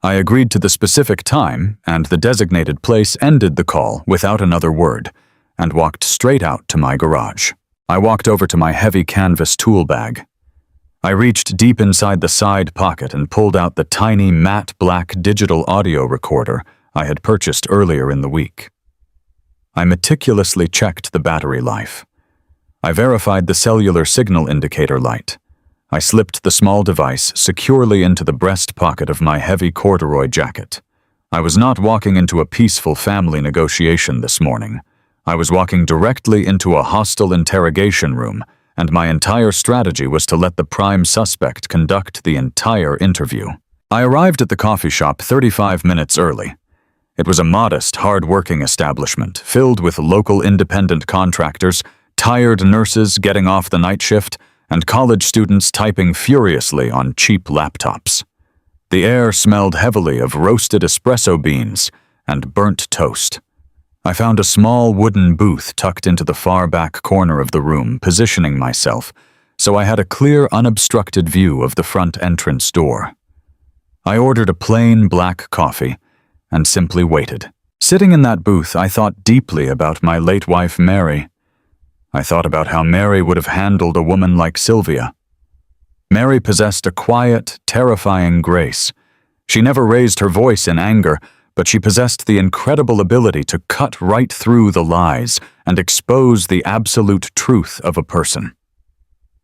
I agreed to the specific time, and the designated place ended the call without another word, and walked straight out to my garage. I walked over to my heavy canvas tool bag. I reached deep inside the side pocket and pulled out the tiny matte black digital audio recorder I had purchased earlier in the week. I meticulously checked the battery life. I verified the cellular signal indicator light. I slipped the small device securely into the breast pocket of my heavy corduroy jacket. I was not walking into a peaceful family negotiation this morning. I was walking directly into a hostile interrogation room, and my entire strategy was to let the prime suspect conduct the entire interview. I arrived at the coffee shop 35 minutes early. It was a modest, hard-working establishment filled with local independent contractors, tired nurses getting off the night shift, and college students typing furiously on cheap laptops. The air smelled heavily of roasted espresso beans and burnt toast. I found a small wooden booth tucked into the far back corner of the room, positioning myself, so I had a clear, unobstructed view of the front entrance door. I ordered a plain black coffee and simply waited. Sitting in that booth, I thought deeply about my late wife, Mary. I thought about how Mary would have handled a woman like Sylvia. Mary possessed a quiet, terrifying grace. She never raised her voice in anger, but she possessed the incredible ability to cut right through the lies and expose the absolute truth of a person.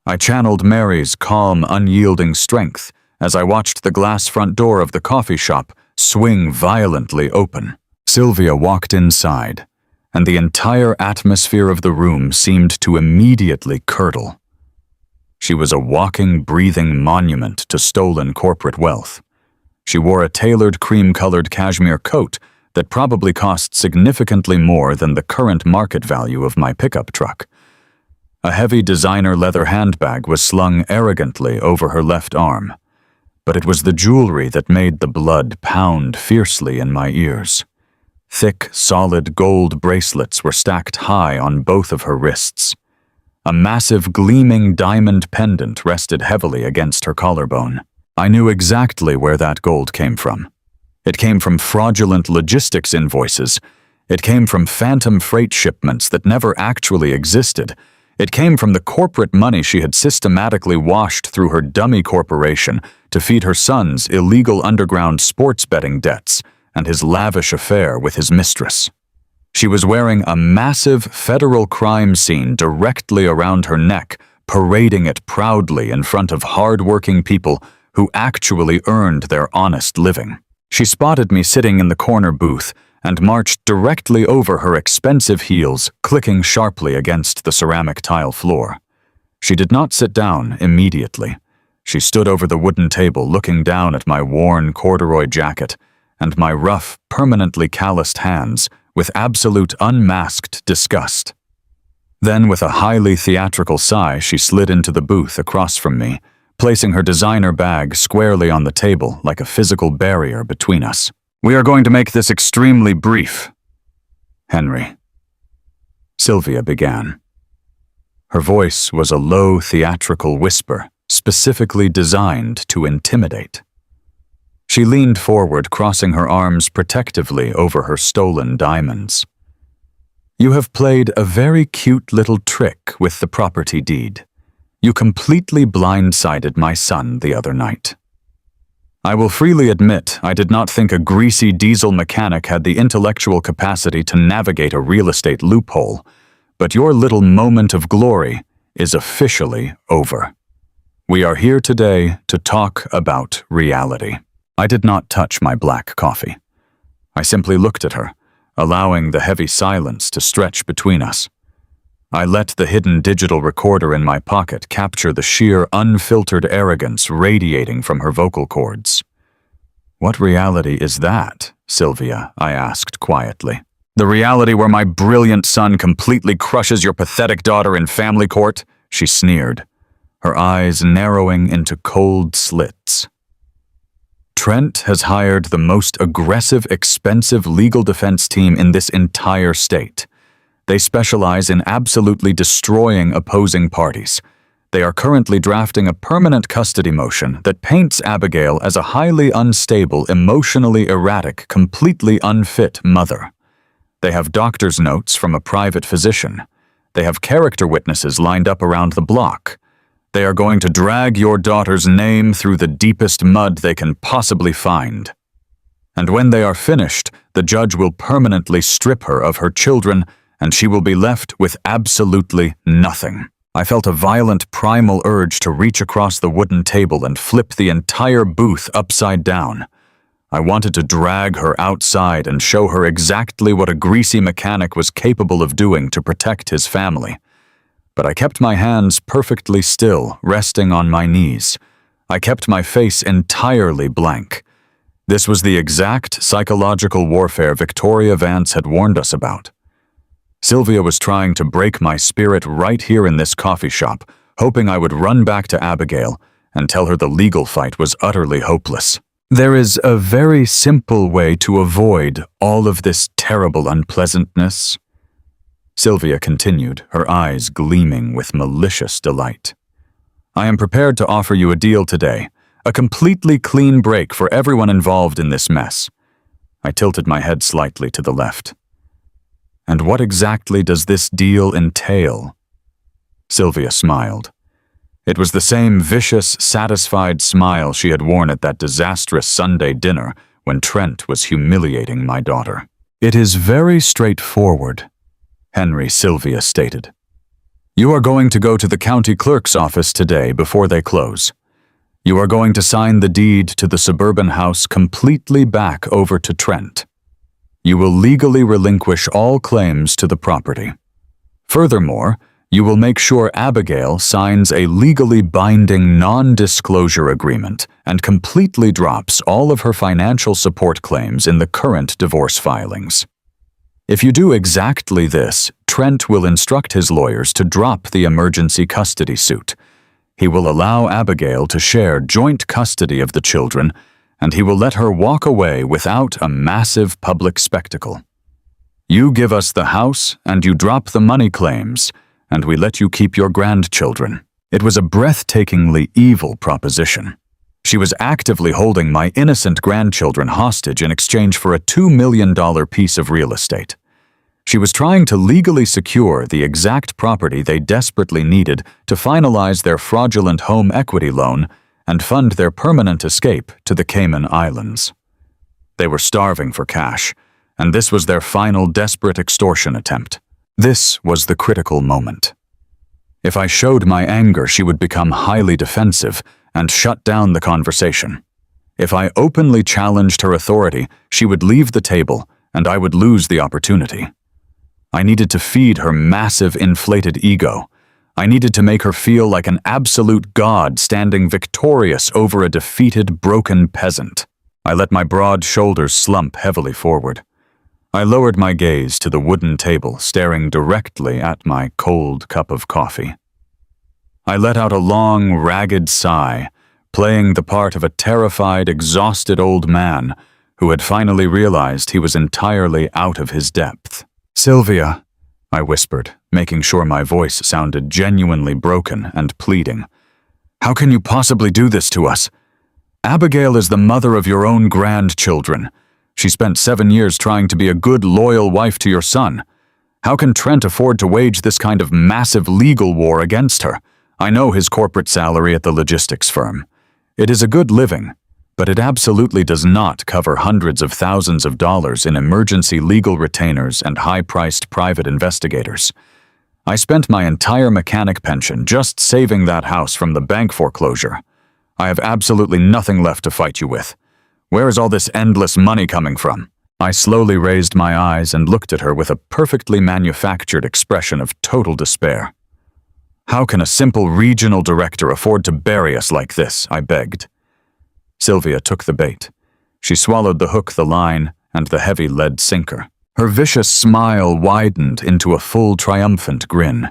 I channeled Mary's calm, unyielding strength as I watched the glass front door of the coffee shop swing violently open. Sylvia walked inside, and the entire atmosphere of the room seemed to immediately curdle. She was a walking, breathing monument to stolen corporate wealth. She wore a tailored cream-colored cashmere coat that probably cost significantly more than the current market value of my pickup truck. A heavy designer leather handbag was slung arrogantly over her left arm, but it was the jewelry that made the blood pound fiercely in my ears. Thick, solid gold bracelets were stacked high on both of her wrists. A massive, gleaming diamond pendant rested heavily against her collarbone. I knew exactly where that gold came from. It came from fraudulent logistics invoices. It came from phantom freight shipments that never actually existed. It came from the corporate money she had systematically washed through her dummy corporation to feed her son's illegal underground sports betting debts and his lavish affair with his mistress. She was wearing a massive federal crime scene directly around her neck, parading it proudly in front of hard-working people who actually earned their honest living. She spotted me sitting in the corner booth and marched directly over her expensive heels, clicking sharply against the ceramic tile floor. She did not sit down immediately. She stood over the wooden table, looking down at my worn corduroy jacket and my rough, permanently calloused hands with absolute unmasked disgust. Then, with a highly theatrical sigh, she slid into the booth across from me, placing her designer bag squarely on the table like a physical barrier between us. "We are going to make this extremely brief, Henry," Sylvia began. Her voice was a low, theatrical whisper, specifically designed to intimidate. She leaned forward, crossing her arms protectively over her stolen diamonds. "You have played a very cute little trick with the property deed. You completely blindsided my son the other night. I will freely admit I did not think a greasy diesel mechanic had the intellectual capacity to navigate a real estate loophole, but your little moment of glory is officially over. We are here today to talk about reality." I did not touch my black coffee. I simply looked at her, allowing the heavy silence to stretch between us. I let the hidden digital recorder in my pocket capture the sheer, unfiltered arrogance radiating from her vocal cords. "What reality is that, Sylvia?" I asked quietly. "The reality where my brilliant son completely crushes your pathetic daughter in family court?" she sneered, her eyes narrowing into cold slits. "Trent has hired the most aggressive, expensive legal defense team in this entire state. They specialize in absolutely destroying opposing parties. They are currently drafting a permanent custody motion that paints Abigail as a highly unstable, emotionally erratic, completely unfit mother. They have doctor's notes from a private physician. They have character witnesses lined up around the block. They are going to drag your daughter's name through the deepest mud they can possibly find. And when they are finished, the judge will permanently strip her of her children, and she will be left with absolutely nothing." I felt a violent primal urge to reach across the wooden table and flip the entire booth upside down. I wanted to drag her outside and show her exactly what a greasy mechanic was capable of doing to protect his family. But I kept my hands perfectly still, resting on my knees. I kept my face entirely blank. This was the exact psychological warfare Victoria Vance had warned us about. Sylvia was trying to break my spirit right here in this coffee shop, hoping I would run back to Abigail and tell her the legal fight was utterly hopeless. "There is a very simple way to avoid all of this terrible unpleasantness," Sylvia continued, her eyes gleaming with malicious delight. "I am prepared to offer you a deal today, a completely clean break for everyone involved in this mess." I tilted my head slightly to the left. "And what exactly does this deal entail?" Sylvia smiled. It was the same vicious, satisfied smile she had worn at that disastrous Sunday dinner when Trent was humiliating my daughter. "It is very straightforward," Henry, Sylvia stated. "You are going to go to the county clerk's office today before they close. You are going to sign the deed to the suburban house completely back over to Trent. You will legally relinquish all claims to the property. Furthermore, you will make sure Abigail signs a legally binding non-disclosure agreement and completely drops all of her financial support claims in the current divorce filings. If you do exactly this, Trent will instruct his lawyers to drop the emergency custody suit. He will allow Abigail to share joint custody of the children, and he will let her walk away without a massive public spectacle. You give us the house, and you drop the money claims, and we let you keep your grandchildren. It was a breathtakingly evil proposition. She was actively holding my innocent grandchildren hostage in exchange for a $2 million piece of real estate. She was trying to legally secure the exact property they desperately needed to finalize their fraudulent home equity loan and fund their permanent escape to the Cayman Islands. They were starving for cash, and this was their final desperate extortion attempt. This was the critical moment. If I showed my anger, she would become highly defensive and shut down the conversation. If I openly challenged her authority, she would leave the table, and I would lose the opportunity. I needed to feed her massive inflated ego. I needed to make her feel like an absolute god standing victorious over a defeated, broken peasant. I let my broad shoulders slump heavily forward. I lowered my gaze to the wooden table, staring directly at my cold cup of coffee. I let out a long, ragged sigh, playing the part of a terrified, exhausted old man who had finally realized he was entirely out of his depth. "Sylvia," I whispered, making sure my voice sounded genuinely broken and pleading. "How can you possibly do this to us? Abigail is the mother of your own grandchildren. She spent 7 years trying to be a good, loyal wife to your son. How can Trent afford to wage this kind of massive legal war against her? I know his corporate salary at the logistics firm. It is a good living, but it absolutely does not cover hundreds of thousands of dollars in emergency legal retainers and high-priced private investigators. I spent my entire mechanic pension just saving that house from the bank foreclosure. I have absolutely nothing left to fight you with. Where is all this endless money coming from?" I slowly raised my eyes and looked at her with a perfectly manufactured expression of total despair. "How can a simple regional director afford to bury us like this?" I begged. Sylvia took the bait. She swallowed the hook, the line, and the heavy lead sinker. Her vicious smile widened into a full, triumphant grin.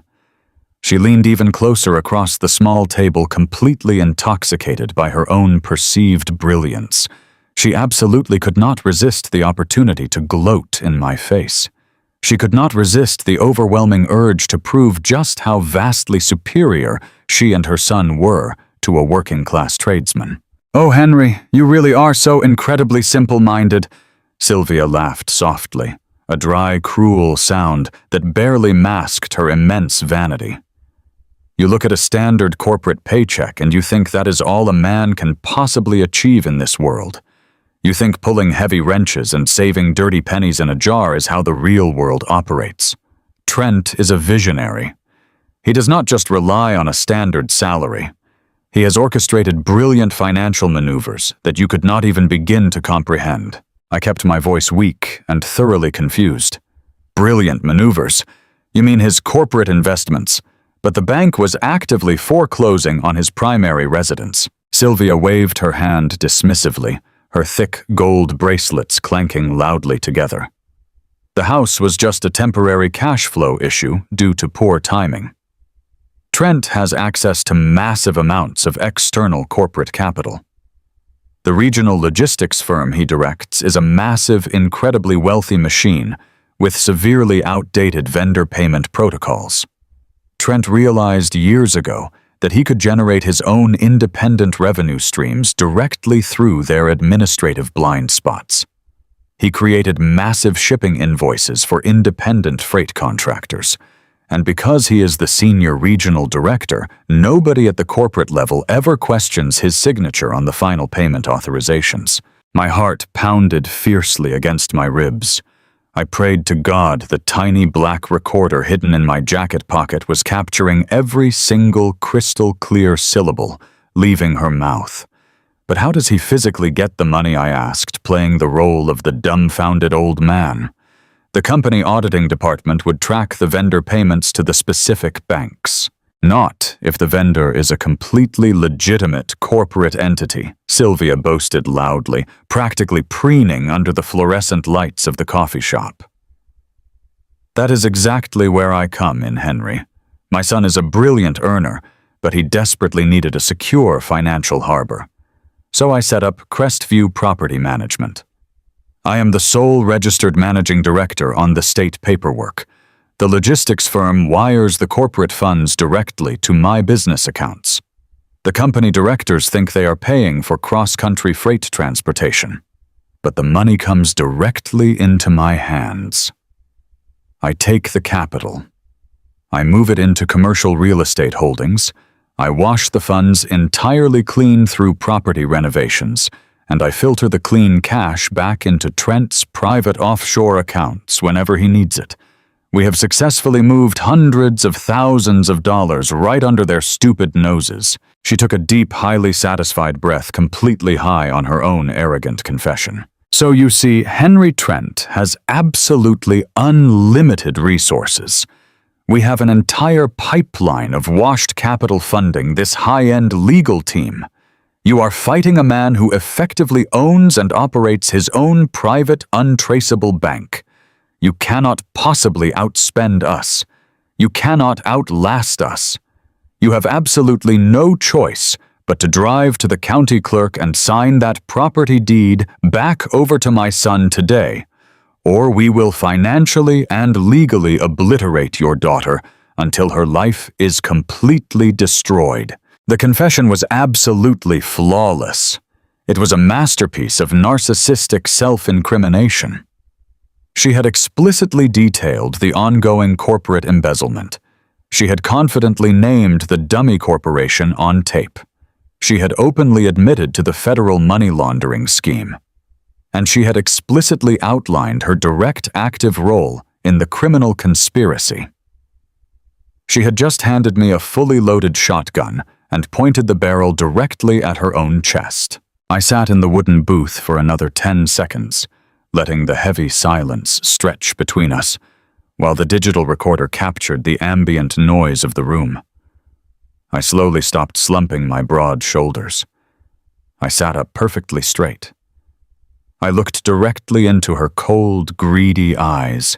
She leaned even closer across the small table, completely intoxicated by her own perceived brilliance. She absolutely could not resist the opportunity to gloat in my face. She could not resist the overwhelming urge to prove just how vastly superior she and her son were to a working-class tradesman. "Oh, Henry, you really are so incredibly simple-minded," Sylvia laughed softly, a dry, cruel sound that barely masked her immense vanity. "You look at a standard corporate paycheck and you think that is all a man can possibly achieve in this world. You think pulling heavy wrenches and saving dirty pennies in a jar is how the real world operates. Trent is a visionary. He does not just rely on a standard salary. He has orchestrated brilliant financial maneuvers that you could not even begin to comprehend." I kept my voice weak and thoroughly confused. "Brilliant maneuvers? You mean his corporate investments? But the bank was actively foreclosing on his primary residence." Sylvia waved her hand dismissively, her thick gold bracelets clanking loudly together. "The house was just a temporary cash flow issue due to poor timing. Trent has access to massive amounts of external corporate capital. The regional logistics firm he directs is a massive, incredibly wealthy machine with severely outdated vendor payment protocols. Trent realized years ago that he could generate his own independent revenue streams directly through their administrative blind spots. He created massive shipping invoices for independent freight contractors, and because he is the senior regional director, nobody at the corporate level ever questions his signature on the final payment authorizations. My heart pounded fiercely against my ribs. I prayed to God the tiny black recorder hidden in my jacket pocket was capturing every single crystal-clear syllable leaving her mouth. But how does he physically get the money, I asked, playing the role of the dumbfounded old man? The company auditing department would track the vendor payments to the specific banks. Not if the vendor is a completely legitimate corporate entity, Sylvia boasted loudly, practically preening under the fluorescent lights of the coffee shop. That is exactly where I come in, Henry. My son is a brilliant earner, but he desperately needed a secure financial harbor. So I set up Crestview Property Management. I am the sole registered managing director on the state paperwork. The logistics firm wires the corporate funds directly to my business accounts. The company directors think they are paying for cross-country freight transportation, but the money comes directly into my hands. I take the capital. I move it into commercial real estate holdings. I wash the funds entirely clean through property renovations, and I filter the clean cash back into Trent's private offshore accounts whenever he needs it. We have successfully moved hundreds of thousands of dollars right under their stupid noses. She took a deep, highly satisfied breath, completely high on her own arrogant confession. So you see, Henry Trent has absolutely unlimited resources. We have an entire pipeline of washed capital funding this high-end legal team. You are fighting a man who effectively owns and operates his own private, untraceable bank. You cannot possibly outspend us. You cannot outlast us. You have absolutely no choice but to drive to the county clerk and sign that property deed back over to my son today, or we will financially and legally obliterate your daughter until her life is completely destroyed. The confession was absolutely flawless. It was a masterpiece of narcissistic self-incrimination. She had explicitly detailed the ongoing corporate embezzlement. She had confidently named the dummy corporation on tape. She had openly admitted to the federal money laundering scheme. And she had explicitly outlined her direct active role in the criminal conspiracy. She had just handed me a fully loaded shotgun and pointed the barrel directly at her own chest. I sat in the wooden booth for another 10 seconds, letting the heavy silence stretch between us, while the digital recorder captured the ambient noise of the room. I slowly stopped slumping my broad shoulders. I sat up perfectly straight. I looked directly into her cold, greedy eyes.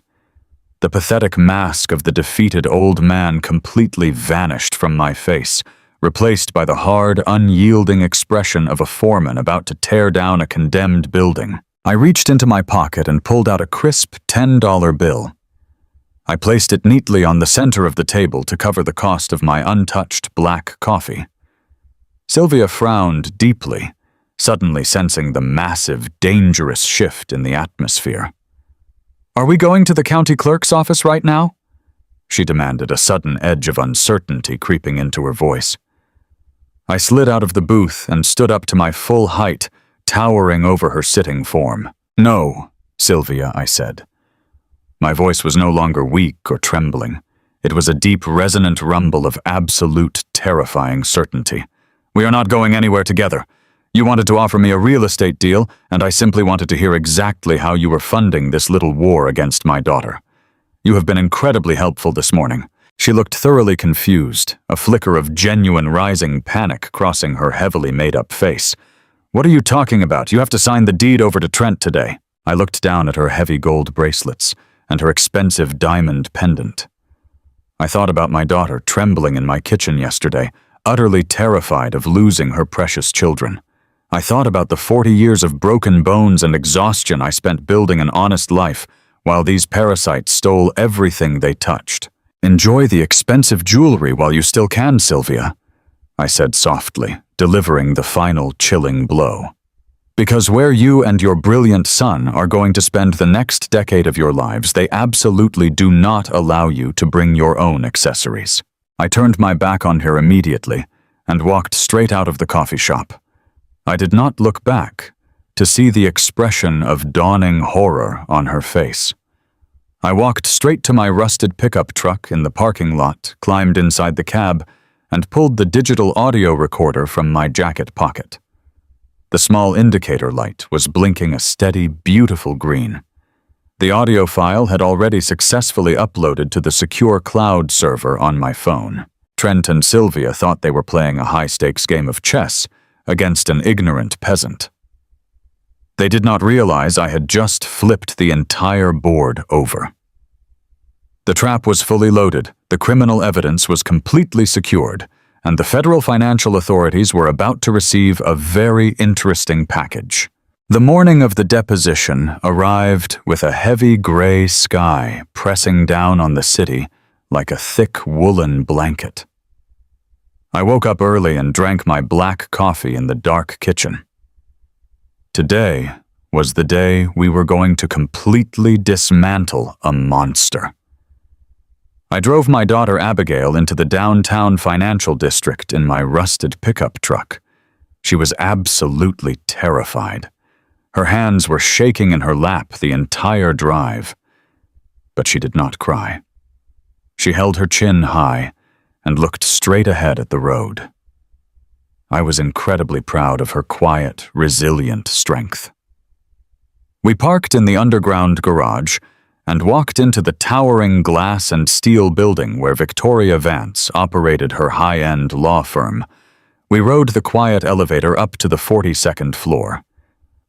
The pathetic mask of the defeated old man completely vanished from my face, replaced by the hard, unyielding expression of a foreman about to tear down a condemned building. I reached into my pocket and pulled out a crisp $10 bill. I placed it neatly on the center of the table to cover the cost of my untouched black coffee. Sylvia frowned deeply, suddenly sensing the massive, dangerous shift in the atmosphere. "Are we going to the county clerk's office right now?" she demanded, a sudden edge of uncertainty creeping into her voice. I slid out of the booth and stood up to my full height, towering over her sitting form. "No, Sylvia," I said. My voice was no longer weak or trembling. It was a deep, resonant rumble of absolute, terrifying certainty. "We are not going anywhere together. You wanted to offer me a real estate deal, and I simply wanted to hear exactly how you were funding this little war against my daughter. You have been incredibly helpful this morning." She looked thoroughly confused, a flicker of genuine rising panic crossing her heavily made-up face. "What are you talking about? You have to sign the deed over to Trent today." I looked down at her heavy gold bracelets and her expensive diamond pendant. I thought about my daughter trembling in my kitchen yesterday, utterly terrified of losing her precious children. I thought about the 40 years of broken bones and exhaustion I spent building an honest life, while these parasites stole everything they touched. "Enjoy the expensive jewelry while you still can, Sylvia," I said softly, delivering the final chilling blow. "Because where you and your brilliant son are going to spend the next decade of your lives, they absolutely do not allow you to bring your own accessories." I turned my back on her immediately and walked straight out of the coffee shop. I did not look back to see the expression of dawning horror on her face. I walked straight to my rusted pickup truck in the parking lot, climbed inside the cab, and pulled the digital audio recorder from my jacket pocket. The small indicator light was blinking a steady, beautiful green. The audio file had already successfully uploaded to the secure cloud server on my phone. Trent and Sylvia thought they were playing a high-stakes game of chess against an ignorant peasant. They did not realize I had just flipped the entire board over. The trap was fully loaded, the criminal evidence was completely secured, and the federal financial authorities were about to receive a very interesting package. The morning of the deposition arrived with a heavy gray sky pressing down on the city like a thick woolen blanket. I woke up early and drank my black coffee in the dark kitchen. Today was the day we were going to completely dismantle a monster. I drove my daughter Abigail into the downtown financial district in my rusted pickup truck. She was absolutely terrified. Her hands were shaking in her lap the entire drive. But she did not cry. She held her chin high and looked straight ahead at the road. I was incredibly proud of her quiet, resilient strength. We parked in the underground garage and walked into the towering glass and steel building where Victoria Vance operated her high-end law firm. We rode the quiet elevator up to the 42nd floor.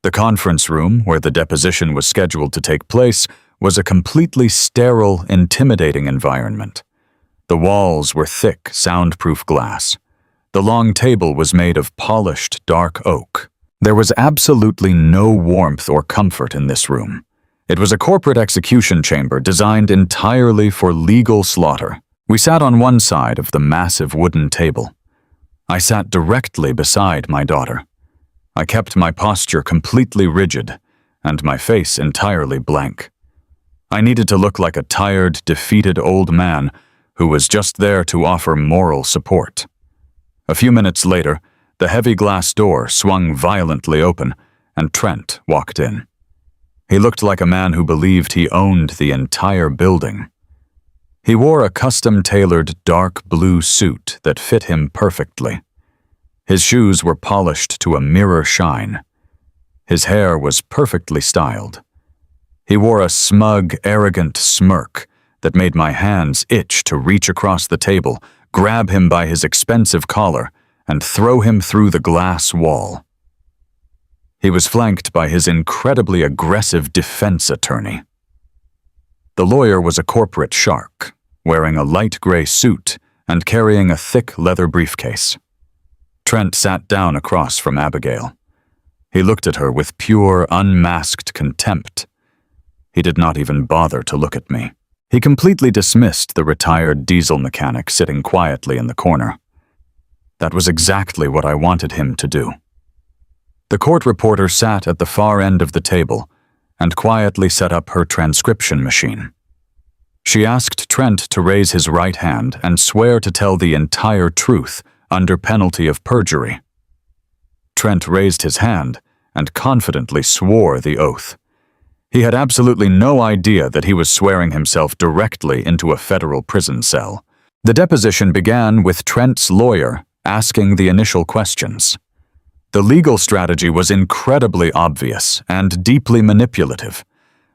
The conference room, where the deposition was scheduled to take place, was a completely sterile, intimidating environment. The walls were thick, soundproof glass. The long table was made of polished, dark oak. There was absolutely no warmth or comfort in this room. It was a corporate execution chamber designed entirely for legal slaughter. We sat on one side of the massive wooden table. I sat directly beside my daughter. I kept my posture completely rigid and my face entirely blank. I needed to look like a tired, defeated old man who was just there to offer moral support. A few minutes later, the heavy glass door swung violently open and Trent walked in. He looked like a man who believed he owned the entire building. He wore a custom-tailored dark blue suit that fit him perfectly. His shoes were polished to a mirror shine. His hair was perfectly styled. He wore a smug, arrogant smirk that made my hands itch to reach across the table, grab him by his expensive collar, and throw him through the glass wall. He was flanked by his incredibly aggressive defense attorney. The lawyer was a corporate shark, wearing a light gray suit and carrying a thick leather briefcase. Trent sat down across from Abigail. He looked at her with pure, unmasked contempt. He did not even bother to look at me. He completely dismissed the retired diesel mechanic sitting quietly in the corner. That was exactly what I wanted him to do. The court reporter sat at the far end of the table and quietly set up her transcription machine. She asked Trent to raise his right hand and swear to tell the entire truth under penalty of perjury. Trent raised his hand and confidently swore the oath. He had absolutely no idea that he was swearing himself directly into a federal prison cell. The deposition began with Trent's lawyer asking the initial questions. The legal strategy was incredibly obvious and deeply manipulative.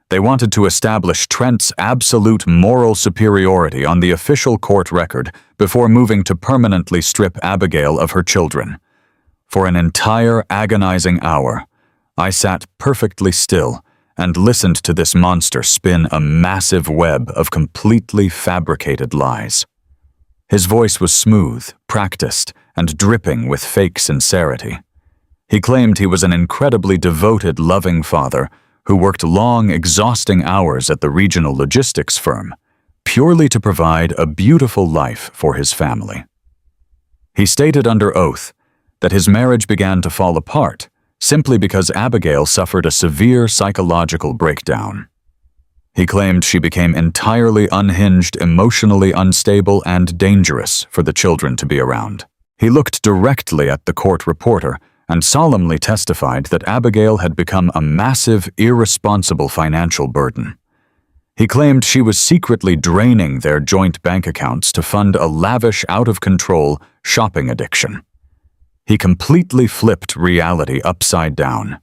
They wanted to establish Trent's absolute moral superiority on the official court record before moving to permanently strip Abigail of her children. For an entire agonizing hour, I sat perfectly still and listened to this monster spin a massive web of completely fabricated lies. His voice was smooth, practiced, and dripping with fake sincerity. He claimed he was an incredibly devoted, loving father who worked long, exhausting hours at the regional logistics firm, purely to provide a beautiful life for his family. He stated under oath that his marriage began to fall apart simply because Abigail suffered a severe psychological breakdown. He claimed she became entirely unhinged, emotionally unstable, and dangerous for the children to be around. He looked directly at the court reporter and solemnly testified that Abigail had become a massive, irresponsible financial burden. He claimed she was secretly draining their joint bank accounts to fund a lavish, out-of-control shopping addiction. He completely flipped reality upside down.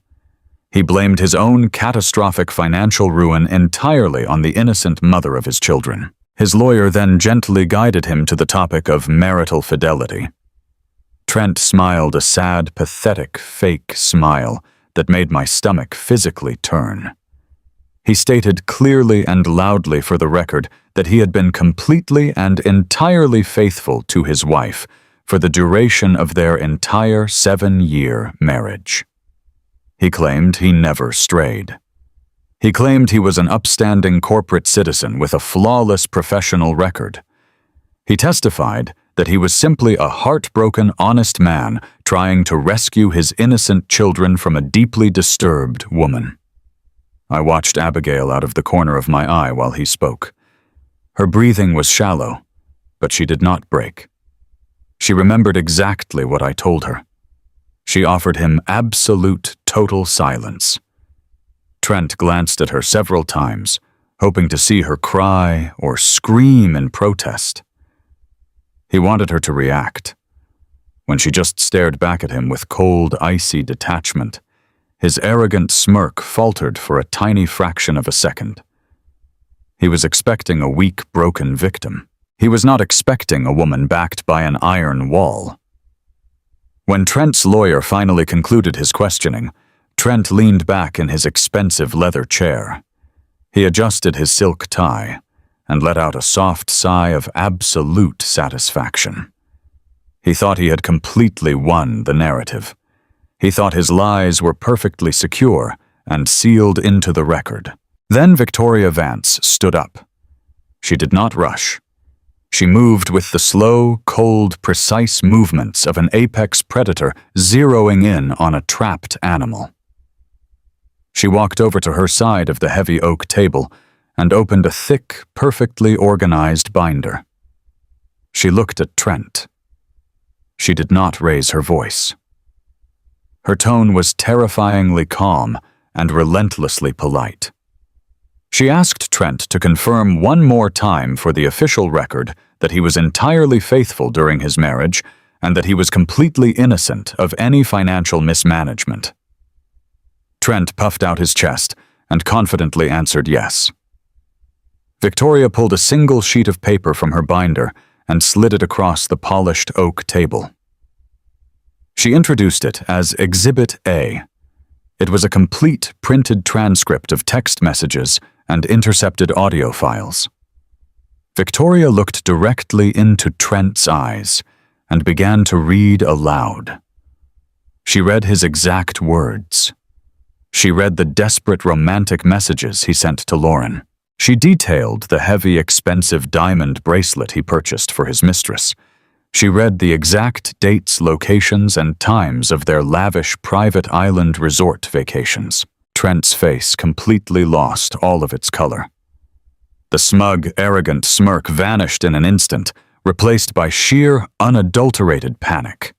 He blamed his own catastrophic financial ruin entirely on the innocent mother of his children. His lawyer then gently guided him to the topic of marital fidelity. Trent smiled a sad, pathetic, fake smile that made my stomach physically turn. He stated clearly and loudly for the record that he had been completely and entirely faithful to his wife for the duration of their entire 7-year marriage. He claimed he never strayed. He claimed he was an upstanding corporate citizen with a flawless professional record. He testified that he was simply a heartbroken, honest man trying to rescue his innocent children from a deeply disturbed woman. I watched Abigail out of the corner of my eye while he spoke. Her breathing was shallow, but she did not break. She remembered exactly what I told her. She offered him absolute, total silence. Trent glanced at her several times, hoping to see her cry or scream in protest. He wanted her to react. When she just stared back at him with cold, icy detachment, his arrogant smirk faltered for a tiny fraction of a second. He was expecting a weak, broken victim. He was not expecting a woman backed by an iron wall. When Trent's lawyer finally concluded his questioning, Trent leaned back in his expensive leather chair. He adjusted his silk tie and let out a soft sigh of absolute satisfaction. He thought he had completely won the narrative. He thought his lies were perfectly secure and sealed into the record. Then Victoria Vance stood up. She did not rush. She moved with the slow, cold, precise movements of an apex predator zeroing in on a trapped animal. She walked over to her side of the heavy oak table and opened a thick, perfectly organized binder. She looked at Trent. She did not raise her voice. Her tone was terrifyingly calm and relentlessly polite. She asked Trent to confirm one more time for the official record that he was entirely faithful during his marriage and that he was completely innocent of any financial mismanagement. Trent puffed out his chest and confidently answered yes. Victoria pulled a single sheet of paper from her binder and slid it across the polished oak table. She introduced it as Exhibit A. It was a complete printed transcript of text messages and intercepted audio files. Victoria looked directly into Trent's eyes and began to read aloud. She read his exact words. She read the desperate romantic messages he sent to Lauren. She detailed the heavy, expensive diamond bracelet he purchased for his mistress. She read the exact dates, locations, and times of their lavish private island resort vacations. Trent's face completely lost all of its color. The smug, arrogant smirk vanished in an instant, replaced by sheer, unadulterated panic.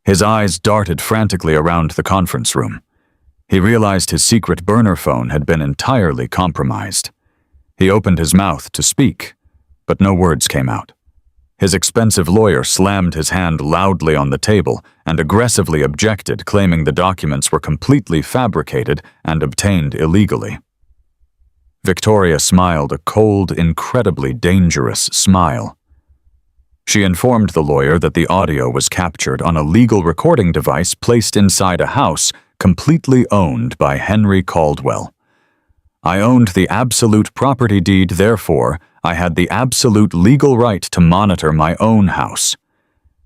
His eyes darted frantically around the conference room. He realized his secret burner phone had been entirely compromised. He opened his mouth to speak, but no words came out. His expensive lawyer slammed his hand loudly on the table and aggressively objected, claiming the documents were completely fabricated and obtained illegally. Victoria smiled a cold, incredibly dangerous smile. She informed the lawyer that the audio was captured on a legal recording device placed inside a house completely owned by Henry Caldwell. I owned the absolute property deed, therefore, I had the absolute legal right to monitor my own house.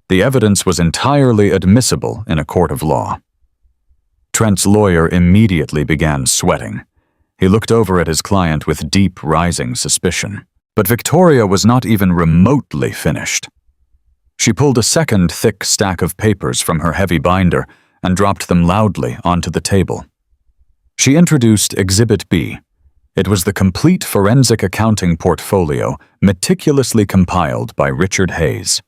The evidence was entirely admissible in a court of law. Trent's lawyer immediately began sweating. He looked over at his client with deep, rising suspicion. But Victoria was not even remotely finished. She pulled a second thick stack of papers from her heavy binder and dropped them loudly onto the table. She introduced Exhibit B. It was the complete forensic accounting portfolio meticulously compiled by Richard Hayes.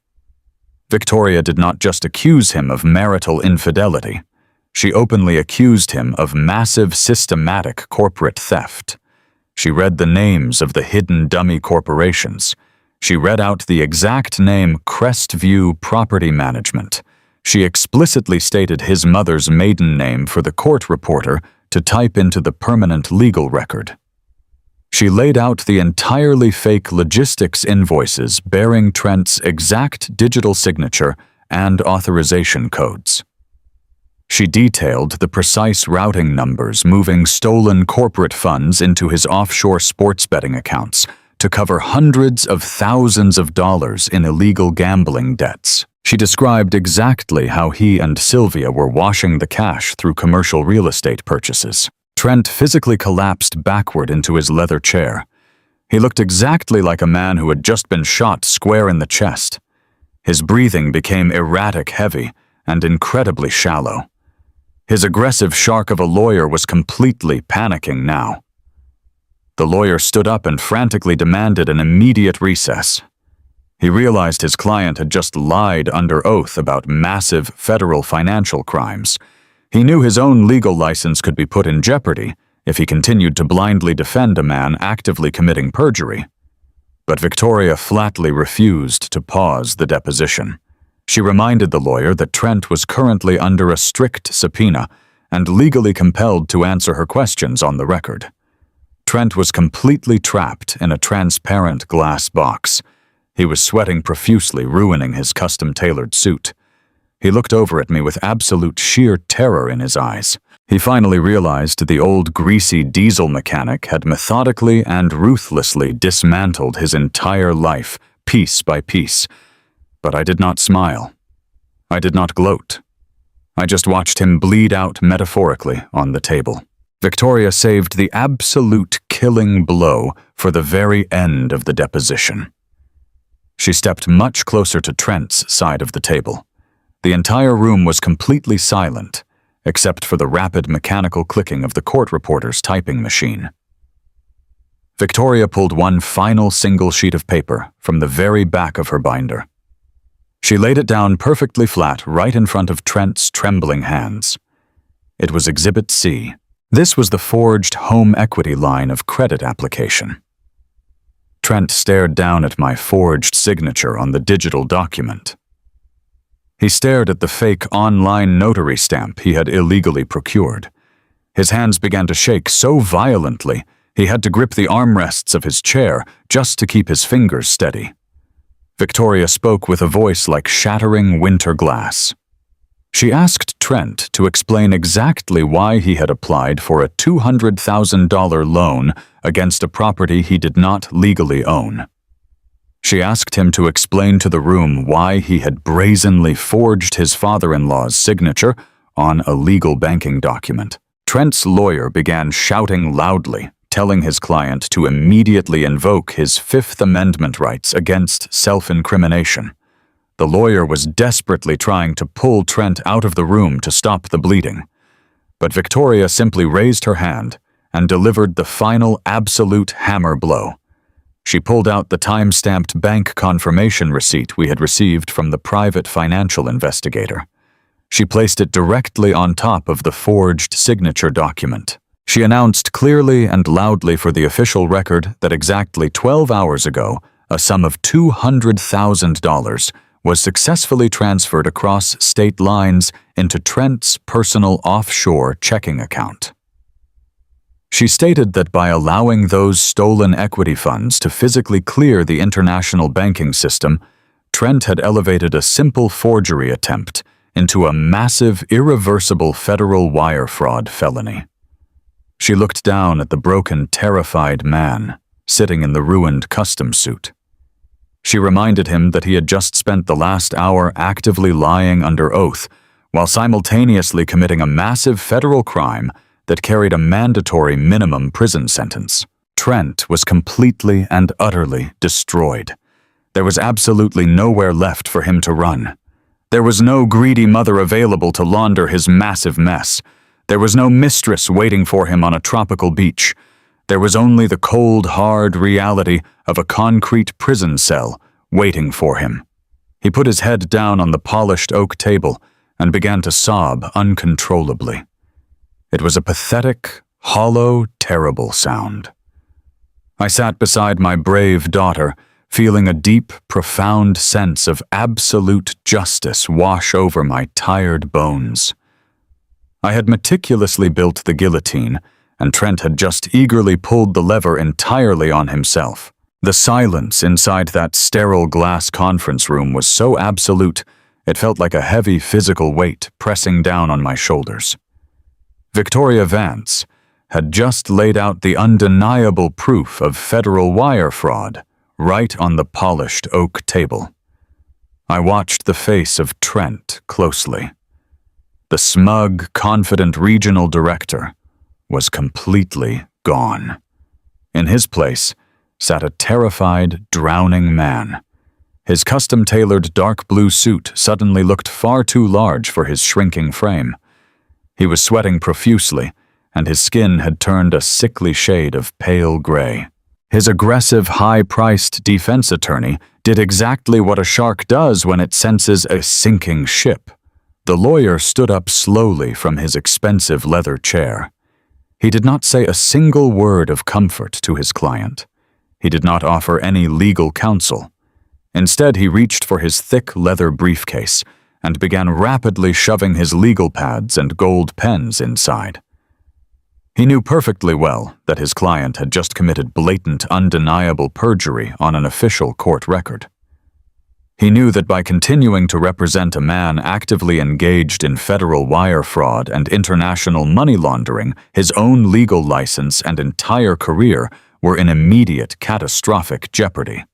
Victoria did not just accuse him of marital infidelity. She openly accused him of massive, systematic corporate theft. She read the names of the hidden dummy corporations. She read out the exact name Crestview Property Management. She explicitly stated his mother's maiden name for the court reporter to type into the permanent legal record. She laid out the entirely fake logistics invoices bearing Trent's exact digital signature and authorization codes. She detailed the precise routing numbers moving stolen corporate funds into his offshore sports betting accounts to cover hundreds of thousands of dollars in illegal gambling debts. She described exactly how he and Sylvia were washing the cash through commercial real estate purchases. Trent physically collapsed backward into his leather chair. He looked exactly like a man who had just been shot square in the chest. His breathing became erratic, heavy, and incredibly shallow. His aggressive shark of a lawyer was completely panicking now. The lawyer stood up and frantically demanded an immediate recess. He realized his client had just lied under oath about massive federal financial crimes. He knew his own legal license could be put in jeopardy if he continued to blindly defend a man actively committing perjury. But Victoria flatly refused to pause the deposition. She reminded the lawyer that Trent was currently under a strict subpoena and legally compelled to answer her questions on the record. Trent was completely trapped in a transparent glass box. He was sweating profusely, ruining his custom-tailored suit. He looked over at me with absolute sheer terror in his eyes. He finally realized the old greasy diesel mechanic had methodically and ruthlessly dismantled his entire life, piece by piece. But I did not smile. I did not gloat. I just watched him bleed out metaphorically on the table. Victoria saved the absolute killing blow for the very end of the deposition. She stepped much closer to Trent's side of the table. The entire room was completely silent, except for the rapid mechanical clicking of the court reporter's typing machine. Victoria pulled one final single sheet of paper from the very back of her binder. She laid it down perfectly flat right in front of Trent's trembling hands. It was Exhibit C. This was the forged home equity line of credit application. Trent stared down at my forged signature on the digital document. He stared at the fake online notary stamp he had illegally procured. His hands began to shake so violently he had to grip the armrests of his chair just to keep his fingers steady. Victoria spoke with a voice like shattering winter glass. She asked Trent to explain exactly why he had applied for a $200,000 loan against a property he did not legally own. She asked him to explain to the room why he had brazenly forged his father-in-law's signature on a legal banking document. Trent's lawyer began shouting loudly, telling his client to immediately invoke his Fifth Amendment rights against self-incrimination. The lawyer was desperately trying to pull Trent out of the room to stop the bleeding. But Victoria simply raised her hand and delivered the final absolute hammer blow. She pulled out the time-stamped bank confirmation receipt we had received from the private financial investigator. She placed it directly on top of the forged signature document. She announced clearly and loudly for the official record that exactly 12 hours ago, a sum of $200,000 was successfully transferred across state lines into Trent's personal offshore checking account. She stated that by allowing those stolen equity funds to physically clear the international banking system, Trent had elevated a simple forgery attempt into a massive, irreversible federal wire fraud felony. She looked down at the broken, terrified man sitting in the ruined custom suit. She reminded him that he had just spent the last hour actively lying under oath while simultaneously committing a massive federal crime that carried a mandatory minimum prison sentence. Trent was completely and utterly destroyed. There was absolutely nowhere left for him to run. There was no greedy mother available to launder his massive mess. There was no mistress waiting for him on a tropical beach. There was only the cold, hard reality of a concrete prison cell waiting for him. He put his head down on the polished oak table and began to sob uncontrollably. It was a pathetic, hollow, terrible sound. I sat beside my brave daughter, feeling a deep, profound sense of absolute justice wash over my tired bones. I had meticulously built the guillotine, and Trent had just eagerly pulled the lever entirely on himself. The silence inside that sterile glass conference room was so absolute, it felt like a heavy physical weight pressing down on my shoulders. Victoria Vance had just laid out the undeniable proof of federal wire fraud right on the polished oak table. I watched the face of Trent closely. The smug, confident regional director was completely gone. In his place sat a terrified, drowning man. His custom-tailored dark blue suit suddenly looked far too large for his shrinking frame. He was sweating profusely, and his skin had turned a sickly shade of pale gray. His aggressive, high-priced defense attorney did exactly what a shark does when it senses a sinking ship. The lawyer stood up slowly from his expensive leather chair. He did not say a single word of comfort to his client. He did not offer any legal counsel. Instead, he reached for his thick leather briefcase and began rapidly shoving his legal pads and gold pens inside. He knew perfectly well that his client had just committed blatant, undeniable perjury on an official court record. He knew that by continuing to represent a man actively engaged in federal wire fraud and international money laundering, his own legal license and entire career were in immediate, catastrophic jeopardy.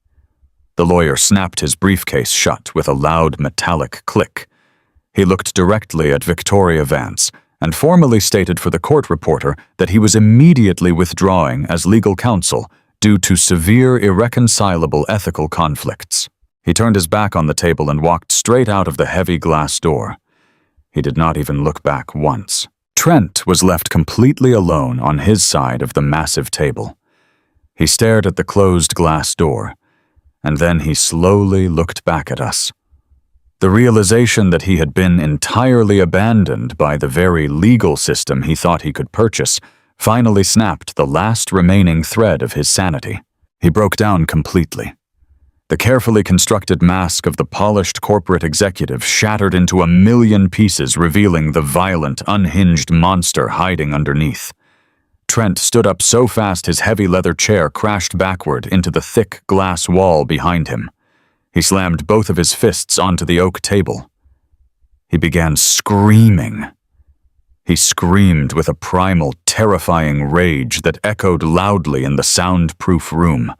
The lawyer snapped his briefcase shut with a loud metallic click. He looked directly at Victoria Vance and formally stated for the court reporter that he was immediately withdrawing as legal counsel due to severe, irreconcilable ethical conflicts. He turned his back on the table and walked straight out of the heavy glass door. He did not even look back once. Trent was left completely alone on his side of the massive table. He stared at the closed glass door, and then he slowly looked back at us. The realization that he had been entirely abandoned by the very legal system he thought he could purchase finally snapped the last remaining thread of his sanity. He broke down completely. The carefully constructed mask of the polished corporate executive shattered into a million pieces, revealing the violent, unhinged monster hiding underneath. Trent stood up so fast his heavy leather chair crashed backward into the thick glass wall behind him. He slammed both of his fists onto the oak table. He began screaming. He screamed with a primal, terrifying rage that echoed loudly in the soundproof room.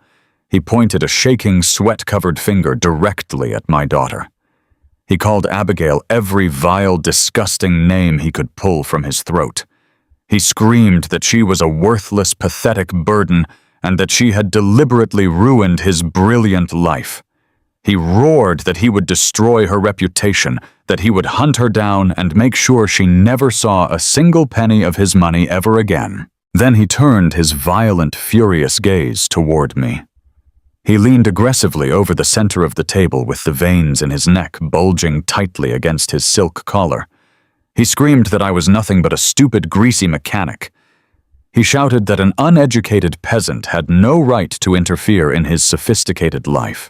He pointed a shaking, sweat-covered finger directly at my daughter. He called Abigail every vile, disgusting name he could pull from his throat. He screamed that she was a worthless, pathetic burden and that she had deliberately ruined his brilliant life. He roared that he would destroy her reputation, that he would hunt her down and make sure she never saw a single penny of his money ever again. Then he turned his violent, furious gaze toward me. He leaned aggressively over the center of the table with the veins in his neck bulging tightly against his silk collar. He screamed that I was nothing but a stupid, greasy mechanic. He shouted that an uneducated peasant had no right to interfere in his sophisticated life.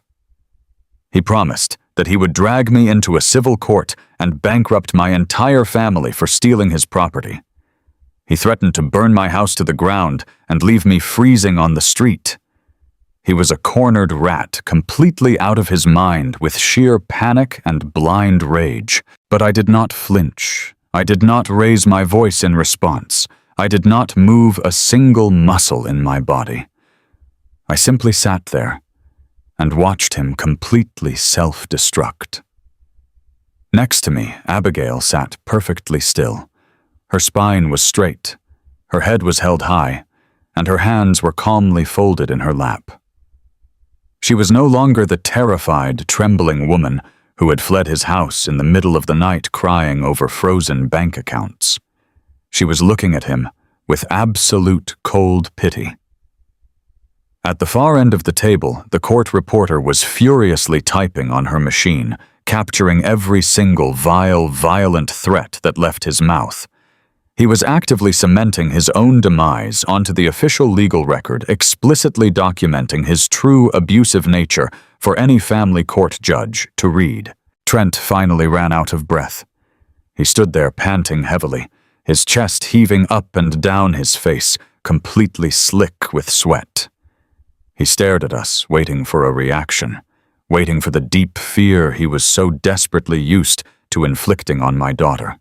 He promised that he would drag me into a civil court and bankrupt my entire family for stealing his property. He threatened to burn my house to the ground and leave me freezing on the street. He was a cornered rat, completely out of his mind with sheer panic and blind rage. But I did not flinch. I did not raise my voice in response. I did not move a single muscle in my body. I simply sat there and watched him completely self-destruct. Next to me, Abigail sat perfectly still. Her spine was straight, her head was held high, and her hands were calmly folded in her lap. She was no longer the terrified, trembling woman who had fled his house in the middle of the night crying over frozen bank accounts. She was looking at him with absolute cold pity. At the far end of the table, the court reporter was furiously typing on her machine, capturing every single vile, violent threat that left his mouth. He was actively cementing his own demise onto the official legal record, explicitly documenting his true abusive nature for any family court judge to read. Trent finally ran out of breath. He stood there panting heavily, his chest heaving up and down his face, completely slick with sweat. He stared at us, waiting for a reaction, waiting for the deep fear he was so desperately used to inflicting on my daughter.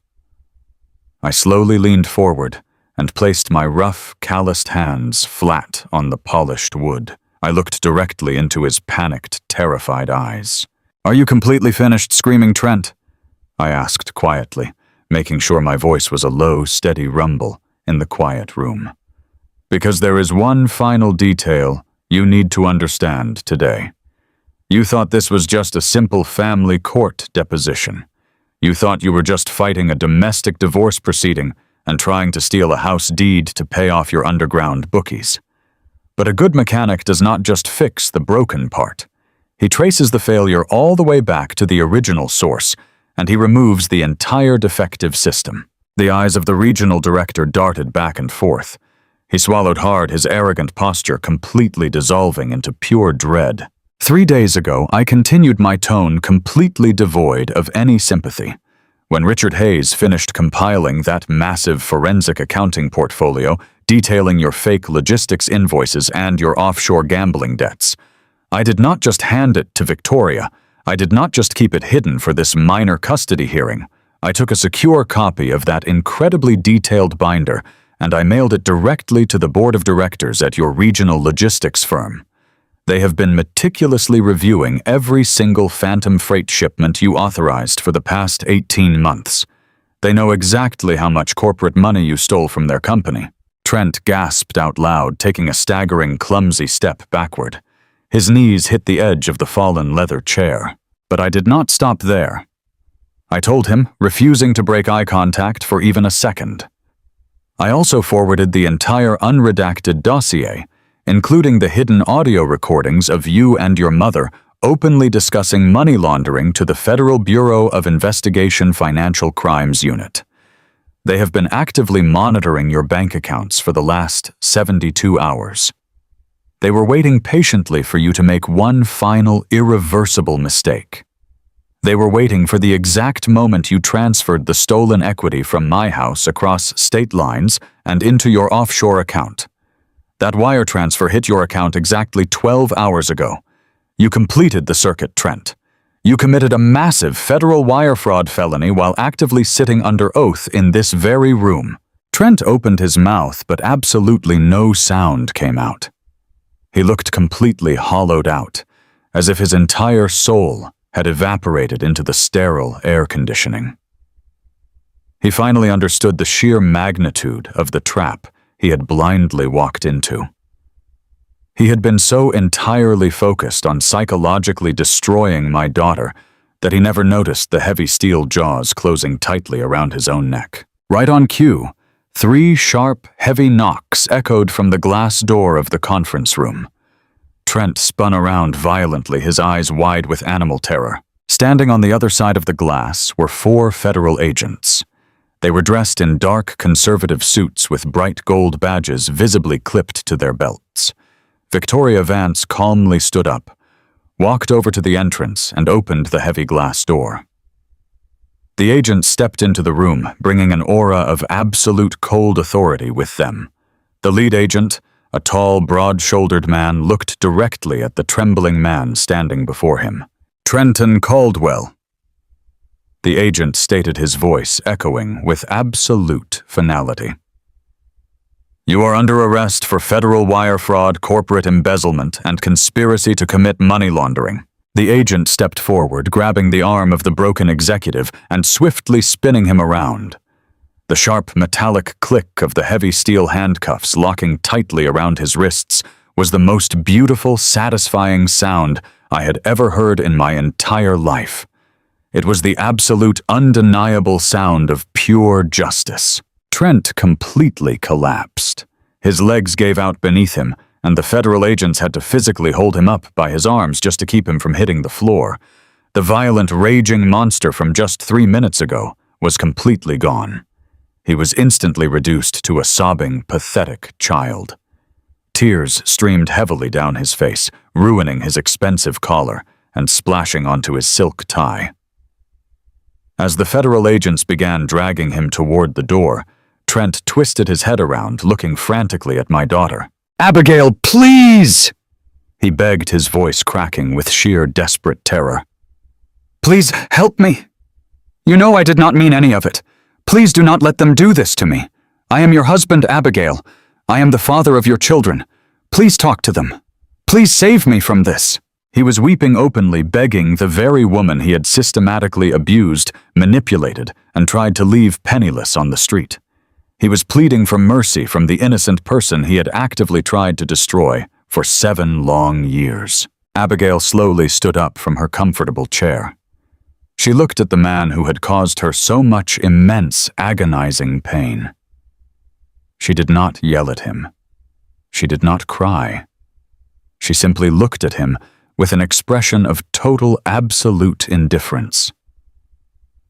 I slowly leaned forward and placed my rough, calloused hands flat on the polished wood. I looked directly into his panicked, terrified eyes. "Are you completely finished screaming, Trent?" I asked quietly, making sure my voice was a low, steady rumble in the quiet room. "Because there is one final detail you need to understand today. You thought this was just a simple family court deposition. You thought you were just fighting a domestic divorce proceeding and trying to steal a house deed to pay off your underground bookies. But a good mechanic does not just fix the broken part. He traces the failure all the way back to the original source, and he removes the entire defective system." The eyes of the regional director darted back and forth. He swallowed hard, his arrogant posture completely dissolving into pure dread. 3 days ago, I continued my tone completely devoid of any sympathy. When Richard Hayes finished compiling that massive forensic accounting portfolio detailing your fake logistics invoices and your offshore gambling debts, I did not just hand it to Victoria. I did not just keep it hidden for this minor custody hearing. I took a secure copy of that incredibly detailed binder and I mailed it directly to the board of directors at your regional logistics firm. They have been meticulously reviewing every single phantom freight shipment you authorized for the past 18 months. They know exactly how much corporate money you stole from their company. Trent gasped out loud, taking a staggering, clumsy step backward. His knees hit the edge of the fallen leather chair. But I did not stop there. I told him, refusing to break eye contact for even a second. I also forwarded the entire unredacted dossier, including the hidden audio recordings of you and your mother openly discussing money laundering to the Federal Bureau of Investigation Financial Crimes Unit. They have been actively monitoring your bank accounts for the last 72 hours. They were waiting patiently for you to make one final, irreversible mistake. They were waiting for the exact moment you transferred the stolen equity from my house across state lines and into your offshore account. That wire transfer hit your account exactly 12 hours ago. You completed the circuit, Trent. You committed a massive federal wire fraud felony while actively sitting under oath in this very room. Trent opened his mouth, but absolutely no sound came out. He looked completely hollowed out, as if his entire soul had evaporated into the sterile air conditioning. He finally understood the sheer magnitude of the trap he had blindly walked into. He had been so entirely focused on psychologically destroying my daughter that he never noticed the heavy steel jaws closing tightly around his own neck. Right on cue, 3 sharp, heavy knocks echoed from the glass door of the conference room. Trent spun around violently, his eyes wide with animal terror. Standing on the other side of the glass were 4 federal agents. They were dressed in dark, conservative suits with bright gold badges visibly clipped to their belts. Victoria Vance calmly stood up, walked over to the entrance, and opened the heavy glass door. The agents stepped into the room, bringing an aura of absolute cold authority with them. The lead agent, a tall, broad-shouldered man, looked directly at the trembling man standing before him. "Trenton Caldwell." The agent stated, his voice echoing with absolute finality. "You are under arrest for federal wire fraud, corporate embezzlement, and conspiracy to commit money laundering." The agent stepped forward, grabbing the arm of the broken executive and swiftly spinning him around. The sharp metallic click of the heavy steel handcuffs locking tightly around his wrists was the most beautiful, satisfying sound I had ever heard in my entire life. It was the absolute, undeniable sound of pure justice. Trent completely collapsed. His legs gave out beneath him, and the federal agents had to physically hold him up by his arms just to keep him from hitting the floor. The violent, raging monster from just 3 minutes ago was completely gone. he was instantly reduced to a sobbing, pathetic child. Tears streamed heavily down his face, ruining his expensive collar and splashing onto his silk tie. As the federal agents began dragging him toward the door, Trent twisted his head around, looking frantically at my daughter. "Abigail, please!" he begged, his voice cracking with sheer desperate terror. "Please help me. You know I did not mean any of it. Please do not let them do this to me. I am your husband, Abigail. I am the father of your children. Please talk to them. Please save me from this." He was weeping openly, begging the very woman he had systematically abused, manipulated, and tried to leave penniless on the street. He was pleading for mercy from the innocent person he had actively tried to destroy for 7 long years. Abigail slowly stood up from her comfortable chair. She looked at the man who had caused her so much immense, agonizing pain. She did not yell at him. She did not cry. She simply looked at him with an expression of total, absolute indifference.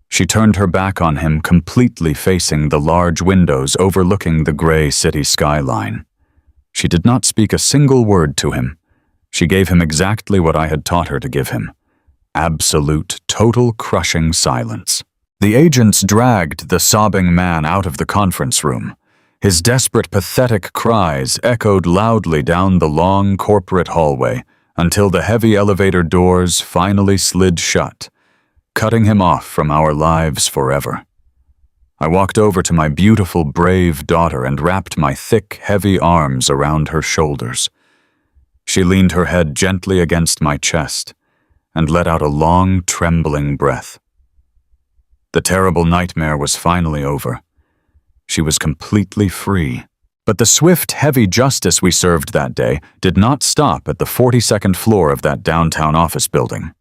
She turned her back on him, completely facing the large windows overlooking the gray city skyline. She did not speak a single word to him. She gave him exactly what I had taught her to give him: absolute, total, crushing silence. The agents dragged the sobbing man out of the conference room. His desperate, pathetic cries echoed loudly down the long corporate hallway until the heavy elevator doors finally slid shut, cutting him off from our lives forever. I walked over to my beautiful, brave daughter and wrapped my thick, heavy arms around her shoulders. She leaned her head gently against my chest and let out a long, trembling breath. The terrible nightmare was finally over. She was completely free. But the swift, heavy justice we served that day did not stop at the 42nd floor of that downtown office building.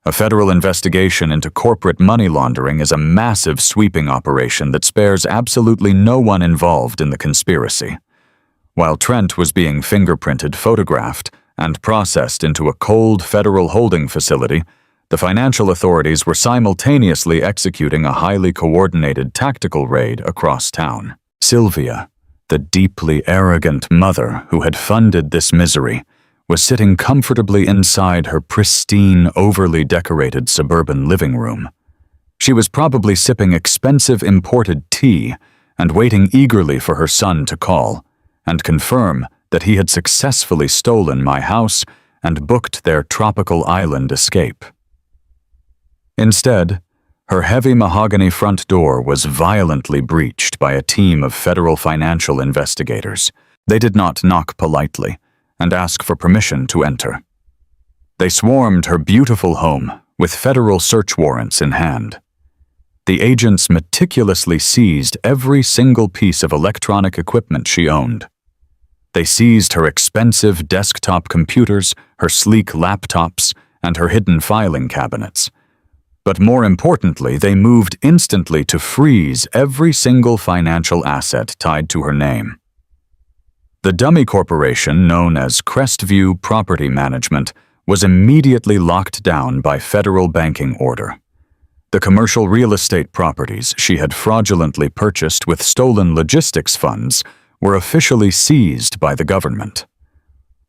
A federal investigation into corporate money laundering is a massive, sweeping operation that spares absolutely no one involved in the conspiracy. While Trent was being fingerprinted, photographed, and processed into a cold federal holding facility, the financial authorities were simultaneously executing a highly coordinated tactical raid across town. Sylvia, the deeply arrogant mother who had funded this misery, was sitting comfortably inside her pristine, overly decorated suburban living room. She was probably sipping expensive imported tea and waiting eagerly for her son to call and confirm that he had successfully stolen my house and booked their tropical island escape. Instead, her heavy mahogany front door was violently breached by a team of federal financial investigators. They did not knock politely and ask for permission to enter. They swarmed her beautiful home with federal search warrants in hand. The agents meticulously seized every single piece of electronic equipment she owned. They seized her expensive desktop computers, her sleek laptops, and her hidden filing cabinets. But more importantly, they moved instantly to freeze every single financial asset tied to her name. The dummy corporation, known as Crestview Property Management, was immediately locked down by federal banking order. The commercial real estate properties she had fraudulently purchased with stolen logistics funds were officially seized by the government.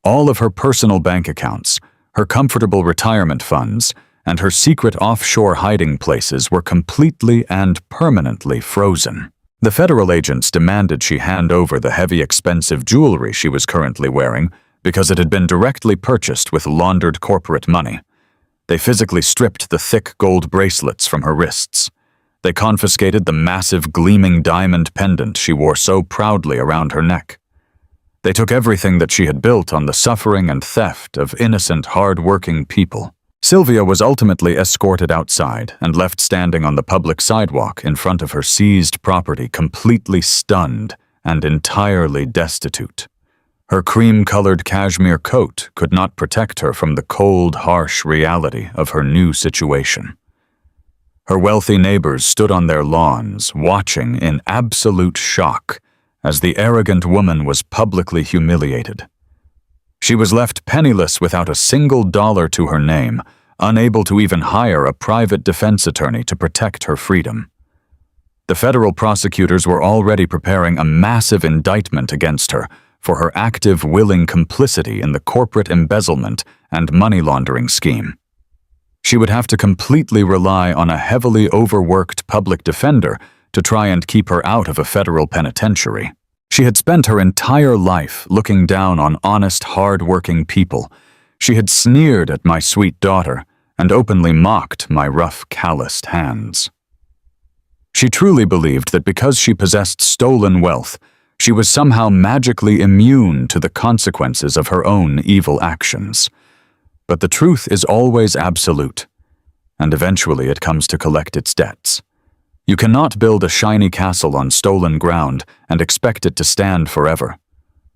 All of her personal bank accounts, her comfortable retirement funds, and her secret offshore hiding places were completely and permanently frozen. The federal agents demanded she hand over the heavy, expensive jewelry she was currently wearing because it had been directly purchased with laundered corporate money. They physically stripped the thick gold bracelets from her wrists. They confiscated the massive, gleaming diamond pendant she wore so proudly around her neck. They took everything that she had built on the suffering and theft of innocent, hard-working people. Sylvia was ultimately escorted outside and left standing on the public sidewalk in front of her seized property, completely stunned and entirely destitute. Her cream-colored cashmere coat could not protect her from the cold, harsh reality of her new situation. Her wealthy neighbors stood on their lawns, watching in absolute shock as the arrogant woman was publicly humiliated. She was left penniless without a single dollar to her name, unable to even hire a private defense attorney to protect her freedom. The federal prosecutors were already preparing a massive indictment against her for her active, willing complicity in the corporate embezzlement and money laundering scheme. She would have to completely rely on a heavily overworked public defender to try and keep her out of a federal penitentiary. She had spent her entire life looking down on honest, hard-working people. She had sneered at my sweet daughter and openly mocked my rough, calloused hands. She truly believed that because she possessed stolen wealth, she was somehow magically immune to the consequences of her own evil actions. But the truth is always absolute, and eventually it comes to collect its debts. You cannot build a shiny castle on stolen ground and expect it to stand forever.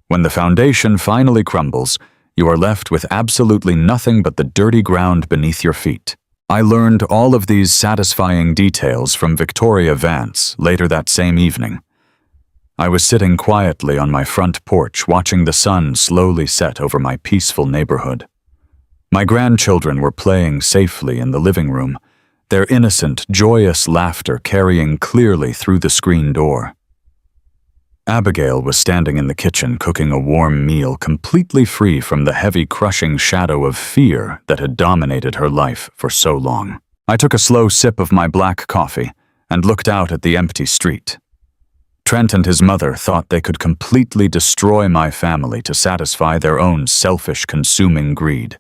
When the foundation finally crumbles, you are left with absolutely nothing but the dirty ground beneath your feet. I learned all of these satisfying details from Victoria Vance later that same evening. I was sitting quietly on my front porch watching the sun slowly set over my peaceful neighborhood. My grandchildren were playing safely in the living room, their innocent, joyous laughter carrying clearly through the screen door. Abigail was standing in the kitchen cooking a warm meal completely free from the heavy, crushing shadow of fear that had dominated her life for so long. I took a slow sip of my black coffee and looked out at the empty street. Trent and his mother thought they could completely destroy my family to satisfy their own selfish, consuming greed.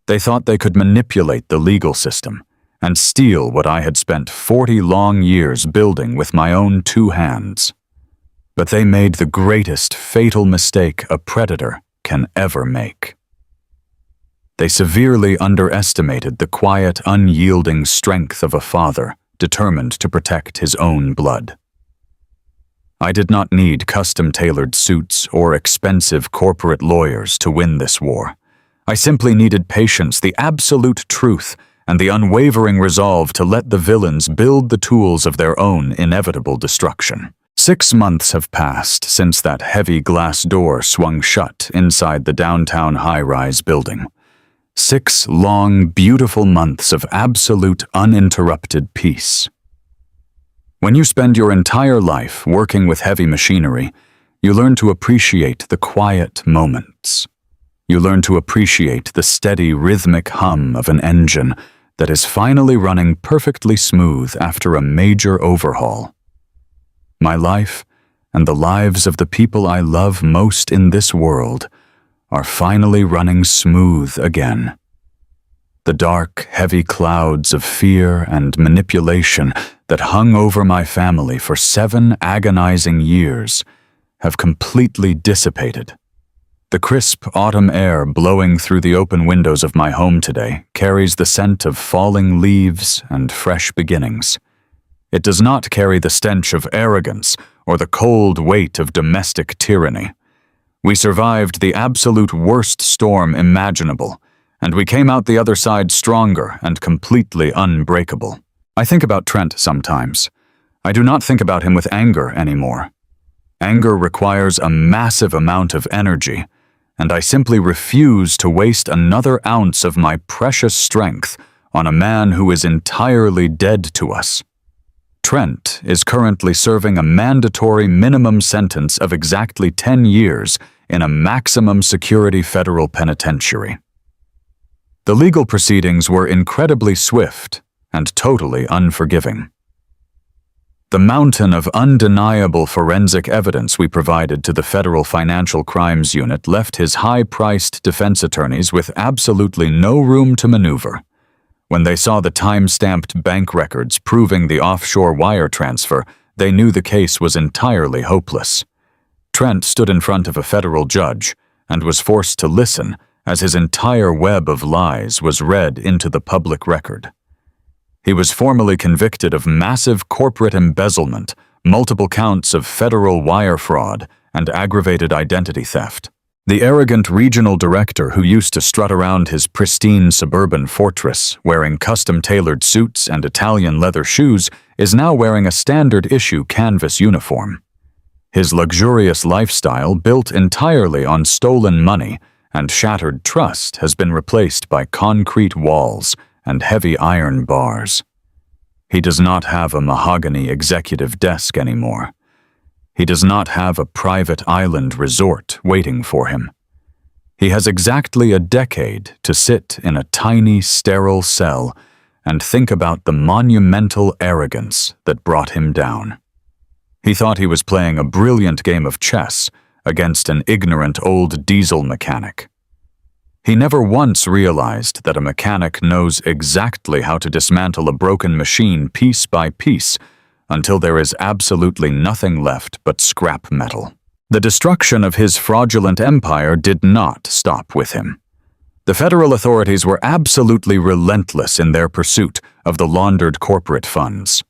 They thought they could manipulate the legal system and steal what I had spent 40 long years building with my own 2 hands. But they made the greatest fatal mistake a predator can ever make. They severely underestimated the quiet, unyielding strength of a father determined to protect his own blood. I did not need custom-tailored suits or expensive corporate lawyers to win this war. I simply needed patience, the absolute truth, and the unwavering resolve to let the villains build the tools of their own inevitable destruction. 6 months have passed since that heavy glass door swung shut inside the downtown high-rise building. 6 long, beautiful months of absolute, uninterrupted peace. When you spend your entire life working with heavy machinery, you learn to appreciate the quiet moments. You learn to appreciate the steady, rhythmic hum of an engine that is finally running perfectly smooth after a major overhaul. My life and the lives of the people I love most in this world are finally running smooth again. The dark, heavy clouds of fear and manipulation that hung over my family for 7 agonizing years have completely dissipated. The crisp autumn air blowing through the open windows of my home today carries the scent of falling leaves and fresh beginnings. It does not carry the stench of arrogance or the cold weight of domestic tyranny. We survived the absolute worst storm imaginable, and we came out the other side stronger and completely unbreakable. I think about Trent sometimes. I do not think about him with anger anymore. Anger requires a massive amount of energy, and I simply refuse to waste another ounce of my precious strength on a man who is entirely dead to us. Trent is currently serving a mandatory minimum sentence of exactly 10 years in a maximum security federal penitentiary. The legal proceedings were incredibly swift and totally unforgiving. The mountain of undeniable forensic evidence we provided to the Federal Financial Crimes Unit left his high-priced defense attorneys with absolutely no room to maneuver. When they saw the time-stamped bank records proving the offshore wire transfer, they knew the case was entirely hopeless. Trent stood in front of a federal judge and was forced to listen as his entire web of lies was read into the public record. He was formally convicted of massive corporate embezzlement, multiple counts of federal wire fraud, and aggravated identity theft. The arrogant regional director who used to strut around his pristine suburban fortress wearing custom-tailored suits and Italian leather shoes is now wearing a standard-issue canvas uniform. His luxurious lifestyle, built entirely on stolen money and shattered trust, has been replaced by concrete walls and heavy iron bars. He does not have a mahogany executive desk anymore. He does not have a private island resort waiting for him. He has exactly a decade to sit in a tiny, sterile cell and think about the monumental arrogance that brought him down. He thought he was playing a brilliant game of chess against an ignorant old diesel mechanic. He never once realized that a mechanic knows exactly how to dismantle a broken machine piece by piece until there is absolutely nothing left but scrap metal. The destruction of his fraudulent empire did not stop with him. The federal authorities were absolutely relentless in their pursuit of the laundered corporate funds.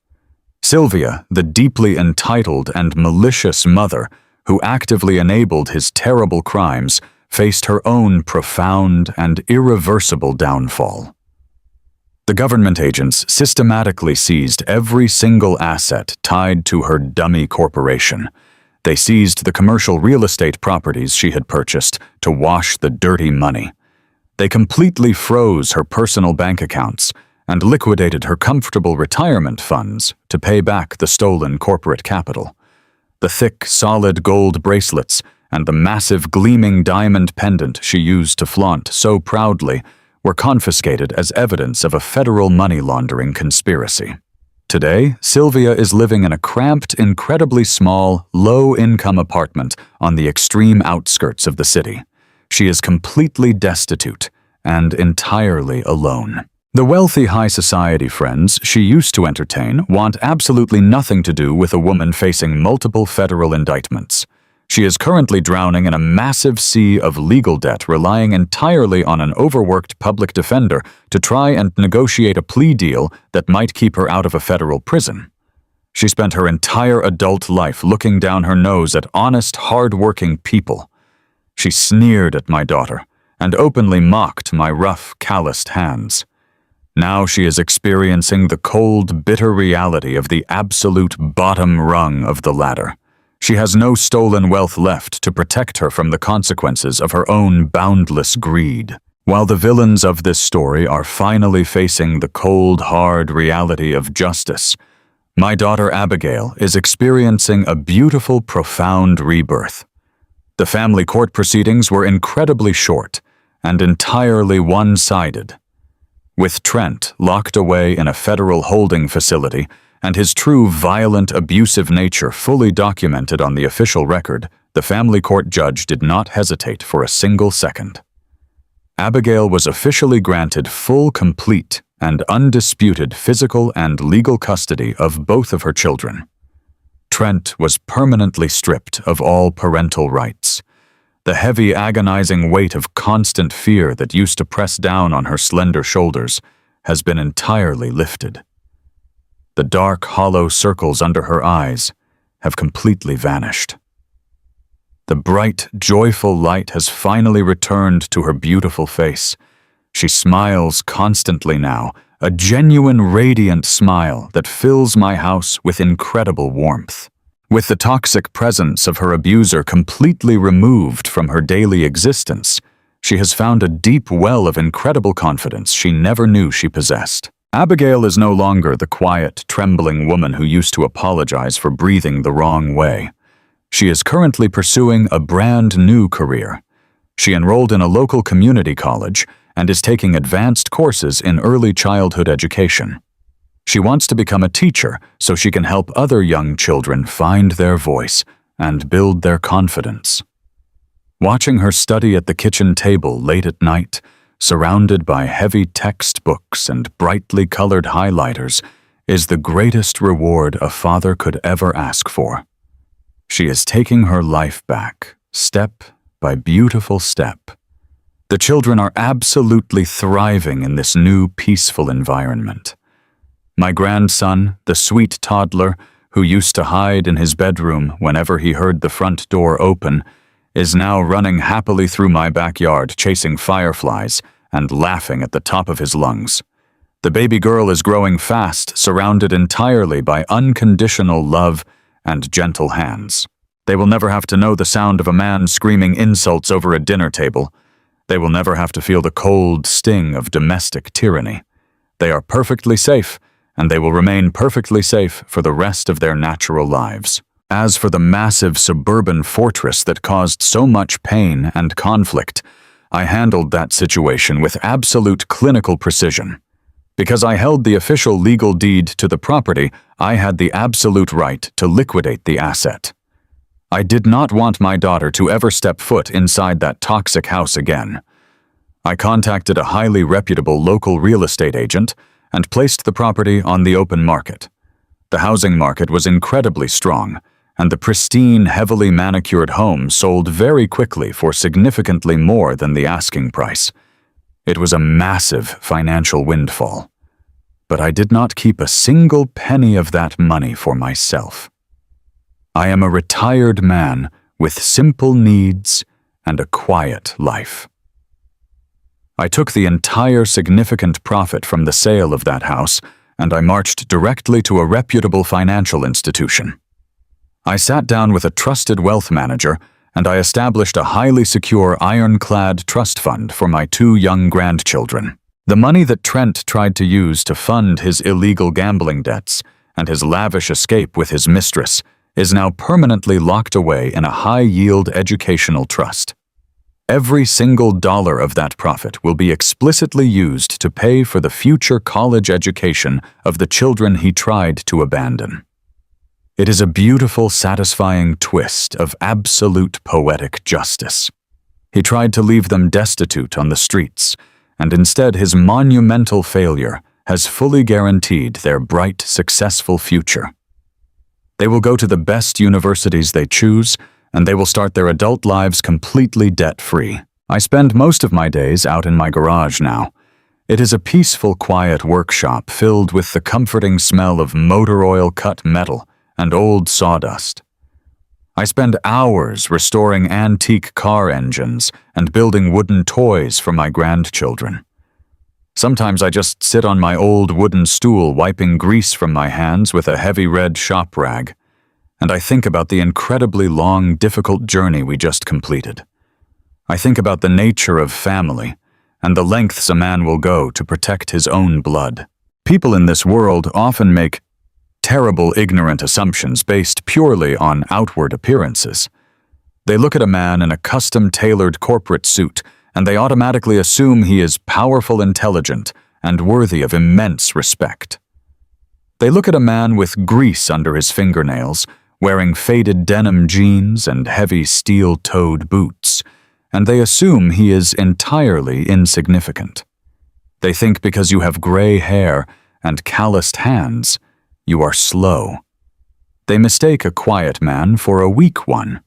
Sylvia, the deeply entitled and malicious mother who actively enabled his terrible crimes, faced her own profound and irreversible downfall. The government agents systematically seized every single asset tied to her dummy corporation. They seized the commercial real estate properties she had purchased to wash the dirty money. They completely froze her personal bank accounts and liquidated her comfortable retirement funds to pay back the stolen corporate capital. The thick, solid gold bracelets and the massive gleaming diamond pendant she used to flaunt so proudly were confiscated as evidence of a federal money laundering conspiracy. Today, Sylvia is living in a cramped, incredibly small, low-income apartment on the extreme outskirts of the city. She is completely destitute and entirely alone. The wealthy high society friends she used to entertain want absolutely nothing to do with a woman facing multiple federal indictments. She is currently drowning in a massive sea of legal debt, relying entirely on an overworked public defender to try and negotiate a plea deal that might keep her out of a federal prison. She spent her entire adult life looking down her nose at honest, hard-working people. She sneered at my daughter and openly mocked my rough, calloused hands. Now she is experiencing the cold, bitter reality of the absolute bottom rung of the ladder. She has no stolen wealth left to protect her from the consequences of her own boundless greed. While the villains of this story are finally facing the cold, hard reality of justice, my daughter Abigail is experiencing a beautiful, profound rebirth. The family court proceedings were incredibly short and entirely one-sided. With Trent locked away in a federal holding facility and his true violent, abusive nature fully documented on the official record, the family court judge did not hesitate for a single second. Abigail was officially granted full, complete, and undisputed physical and legal custody of both of her children. Trent was permanently stripped of all parental rights. The heavy, agonizing weight of constant fear that used to press down on her slender shoulders has been entirely lifted. The dark, hollow circles under her eyes have completely vanished. The bright, joyful light has finally returned to her beautiful face. She smiles constantly now, a genuine, radiant smile that fills my house with incredible warmth. With the toxic presence of her abuser completely removed from her daily existence, she has found a deep well of incredible confidence she never knew she possessed. Abigail is no longer the quiet, trembling woman who used to apologize for breathing the wrong way. She is currently pursuing a brand new career. She enrolled in a local community college and is taking advanced courses in early childhood education. She wants to become a teacher so she can help other young children find their voice and build their confidence. Watching her study at the kitchen table late at night, surrounded by heavy textbooks and brightly colored highlighters, is the greatest reward a father could ever ask for. She is taking her life back, step by beautiful step. The children are absolutely thriving in this new, peaceful environment. My grandson, the sweet toddler who used to hide in his bedroom whenever he heard the front door open, is now running happily through my backyard chasing fireflies and laughing at the top of his lungs. The baby girl is growing fast, surrounded entirely by unconditional love and gentle hands. They will never have to know the sound of a man screaming insults over a dinner table. They will never have to feel the cold sting of domestic tyranny. They are perfectly safe and they will remain perfectly safe for the rest of their natural lives. As for the massive suburban fortress that caused so much pain and conflict, I handled that situation with absolute clinical precision. Because I held the official legal deed to the property, I had the absolute right to liquidate the asset. I did not want my daughter to ever step foot inside that toxic house again. I contacted a highly reputable local real estate agent and placed the property on the open market. The housing market was incredibly strong, and the pristine, heavily manicured home sold very quickly for significantly more than the asking price. It was a massive financial windfall. But I did not keep a single penny of that money for myself. I am a retired man with simple needs and a quiet life. I took the entire significant profit from the sale of that house, and I marched directly to a reputable financial institution. I sat down with a trusted wealth manager, and I established a highly secure ironclad trust fund for my 2 young grandchildren. The money that Trent tried to use to fund his illegal gambling debts and his lavish escape with his mistress is now permanently locked away in a high-yield educational trust. Every single dollar of that profit will be explicitly used to pay for the future college education of the children he tried to abandon. It is a beautiful, satisfying twist of absolute poetic justice. He tried to leave them destitute on the streets, and instead his monumental failure has fully guaranteed their bright, successful future. They will go to the best universities they choose, and they will start their adult lives completely debt-free. I spend most of my days out in my garage now. It is a peaceful, quiet workshop filled with the comforting smell of motor oil cut metal and old sawdust. I spend hours restoring antique car engines and building wooden toys for my grandchildren. Sometimes I just sit on my old wooden stool wiping grease from my hands with a heavy red shop rag, and I think about the incredibly long, difficult journey we just completed. I think about the nature of family and the lengths a man will go to protect his own blood. People in this world often make terrible, ignorant assumptions based purely on outward appearances. They look at a man in a custom-tailored corporate suit, and they automatically assume he is powerful, intelligent, and worthy of immense respect. They look at a man with grease under his fingernails, wearing faded denim jeans and heavy steel-toed boots, and they assume he is entirely insignificant. They think because you have gray hair and calloused hands, you are slow. They mistake a quiet man for a weak one.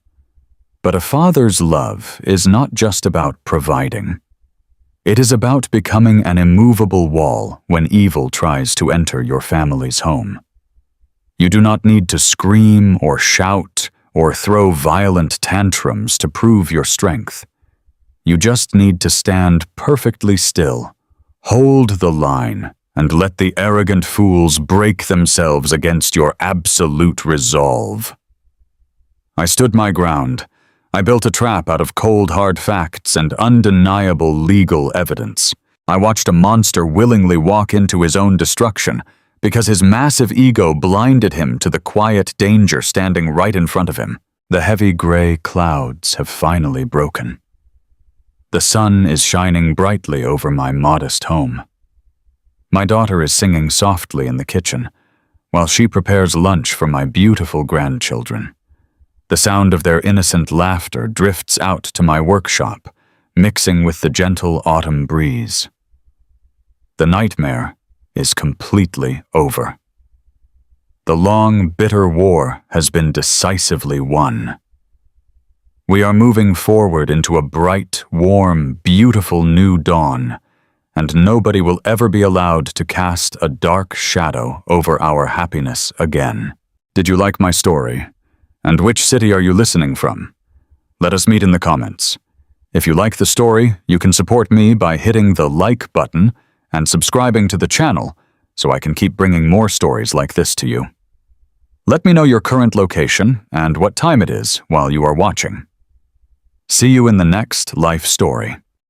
But a father's love is not just about providing. It is about becoming an immovable wall when evil tries to enter your family's home. You do not need to scream or shout or throw violent tantrums to prove your strength. You just need to stand perfectly still, hold the line, and let the arrogant fools break themselves against your absolute resolve. I stood my ground. I built a trap out of cold, hard facts and undeniable legal evidence. I watched a monster willingly walk into his own destruction because his massive ego blinded him to the quiet danger standing right in front of him. The heavy gray clouds have finally broken. The sun is shining brightly over my modest home. My daughter is singing softly in the kitchen, while she prepares lunch for my beautiful grandchildren. The sound of their innocent laughter drifts out to my workshop, mixing with the gentle autumn breeze. The nightmare is completely over. The long, bitter war has been decisively won. We are moving forward into a bright, warm, beautiful new dawn, and nobody will ever be allowed to cast a dark shadow over our happiness again. Did you like my story? And which city are you listening from? Let us meet in the comments. If you like the story, you can support me by hitting the like button and subscribing to the channel so I can keep bringing more stories like this to you. Let me know your current location and what time it is while you are watching. See you in the next life story.